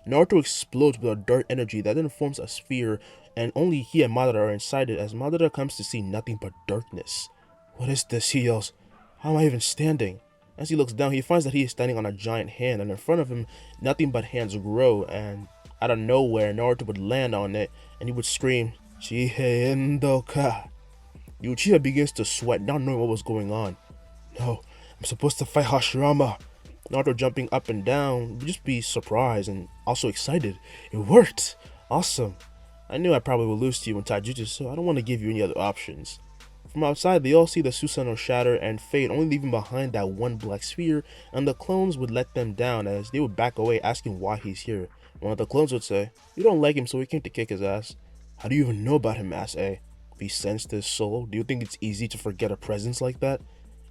Naruto explodes with a dark energy that then forms a sphere, and only he and Madara are inside it, as Madara comes to see nothing but darkness. What is this? He yells. How am I even standing? As he looks down, he finds that he is standing on a giant hand, and in front of him, nothing but hands grow, and out of nowhere, Naruto would land on it, and he would scream, Chihei Endoka. The Uchiha begins to sweat, not knowing what was going on. No, I'm supposed to fight Hashirama. Naruto jumping up and down would just be surprised and also excited. It worked! Awesome! I knew I probably would lose to you in Taijutsu, so I don't want to give you any other options. From outside, they all see the Susanoo shatter and fade, only leaving behind that one black sphere, and the clones would let them down as they would back away, asking why he's here. One of the clones would say, "We don't like him, so we came to kick his ass." How do you even know about him? Asked A. If he sensed his soul, do you think it's easy to forget a presence like that?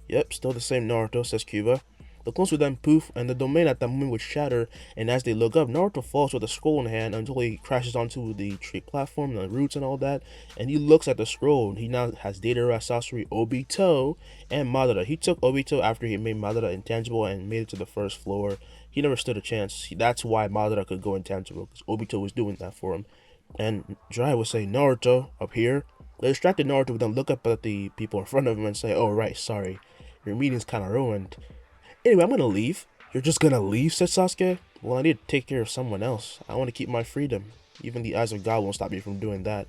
Yep, still the same Naruto, says Cuba. The clones would then poof, and the domain at that moment would shatter, and as they look up, Naruto falls with a scroll in hand until he crashes onto the tree platform, the roots and all that, and he looks at the scroll, and he now has Deidara, Sasori, Obito, and Madara. He took Obito after he made Madara intangible and made it to the first floor. He never stood a chance. That's why Madara could go intangible, because Obito was doing that for him. And Jiraiya would say, Naruto, up here. The distracted Naruto would then look up at the people in front of him and say, oh right, sorry. Your meeting's kinda ruined. Anyway, I'm gonna leave. You're just gonna leave, said Sasuke? Well, I need to take care of someone else. I want to keep my freedom. Even the eyes of God won't stop me from doing that.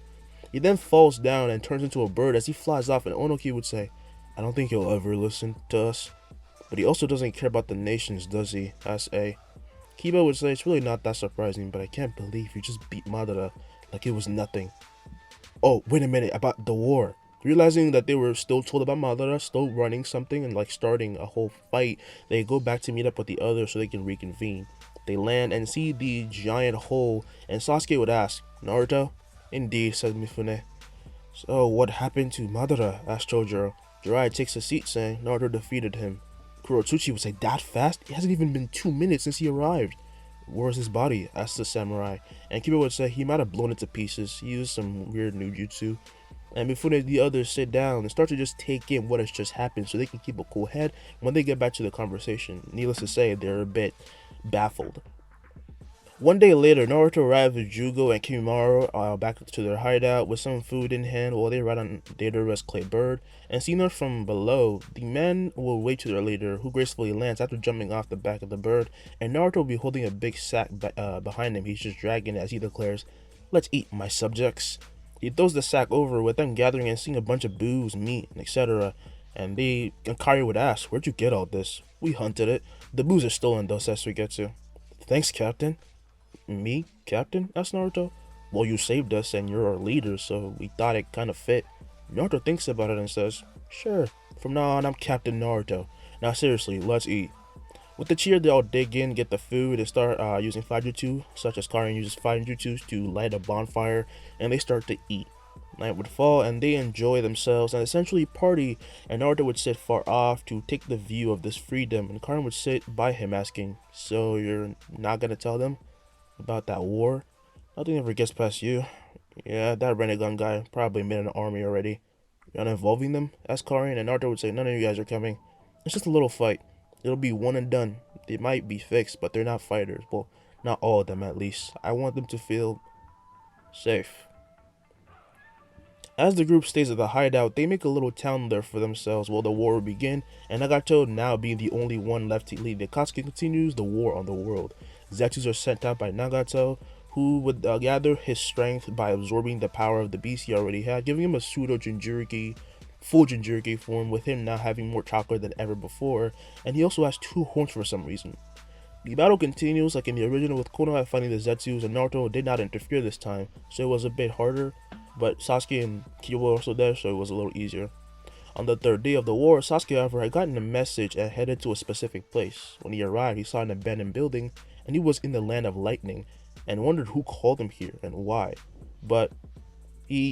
He then falls down and turns into a bird as he flies off, and Onoki would say, I don't think he'll ever listen to us. But he also doesn't care about the nations, does he? S.A. Kiba would say, it's really not that surprising, but I can't believe you just beat Madara like it was nothing. Oh, wait a minute, about the war. Realizing that they were still told about Madara, still running something and like starting a whole fight, they go back to meet up with the others so they can reconvene. They land and see the giant hole, and Sasuke would ask, Naruto? Indeed, said Mifune. So what happened to Madara? Asked Chojuro. Jiraiya takes a seat saying Naruto defeated him. Kurotsuchi would say, that fast? It hasn't even been 2 minutes since he arrived. Where's his body? Asked the samurai. And Kiba would say he might have blown it to pieces. He used some weird ninjutsu. And before the others sit down and start to just take in what has just happened so they can keep a cool head when they get back to the conversation. Needless to say, they're a bit baffled. One day later, Naruto arrives with Jugo and Kimimaro back to their hideout with some food in hand while they ride on Deidara's clay bird. And seeing them from below, the men will wait to their leader, who gracefully lands after jumping off the back of the bird, and Naruto will be holding a big sack behind him. He's just dragging it as he declares, let's eat, my subjects. He throws the sack over with them gathering and seeing a bunch of booze, meat, etc. And Kari would ask, where'd you get all this? We hunted it. The booze is stolen though, says Suigetsu. Thanks, Captain. Me, Captain? Asked Naruto. Well, you saved us and you're our leader, so we thought it kind of fit. Naruto thinks about it and says, sure, from now on I'm Captain Naruto. Now seriously, let's eat. With the cheer, they all dig in, get the food, and start using Fajutsu, such as Karin uses Fajutsu to light a bonfire, and they start to eat. Night would fall, and they enjoy themselves and essentially party, and Naruto would sit far off to take the view of this freedom, and Karin would sit by him asking, so you're not gonna tell them about that war? Nothing ever gets past you. Yeah, that renegade guy probably made an army already. You're not involving them? Asked Karin, and Naruto would say, none of you guys are coming. It's just a little fight. It'll be one and done. They might be fixed, but they're not fighters. Well, not all of them at least. I want them to feel safe. As the group stays at the hideout, they make a little town there for themselves while the war will begin, and Nagato, now being the only one left to lead the Akatsuki, continues the war on the world. Zetsus are sent out by Nagato, who would gather his strength by absorbing the power of the beast he already had, giving him a pseudo Jinchuriki, full Jinchuriki form, with him now having more chakra than ever before, and he also has 2 horns for some reason. The battle continues like in the original, with Konoha fighting the Zetsus, and Naruto did not interfere this time, so it was a bit harder, but Sasuke and Kiba were also there, so it was a little easier. On the 3rd day of the war, Sasuke, however, had gotten a message and headed to a specific place. When he arrived, he saw an abandoned building, and he was in the land of lightning, and wondered who called him here and why. But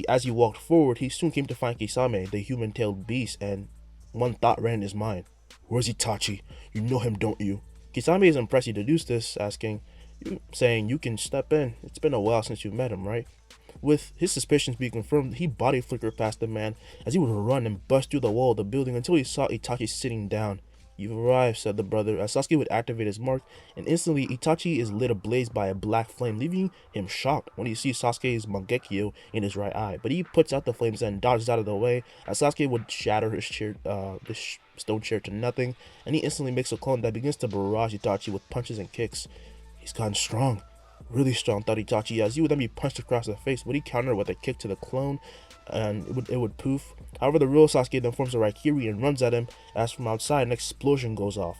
as he walked forward, he soon came to find Kisame, the human-tailed beast, and one thought ran in his mind. Where's Itachi? You know him, don't you? Kisame is impressed he deduced this, saying, you can step in. It's been a while since you've met him, right? With his suspicions being confirmed, he body flickered past the man as he would run and bust through the wall of the building until he saw Itachi sitting down. You've arrived, said the brother, as Sasuke would activate his mark, and instantly Itachi is lit ablaze by a black flame, leaving him shocked when he sees Sasuke's Mangekyo in his right eye. But he puts out the flames and dodges out of the way, as Sasuke would shatter his chair, this stone chair to nothing, and he instantly makes a clone that begins to barrage Itachi with punches and kicks. He's gotten strong. Really strong, thought Itachi, as he would then be punched across the face, but he countered with a kick to the clone, and it would poof. However, the real Sasuke then forms a Raikiri and runs at him, as from outside an explosion goes off.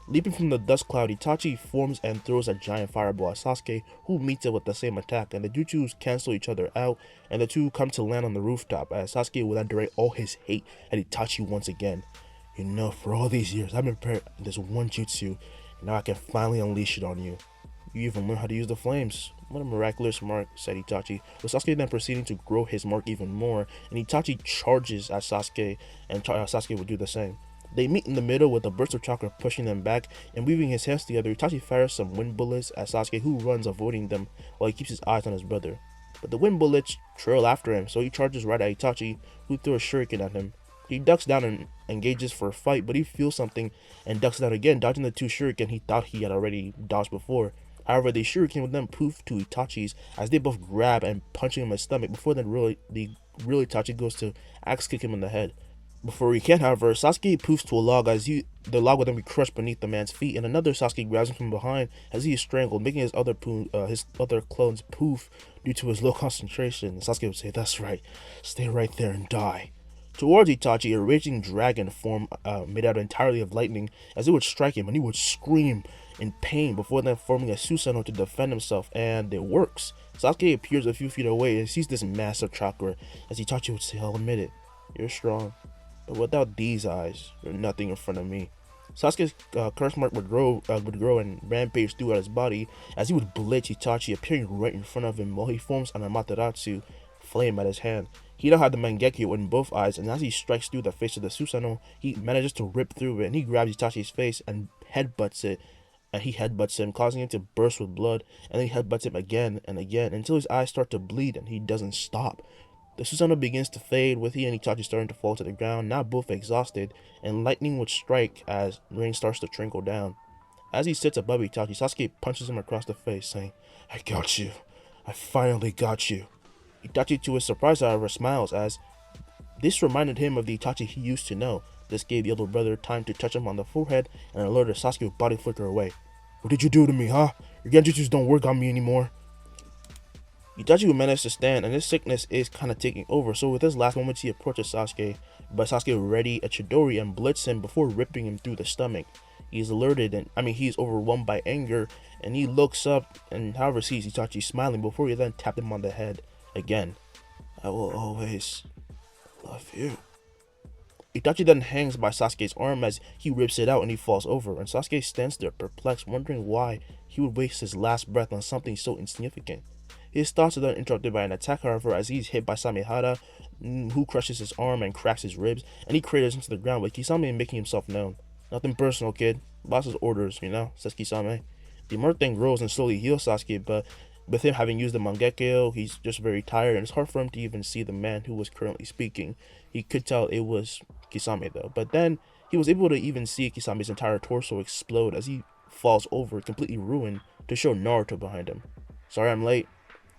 Leaping from the dust cloud, Itachi forms and throws a giant fireball at Sasuke, who meets it with the same attack, and the jutsus cancel each other out, and the two come to land on the rooftop, as Sasuke will then direct all his hate at Itachi once again. You know, for all these years, I've been prepared this one jutsu, and now I can finally unleash it on you. You even learn how to use the flames. What a miraculous mark, said Itachi, with Sasuke then proceeding to grow his mark even more, and Itachi charges at Sasuke, and Sasuke would do the same. They meet in the middle with a burst of chakra pushing them back, and weaving his hands together, Itachi fires some wind bullets at Sasuke, who runs avoiding them while he keeps his eyes on his brother. But the wind bullets trail after him, so he charges right at Itachi, who throws a shuriken at him. He ducks down and engages for a fight, but he feels something and ducks down again, dodging the two shuriken he thought he had already dodged before. However, the shuriken would then poof to Itachi's as they both grab and punch him in the stomach before the real Itachi goes to axe kick him in the head. Before he can, however, Sasuke poofs to a log as the log would then be crushed beneath the man's feet, and another Sasuke grabs him from behind as he is strangled, making his other clones poof due to his low concentration. Sasuke would say, "That's right, stay right there and die." Towards Itachi, a raging dragon form made out entirely of lightning as it would strike him, and he would scream in pain before then forming a Susanoo to defend himself, and it works. Sasuke appears a few feet away and sees this massive chakra as Itachi would say, "I'll admit it, you're strong. But without these eyes, you're nothing in front of me." Sasuke's curse mark would grow and rampage throughout his body as he would blitz Itachi, appearing right in front of him while he forms an Amaterasu flame at his hand. He now had the Mangekyo in both eyes, and as he strikes through the face of the Susanoo, he manages to rip through it, and he grabs Itachi's face and headbutts it. And he headbutts him, causing him to burst with blood, and then he headbutts him again and again until his eyes start to bleed, and he doesn't stop. The Susanoo begins to fade, with he and Itachi starting to fall to the ground, now both exhausted, and lightning would strike as rain starts to trickle down. As he sits above Itachi, Sasuke punches him across the face, saying, "I got you. I finally got you." Itachi, to his surprise, however, smiles as this reminded him of the Itachi he used to know. This gave the older brother time to touch him on the forehead and alerted Sasuke with body flicker away. "What did you do to me, huh? Your genjutsus don't work on me anymore." Itachi would manage to stand, and his sickness is kind of taking over, so with his last moments he approaches Sasuke, but Sasuke would ready a Chidori and blitz him before ripping him through the stomach. He's alerted, and he's overwhelmed by anger, and he looks up and however sees Itachi smiling before he then tapped him on the head again. "I will always love you." Itachi then hangs by Sasuke's arm as he rips it out and he falls over, and Sasuke stands there perplexed, wondering why he would waste his last breath on something so insignificant. His thoughts are then interrupted by an attack, however, as he's hit by Samehada, who crushes his arm and cracks his ribs, and he craters into the ground with Kisame making himself known. "Nothing personal, kid. Boss's orders, says Kisame. The mirth then grows and slowly heals Sasuke, but with him having used the Mangekyo, he's just very tired, and it's hard for him to even see the man who was currently speaking. He could tell it was Kisame, though, but then he was able to even see Kisame's entire torso explode as he falls over, completely ruined, to show Naruto behind him. "Sorry I'm late."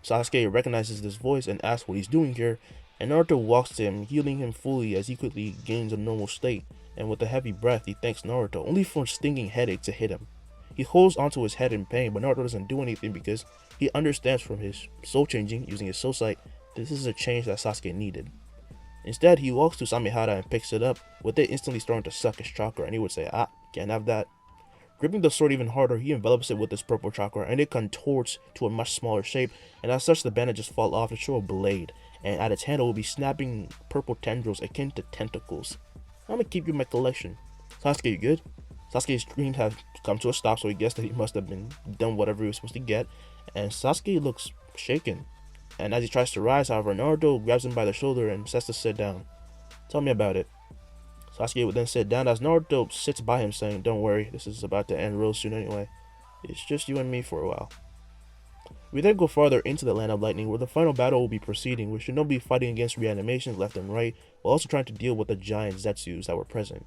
Sasuke recognizes this voice and asks what he's doing here, and Naruto walks to him, healing him fully as he quickly gains a normal state, and with a heavy breath he thanks Naruto, only for a stinging headache to hit him. He holds onto his head in pain, but Naruto doesn't do anything because he understands from his soul changing, using his soul sight, this is a change that Sasuke needed. Instead, he walks to Samehada and picks it up, with it instantly starting to suck his chakra, and he would say, "Ah, can't have that." Gripping the sword even harder, he envelops it with his purple chakra, and it contorts to a much smaller shape, and as such the bandages fall off to show a blade, and at its handle will be snapping purple tendrils akin to tentacles. "I'm gonna keep you in my collection." "Sasuke, you good?" Sasuke's scream has come to a stop, so he guessed that he must have been done whatever he was supposed to get, and Sasuke looks shaken. And as he tries to rise, however, Naruto grabs him by the shoulder and says to sit down. "Tell me about it." Sasuke would then sit down as Naruto sits by him, saying, "Don't worry, this is about to end real soon anyway. It's just you and me for a while." We then go farther into the Land of Lightning, where the final battle will be proceeding, with Shinobi fighting against reanimations left and right, while also trying to deal with the giant Zetsus that were present.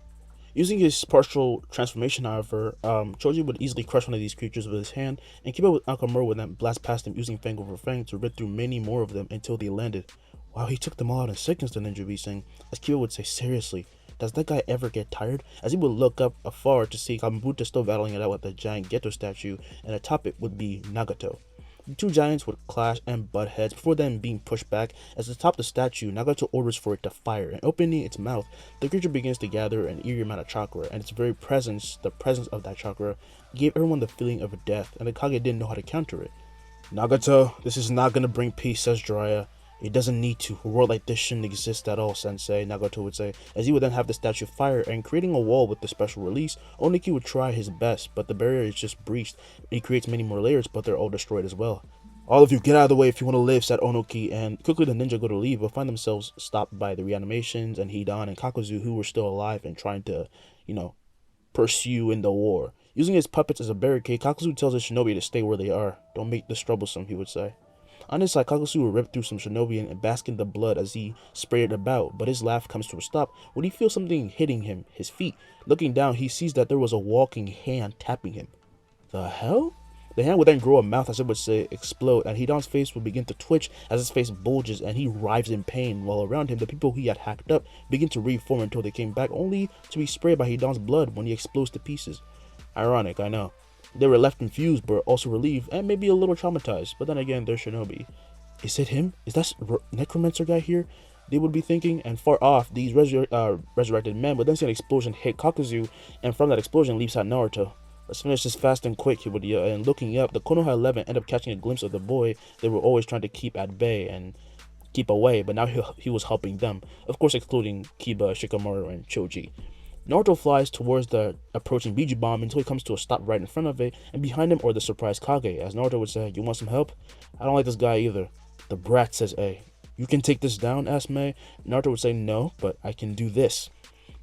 Using his partial transformation, however, Choji would easily crush one of these creatures with his hand, and keep up with Nakamura would then blast past him using Fang over Fang to rip through many more of them until they landed. "Wow, he took them all out in seconds," the ninja would be saying, as Kiba would say, "Seriously, does that guy ever get tired?" As he would look up afar to see Kabuto still battling it out with the giant Geto statue, and atop it would be Nagato. The two giants would clash and butt heads before then being pushed back, as atop the statue, Nagato orders for it to fire, and opening its mouth, the creature begins to gather an eerie amount of chakra, and its very presence, the presence of that chakra, gave everyone the feeling of death, and the Kage didn't know how to counter it. "Nagato, this is not gonna bring peace," says Jiraiya. "It doesn't need to. A world like this shouldn't exist at all, Sensei," Nagato would say, as he would then have the statue fire, and creating a wall with the special release, Oniki would try his best, but the barrier is just breached. He creates many more layers, but they're all destroyed as well. "All of you, get out of the way if you want to live," said Onoki, and quickly the ninja go to leave, but find themselves stopped by the reanimations and Hidan and Kakuzu, who were still alive and trying to, pursue in the war. Using his puppets as a barricade, Kakuzu tells his shinobi to stay where they are. Don't make this troublesome, he would say. On his side, Kakuzu will rip through some shinobi and bask in the blood as he sprayed it about, but his laugh comes to a stop when he feels something hitting him, his feet. Looking down, he sees that there was a walking hand tapping him. The hell? The hand would then grow a mouth, as it would say, explode, and Hidan's face would begin to twitch as his face bulges and he writhes in pain, while around him the people he had hacked up begin to reform until they came back, only to be sprayed by Hidan's blood when he explodes to pieces. Ironic, I know. They were left confused, but also relieved, and maybe a little traumatized, but then again, they're shinobi. Is it him? Is that necromancer guy here? They would be thinking, and far off, these resurrected men would then see an explosion hit Kakuzu, and from that explosion leaps out Naruto. Let's finish this fast and quick, he would yell, and looking up, the Konoha 11 end up catching a glimpse of the boy they were always trying to keep at bay and keep away, but now he was helping them, of course excluding Kiba, Shikamaru, and Choji. Naruto flies towards the approaching Biju Bomb until he comes to a stop right in front of it, and behind him are the surprised Kage, as Naruto would say, "You want some help? I don't like this guy either." The brat says, "Hey, you can take this down?" asks Mei. Naruto would say, "No, but I can do this."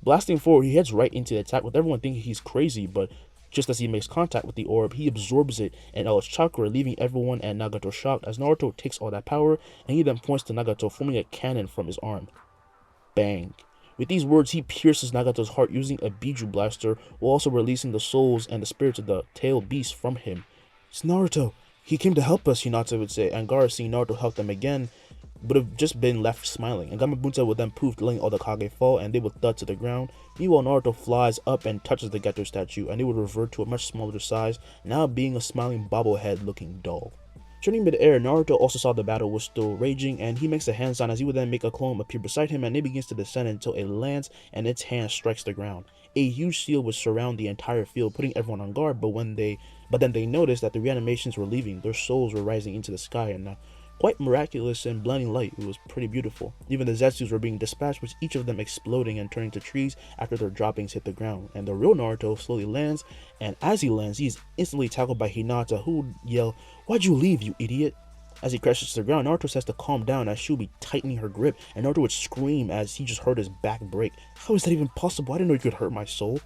Blasting forward, he heads right into the attack with everyone thinking he's crazy, but just as he makes contact with the orb, he absorbs it and all its chakra, leaving everyone and Nagato shocked as Naruto takes all that power, and he then points to Nagato, forming a cannon from his arm. Bang. With these words, he pierces Nagato's heart using a Biju blaster, while also releasing the souls and the spirits of the tailed beast from him. It's Naruto. He came to help us, Hinata would say, and Gaara, seeing Naruto help them again, would have just been left smiling, and Gamabunta would then poof, letting all the Kage fall, and they would thud to the ground. Meanwhile, Naruto flies up and touches the Geto statue, and it would revert to a much smaller size, now being a smiling bobblehead looking doll. Turning mid-air, Naruto also saw the battle was still raging, and he makes a hand sign as he would then make a clone appear beside him, and it begins to descend until it lands and its hand strikes the ground. A huge seal would surround the entire field, putting everyone on guard, but then they noticed that the reanimations were leaving, their souls were rising into the sky, and quite miraculous and blinding light. It was pretty beautiful. Even the Zetsus were being dispatched, with each of them exploding and turning to trees after their droppings hit the ground. And the real Naruto slowly lands, and as he lands, he is instantly tackled by Hinata, who would yell, "Why'd you leave, you idiot?" As he crashes to the ground, Naruto says to calm down as she would be tightening her grip, and Naruto would scream as he just heard his back break. How is that even possible? I didn't know you could hurt my soul.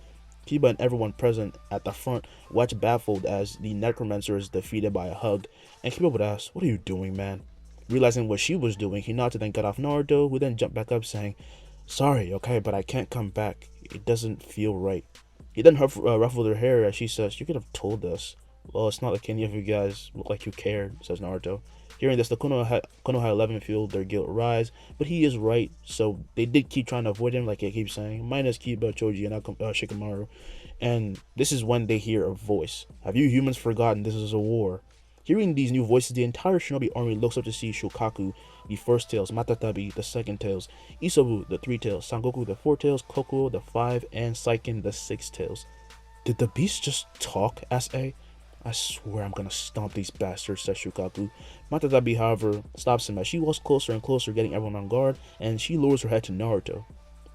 Kiba and everyone present at the front watch baffled as the necromancer is defeated by a hug, and Kiba would ask, "What are you doing, man?" Realizing what she was doing, Hinata then got off Naruto, who then jumped back up saying, "Sorry, okay, but I can't come back. It doesn't feel right." He then ruffled her hair as she says, "You could have told us." "Well, it's not like any of you guys look like you cared," says Naruto. Hearing this, the Konoha 11 feel their guilt rise, but he is right, so they did keep trying to avoid him, like I keep saying, minus Kiba, Choji, and Shikamaru. And this is when they hear a voice. "Have you humans forgotten this is a war?" Hearing these new voices, the entire shinobi army looks up to see Shokaku, the first tails, Matatabi, the second tails, Isobu, the three tails, Sangoku, the four tails, Kokuo, the five, and Saiken, the six tails. "Did the beast just talk?" asked A. "I swear I'm gonna stomp these bastards," says Shukaku. Matatabi, however, stops him as she walks closer and closer, getting everyone on guard, and she lowers her head to Naruto.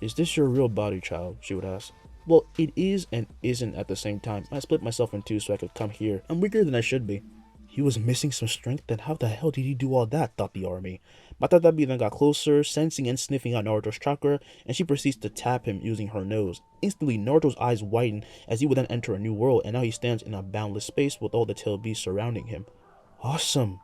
"Is this your real body, child?" she would ask. "Well, it is and isn't at the same time. I split myself in two so I could come here. I'm weaker than I should be." He was missing some strength, then how the hell did he do all that, thought the army. Matatabi then got closer, sensing and sniffing out Naruto's chakra, and she proceeds to tap him using her nose. Instantly, Naruto's eyes widen as he would then enter a new world, and now he stands in a boundless space with all the tail beasts surrounding him. "Awesome.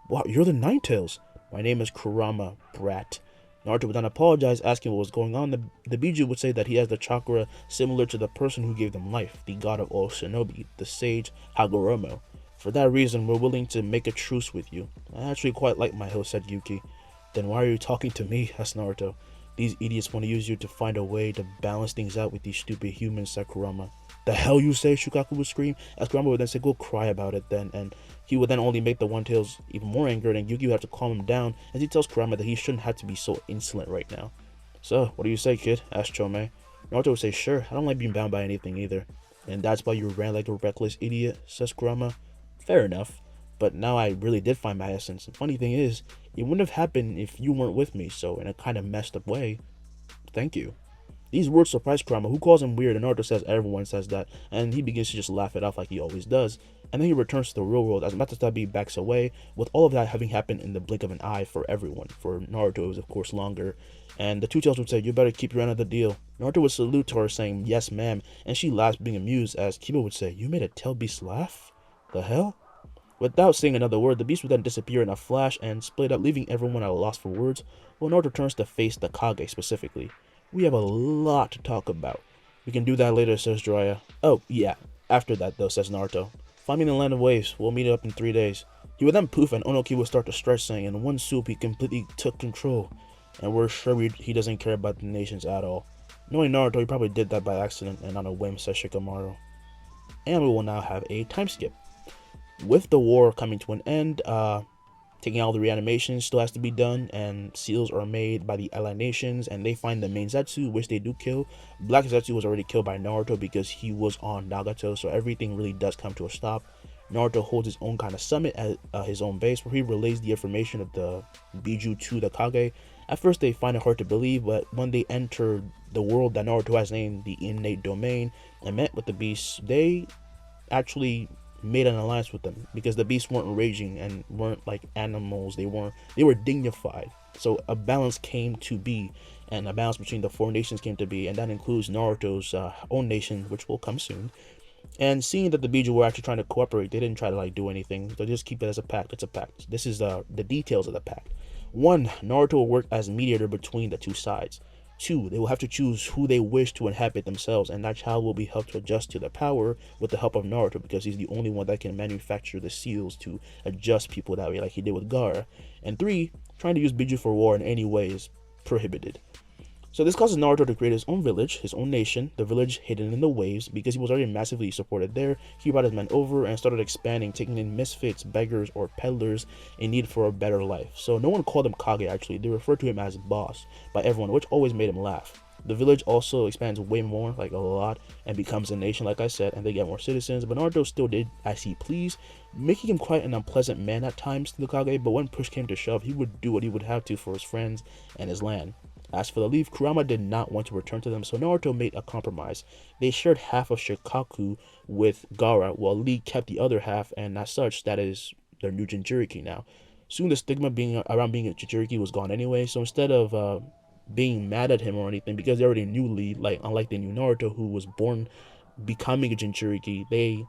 Wow, you're the Nine Tails." "My name is Kurama, brat." Naruto would then apologize, asking what was going on. The Biju would say that he has the chakra similar to the person who gave them life, the god of all shinobi, the sage Hagoromo. "For that reason, we're willing to make a truce with you." "I actually quite like Mahito," said Yuki. "Then why are you talking to me?" asked Naruto. "These idiots want to use you to find a way to balance things out with these stupid humans," said Kurama. "The hell you say?" Shukaku would scream, as Kurama would then say, "Go cry about it then," and he would then only make the One Tails even more angered, and Yuki would have to calm him down as he tells Kurama that he shouldn't have to be so insolent right now. "So, what do you say, kid?" asked Chome. Naruto would say, "Sure, I don't like being bound by anything either." "And that's why you ran like a reckless idiot," says Kurama. "Fair enough, but now I really did find my essence. And funny thing is, it wouldn't have happened if you weren't with me, so in a kind of messed up way, thank you." These words surprise Kurama, who calls him weird, and Naruto says everyone says that, and he begins to just laugh it off like he always does. and then he returns to the real world as Matatabi backs away, with all of that having happened in the blink of an eye for everyone. For Naruto, it was of course longer, and the two tails would say, "You better keep your end of the deal." Naruto would salute to her, saying, "Yes, ma'am," and she laughs, being amused, as Kiba would say, "You made a tail beast laugh? The hell?" Without saying another word, the beast would then disappear in a flash and split up, leaving everyone at a loss for words, while Naruto turns to face the Kage specifically. "We have a lot to talk about." "We can do that later," says Jiraiya. "Oh, yeah, after that, though," says Naruto. "Find me in the land of waves. We'll meet up in 3 days." He would then poof and Onoki would start to stretch, saying, "In one swoop, he completely took control. And we're sure he doesn't care about the nations at all." Knowing Naruto, he probably did that by accident and on a whim, says Shikamaru. And we will now have a time skip. With the war coming to an end, taking all the reanimations still has to be done, and seals are made by the allied nations, and they find the main Zetsu, which they do kill. Black Zetsu was already killed by Naruto because he was on Nagato, so everything really does come to a stop. Naruto holds his own kind of summit at his own base, where he relays the information of the Biju to the Kage. At first they find it hard to believe, but when they enter the world that Naruto has named the Innate Domain and met with the beasts, they actually made an alliance with them, because the beasts weren't raging and weren't like animals. They were dignified. So a balance came to be, and a balance between the four nations came to be, and that includes Naruto's own nation, which will come soon. And seeing that the Biju were actually trying to cooperate, they didn't try to like do anything. They just keep it as a pact. It's a pact. This is the details of the pact. 1. Naruto will work as mediator between the two sides. 2. They will have to choose who they wish to inhabit themselves, and that child will be helped to adjust to their power with the help of Naruto, because he's the only one that can manufacture the seals to adjust people that way, like he did with Gaara. And 3. Trying to use Biju for war in any way is prohibited. So this causes Naruto to create his own village, his own nation, the village hidden in the waves. Because he was already massively supported there, he brought his men over and started expanding, taking in misfits, beggars, or peddlers in need for a better life. So no one called him Kage actually, they referred to him as boss by everyone, which always made him laugh. The village also expands way more, like a lot, and becomes a nation, like I said, and they get more citizens, but Naruto still did as he pleased, making him quite an unpleasant man at times to the Kage, but when push came to shove, he would do what he would have to for his friends and his land. As for the leaf, Kurama did not want to return to them, so Naruto made a compromise. They shared half of Shikaku with Gaara, while Lee kept the other half, and as such, that is their new Jinchuriki now. Soon the stigma around being a Jinchuriki was gone anyway, so instead of being mad at him or anything, because they already knew Lee, like unlike they knew Naruto, who was born becoming a Jinchuriki, they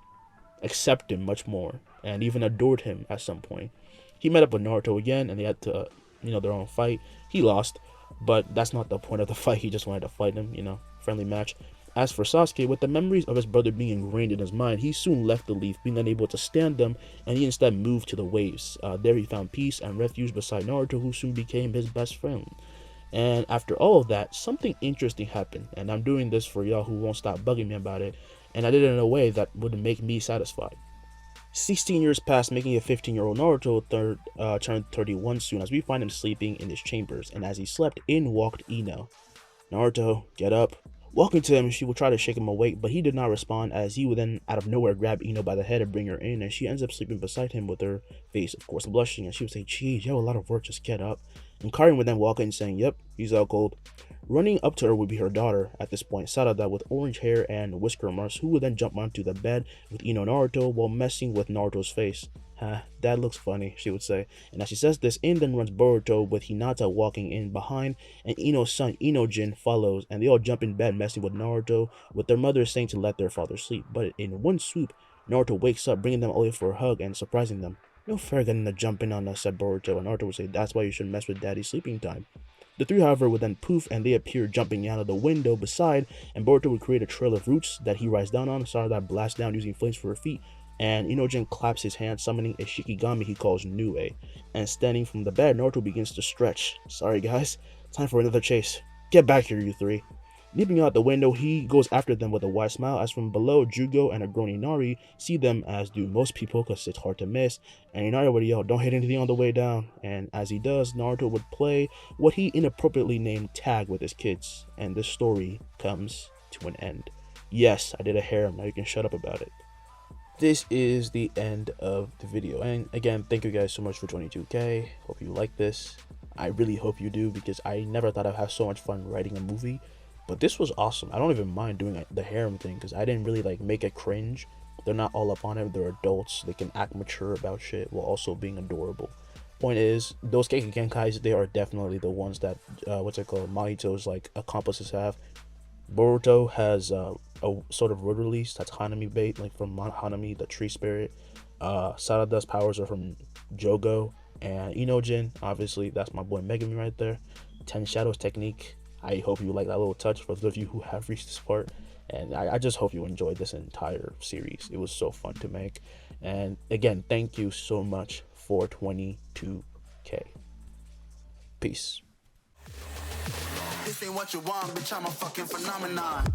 accept him much more, and even adored him at some point. He met up with Naruto again, and they had to, their own fight. He lost, but that's not the point of the fight. He just wanted to fight him, friendly match. As for Sasuke, with the memories of his brother being ingrained in his mind, he soon left the leaf, being unable to stand them, and he instead moved to the waves. There he found peace and refuge beside Naruto, who soon became his best friend. And after all of that, something interesting happened, and I'm doing this for y'all who won't stop bugging me about it, and I did it in a way that would make me satisfied. 16 years passed, making a 15-year-old Naruto turned 31 soon, as we find him sleeping in his chambers, and as he slept, in walked Ino. "Naruto, get up." Walking to him, she will try to shake him awake, but he did not respond, as he would then out of nowhere grab Ino by the head and bring her in, and she ends up sleeping beside him with her face, of course, blushing, and she would say, "Geez, you have a lot of work, just get up." And Karin would then walk in saying, "Yep, he's out cold." Running up to her would be her daughter, at this point, Sarada, with orange hair and whisker marks, who would then jump onto the bed with Ino and Naruto while messing with Naruto's face. Dad looks funny," she would say. And as she says this, in then runs Boruto, with Hinata walking in behind, and Ino's son Inojin follows, and they all jump in bed messing with Naruto, with their mother saying to let their father sleep. But in one swoop, Naruto wakes up, bringing them all for a hug and surprising them. "No fair getting to jump in on us," said Boruto, and Naruto would say, "That's why you shouldn't mess with Daddy's sleeping time." The three, however, would then poof, and they appear jumping out of the window beside, and Boruto would create a trail of roots that he rides down on. Sarada blasts down using flames for her feet, and Inojin claps his hand, summoning a Shikigami he calls Nue. And standing from the bed, Naruto begins to stretch. "Sorry guys, time for another chase. Get back here, you three." Leaping out the window, he goes after them with a wide smile, as from below, Jugo and a grown Inari see them, as do most people, because it's hard to miss, and Inari would yell, "Don't hit anything on the way down." And as he does, Naruto would play what he inappropriately named tag with his kids, and this story comes to an end. Yes, I did a harem, now you can shut up about it. This is the end of the video, and again, thank you guys so much for 22k. Hope you like this. I really hope you do, because I never thought I'd have so much fun writing a movie. But this was awesome. I don't even mind doing the harem thing, because I didn't really make it cringe. They're not all up on it. They're adults. They can act mature about shit while also being adorable. Point is, those Keiki Genkais, they are definitely the ones that what's it called? Mahito's like accomplices have. Boruto has a sort of word release that's Hanami bait, like from Hanami, the tree spirit. Sarada's powers are from Jogo and Inojin. Obviously, that's my boy Megami right there. Ten Shadows technique. I hope you like that little touch for those of you who have reached this part. And I just hope you enjoyed this entire series. It was so fun to make. And again, thank you so much for 22K. Peace. This ain't what you want, bitch, I'm a fucking phenomenon.